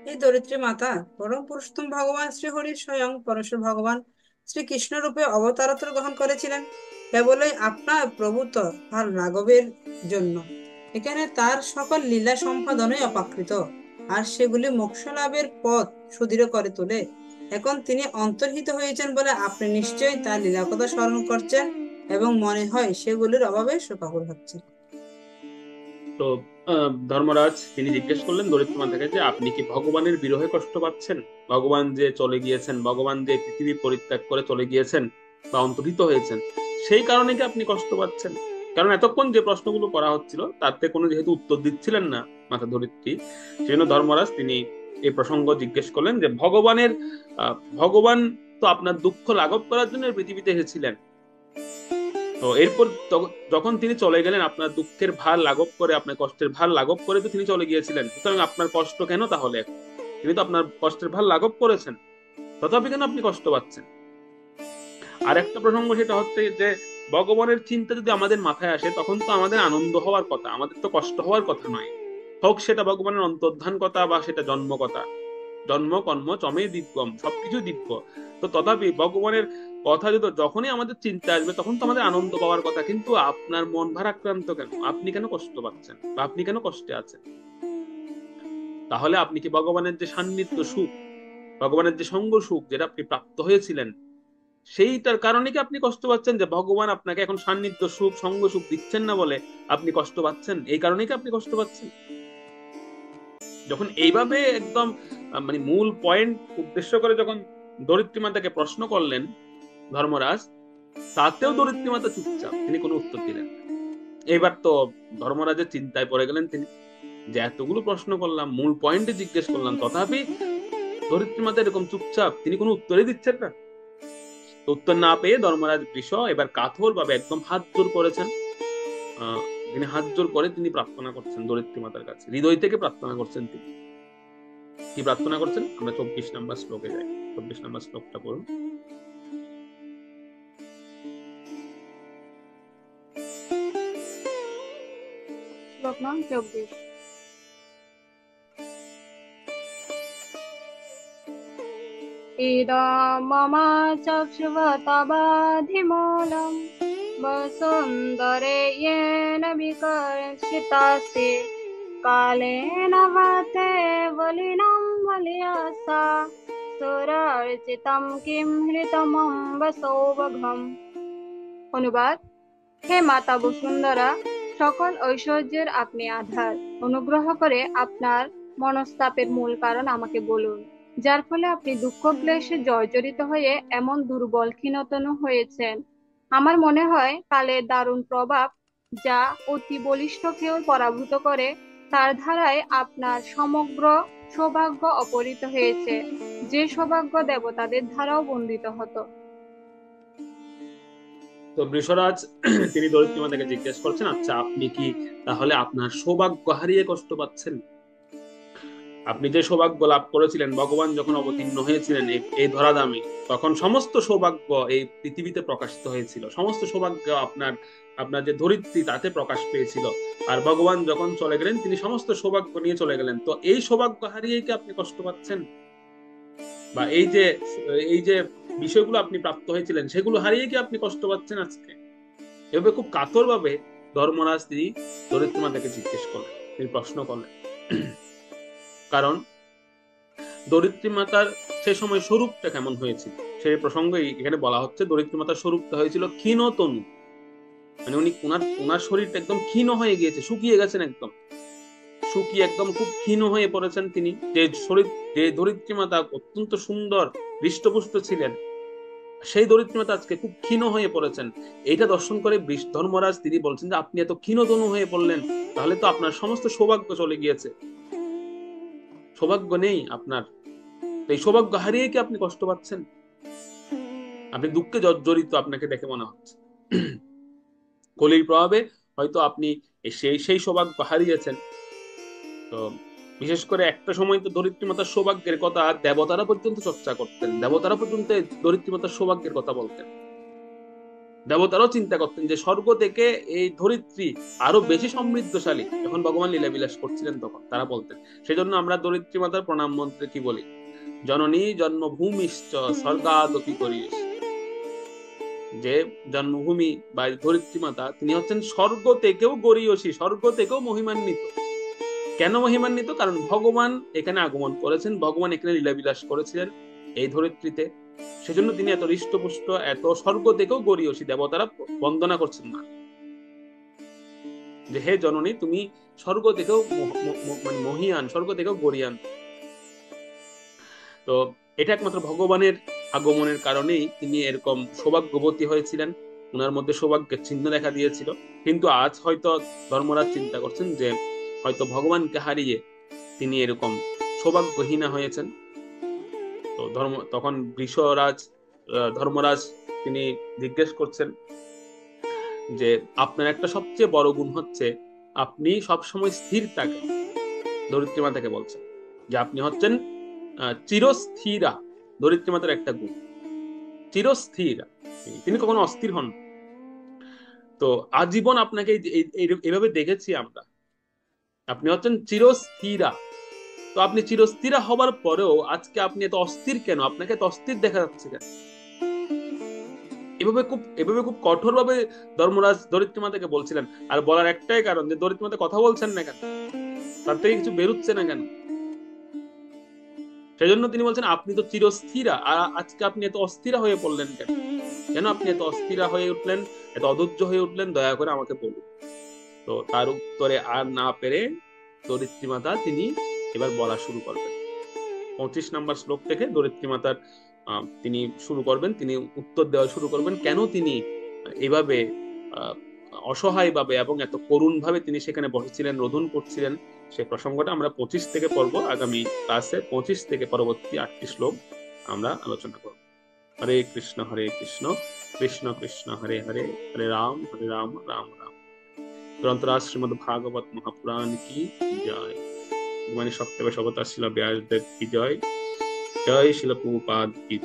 এই দরিদ্রী মাতা পরম পুরুষোত্তম ভগবান শ্রী হরি স্বয়ং পরমেশ্বর ভগবান শ্রীকৃষ্ণ রূপে অবতারত্ব গ্রহণ করেছিলেন কেবলই আপনার প্রভুত্ব আর রাঘবের জন্য। এখানে তার সকল লীলা সম্পাদনই অপাকৃত, আর সেগুলি মোক্ষ লাভের পথ সুদৃঢ় করে তোলে। এখন তিনি অন্তর্হিত হয়েছেন বলে আপনি নিশ্চয়ই তার লীলা কথা স্মরণ করছেন এবং মনে হয় সেগুলির অভাবে শোকাকুল হচ্ছেন। তো ধর্মরাজ তিনি জিজ্ঞেস করলেন দরিদ্রমাতাকে যে আপনি কি ভগবানের বিরহে কষ্ট পাচ্ছেন? ভগবান যে চলে গিয়েছেন, ভগবান যে পৃথিবী পরিত্যাগ করে চলে গিয়েছেন বা অন্তর্হিত হয়েছেন, সেই কারণে কি আপনি কষ্ট পাচ্ছেন? কারণ এতক্ষণ যে প্রশ্নগুলো করা হচ্ছিল তাতে কোনো যেহেতু উত্তর দিচ্ছিলেন না মাতা ধরিত্রী, সেজন্য ধর্মরাজ তিনি এই প্রসঙ্গ জিজ্ঞেস করলেন যে ভগবান তো আপনার দুঃখ লাঘব করার জন্য পৃথিবীতে এসেছিলেন। তো এরপর যখন তিনি চলে গেলেন আপনার দুঃখের ভার লাঘব করে, আপনার কষ্টের ভার লাঘব করে তো তিনি চলে গিয়েছিলেন, সুতরাং আপনার কষ্ট কেন তাহলে? তিনি তো আপনার কষ্টের ভার লাঘব করেছেন, তথাপি কেন আপনি কষ্ট পাচ্ছেন? আর একটা প্রসঙ্গ সেটা হচ্ছে যে ভগবানের চিন্তা যদি আমাদের মাথায় আসে তখন তো আমাদের আনন্দ হওয়ার কথা, আমাদের তো কষ্ট হওয়ার কথা নয়। হোক সেটা ভগবানের অন্তর্ধান কথা বা সেটা জন্ম কথা, জন্ম কর্ম চমে দিব্যম, সবকিছু দিব্য। তো তথাপি ভগবানের কথা যখনই আমাদের চিন্তা আসবে তখন তো আমাদের আনন্দ পাওয়ার কথা, কিন্তু আপনার মন ভারাক্রান্ত কেন? আপনি কেন কষ্ট পাচ্ছেন বা আপনি কেন কষ্টে আছেন? তাহলে আপনি কি ভগবানের যে সান্নিধ্য সুখ, ভগবানের যে সঙ্গ সুখ যেটা আপনি প্রাপ্ত হয়েছিলেন, সেইটার কারণে কি আপনি কষ্ট পাচ্ছেন? যে ভগবান আপনাকে এখন সান্নিধ্য সুখ সঙ্গ সুখ দিচ্ছেন না বলে আপনি কষ্ট পাচ্ছেন, এই কারণেই কি আপনি কষ্ট পাচ্ছেন? যখন এইভাবে একদম মানে মূল পয়েন্ট উদ্দেশ্য করে যখন ধরিত্রী মাতাকে প্রশ্ন করলেন ধর্মরাজ, তাতেও ধরিত্রী মাতা চুপচাপ, তিনি কোনো উত্তর দিলেন না। এবার তো ধর্মরাজের চিন্তায় পড়ে গেলেন তিনি, যে এতগুলো প্রশ্ন করলাম, মূল পয়েন্টে জিজ্ঞেস করলাম, তথাপি ধরিত্রী মাতা এরকম চুপচাপ, তিনি কোনো উত্তরই দিচ্ছেন না। উত্তর না পেয়ে ধর্মরাজ বৃষ এবার কাঠোর ভাবে একদম হাত জোর করেছেন। তিনি হাত জোর করে তিনি প্রার্থনা করছেন ধরিত্রী মাতার কাছে, হৃদয় থেকে প্রার্থনা করছেন। তিনি কি প্রার্থনা করছেন? আমরা 24 নম্বর শ্লোকে যাই। 24 নম্বর শ্লোকটা পড়ুন। শ্লোক নং 24। ইদম মম চক্ষুবতবাধিমূলম বসুন্ধরে येन विकर्षितासि कालेन वाते बलिनं बलियासा सुरार्चितं किं हृतमम्ब सौभगम्। অনুবাদ: হে মাতা বসুন্ধরা, সকল ঐশ্বর্যের আপনি আধার। অনুগ্রহ করে আপনার মনস্তাপের মূল কারণ আমাকে বলুন, যার ফলে আপনি দুঃখ ক্লেশে জর্জরিত হয়ে এমন দুর্বল ক্ষীণতনু হয়েছেন। আমার মনে হয় কালের দারুণ প্রভাব, যা অতি বলিষ্ঠকেও পরাভূত করে, তার ধারায় আপনার সমগ্র সৌভাগ্য অপহৃত হয়েছে, যে সৌভাগ্য দেবতাদের ধারাও বন্দিত হতো। তো বৃষরাজ তিনি ধরিত্রী মাতাকে জিজ্ঞেস করছেন, আচ্ছা আপনি কি তাহলে আপনার সৌভাগ্য হারিয়ে কষ্ট পাচ্ছেন? আপনি যে সৌভাগ্য লাভ করেছিলেন, ভগবান যখন অবতীর্ণ হয়েছিলেন এই ধরাধামে, তখন সমস্ত সৌভাগ্য এই পৃথিবীতে প্রকাশিত হয়েছিল, সমস্ত সৌভাগ্য আপনার যে ধরিত্রী তাতে প্রকাশ পেয়েছিল। আর ভগবান যখন চলে গেলেন তিনি সমস্ত সৌভাগ্য নিয়ে চলে গেলেন। তো এই সৌভাগ্য হারিয়ে কি আপনি কষ্ট পাচ্ছেন? বা এই যে বিষয়গুলো আপনি প্রাপ্ত হয়েছিলেন সেগুলো হারিয়ে কি আপনি কষ্ট পাচ্ছেন আজকে? এভাবে খুব কাতর ভাবে ধর্মরাজ তিনি ধরিত্রী মাতাকে জিজ্ঞেস করলেন, তিনি প্রশ্ন করলেন। কারণ ধরিত্রী মাতার সে সময় স্বরূপটা কেমন হয়েছিল সেই প্রসঙ্গে এখানে বলা হচ্ছে। ধরিত্রী মাতার স্বরূপটা হয়েছিল ক্ষীণতনু, মানে ওনার শরীরটা একদম ক্ষীণ হয়ে গিয়েছে, শুকিয়ে গেছেন, একদম শুকিয়ে একদম খুব ক্ষীণ হয়ে পড়েছেন তিনি। যে ধরিত্রী মাতা অত্যন্ত সুন্দর হৃষ্টপুষ্ট ছিলেন, সেই ধরিত্রী মাতা আজকে খুব ক্ষীণ হয়ে পড়েছেন। এইটা দর্শন করে ধর্মরাজ তিনি বলছেন যে আপনি এত ক্ষীণতনু হয়ে পড়লেন, তাহলে তো আপনার সমস্ত সৌভাগ্য চলে গিয়েছে, সৌভাগ্য নেই আপনার। এই সৌভাগ্য হারিয়ে কি আপনি কষ্ট পাচ্ছেন? আপনি দুঃখে জর্জরিত, আপনাকে দেখে মনে হচ্ছে। কলির প্রভাবে হয়তো আপনি সেই সৌভাগ্য হারিয়েছেন। তো বিশেষ করে একটা সময় তো ধরিত্রী মাতার সৌভাগ্যের কথা দেবতারা পর্যন্ত চর্চা করতেন, দেবতারা পর্যন্ত ধরিত্রী মাতার সৌভাগ্যের কথা বলতেন। দেবতারাও চিন্তা করতেন যে স্বর্গ থেকে এই ধরিত্রী আরো বেশি সমৃদ্ধশালী। যখন ভগবান লীলা বিলাস করছিলেন তখন তারা বলতেন। সেজন্য আমরা ধরিত্রী মাতার প্রণাম মন্ত্রে কি বলি? জননী জন্মভূমিশ্চ স্বর্গাদপি করিস, যে জন্মভূমি বা ধরিত্রী মাতা তিনি হচ্ছেন স্বর্গ থেকেও গরীয়সী, স্বর্গ থেকেও মহিমান্বিত। কেন মহিমান্বিত? কারণ ভগবান এখানে আগমন করেছেন, ভগবান এখানে লীলাবিলাস করেছিলেন এই ধরিত্রীতে, সেজন্য তিনি এত হৃষ্টপুষ্ট, এত স্বর্গ থেকেও গরীয়সী, দেবতারা বন্দনা করছেন না যে হে জননী তুমি স্বর্গ থেকেও মানে মহিয়ান, স্বর্গ থেকেও গরিয়ান। তো এটা একমাত্র ভগবানের আগমনের কারণেই তিনি এরকম সৌভাগ্যবতী হয়েছিলেন, ওনার মধ্যে সৌভাগ্যের চিহ্ন দেখা দিয়েছিল। কিন্তু আজ হয়তো ধর্মরাজ চিন্তা করছেন যে হয়তো ভগবানকে হারিয়ে তিনি এরকম সৌভাগ্যহীনা হয়েছেন। তো তখন বৃষরাজ ধর্মরাজ তিনি জিজ্ঞেস করছেন যে আপনার একটা সবচেয়ে বড় গুণ হচ্ছে আপনি সবসময় স্থির থাকেন। ধরিত্রী মাতাকে বলছেন যে আপনি হচ্ছেন চিরস্থিরা। ধরিত্রী মাতার একটা গুণ চিরস্থিরা, তিনি কখনো অস্থির হন। তো আজীবন আপনাকে এইভাবে দেখেছি আমরা, আপনি হচ্ছেন চিরস্থিরা। তো আপনি চিরস্থিরা হবার পরেও আজকে আপনি এত অস্থির কেন? আপনাকে এত অস্থির দেখা যাচ্ছে কেন? এভাবে খুব কঠোর ভাবে ধর্মরাজ ধরিত্রী মাতাকে বলছিলেন। আর বলার একটাই কারণ যে ধরিত্রী মাতা কথা বলছেন না কেন, তার থেকে কিছু বেরোচ্ছে না কেন। সেজন্য তিনি বলছেন আপনি তো চিরস্থিরা, আর আজকে আপনি এত অস্থিরা হয়ে পড়লেন কেন? কেন আপনি এত অস্থিরা হয়ে উঠলেন, এত অধৈর্য হয়ে উঠলেন? দয়া করে আমাকে বলুন। তো তার উত্তরে আর না পেরে ধরিত্রী মাতা তিনি এবার বলা শুরু করবেন। 25 নম্বর শ্লোক থেকে ধরিত্রী মাতার তিনি শুরু করবেন, তিনি উত্তর দেওয়া শুরু করবেন কেন তিনি এভাবে অসহায় ভাবে এবং এত করুণ ভাবে তিনি সেখানে বসেছিলেন, রোদন করছিলেন। সে প্রসঙ্গটা আমরা 25 থেকে পড়বো আগামী ক্লাসে। 25 থেকে পরবর্তী 8টি শ্লোক আমরা আলোচনা করব। হরে কৃষ্ণ কৃষ্ণ কৃষ্ণ হরে হরে, হরে রাম রাম রাম। গ্রন্থরাজ শ্রীমদ ভাগবত মহাপুরাণ কি জয়। ভগবান সত্যবেশ অবতার শিল ব্যাসদেব কি জয়। জয় শিল প্রভুপাদ কি জয়।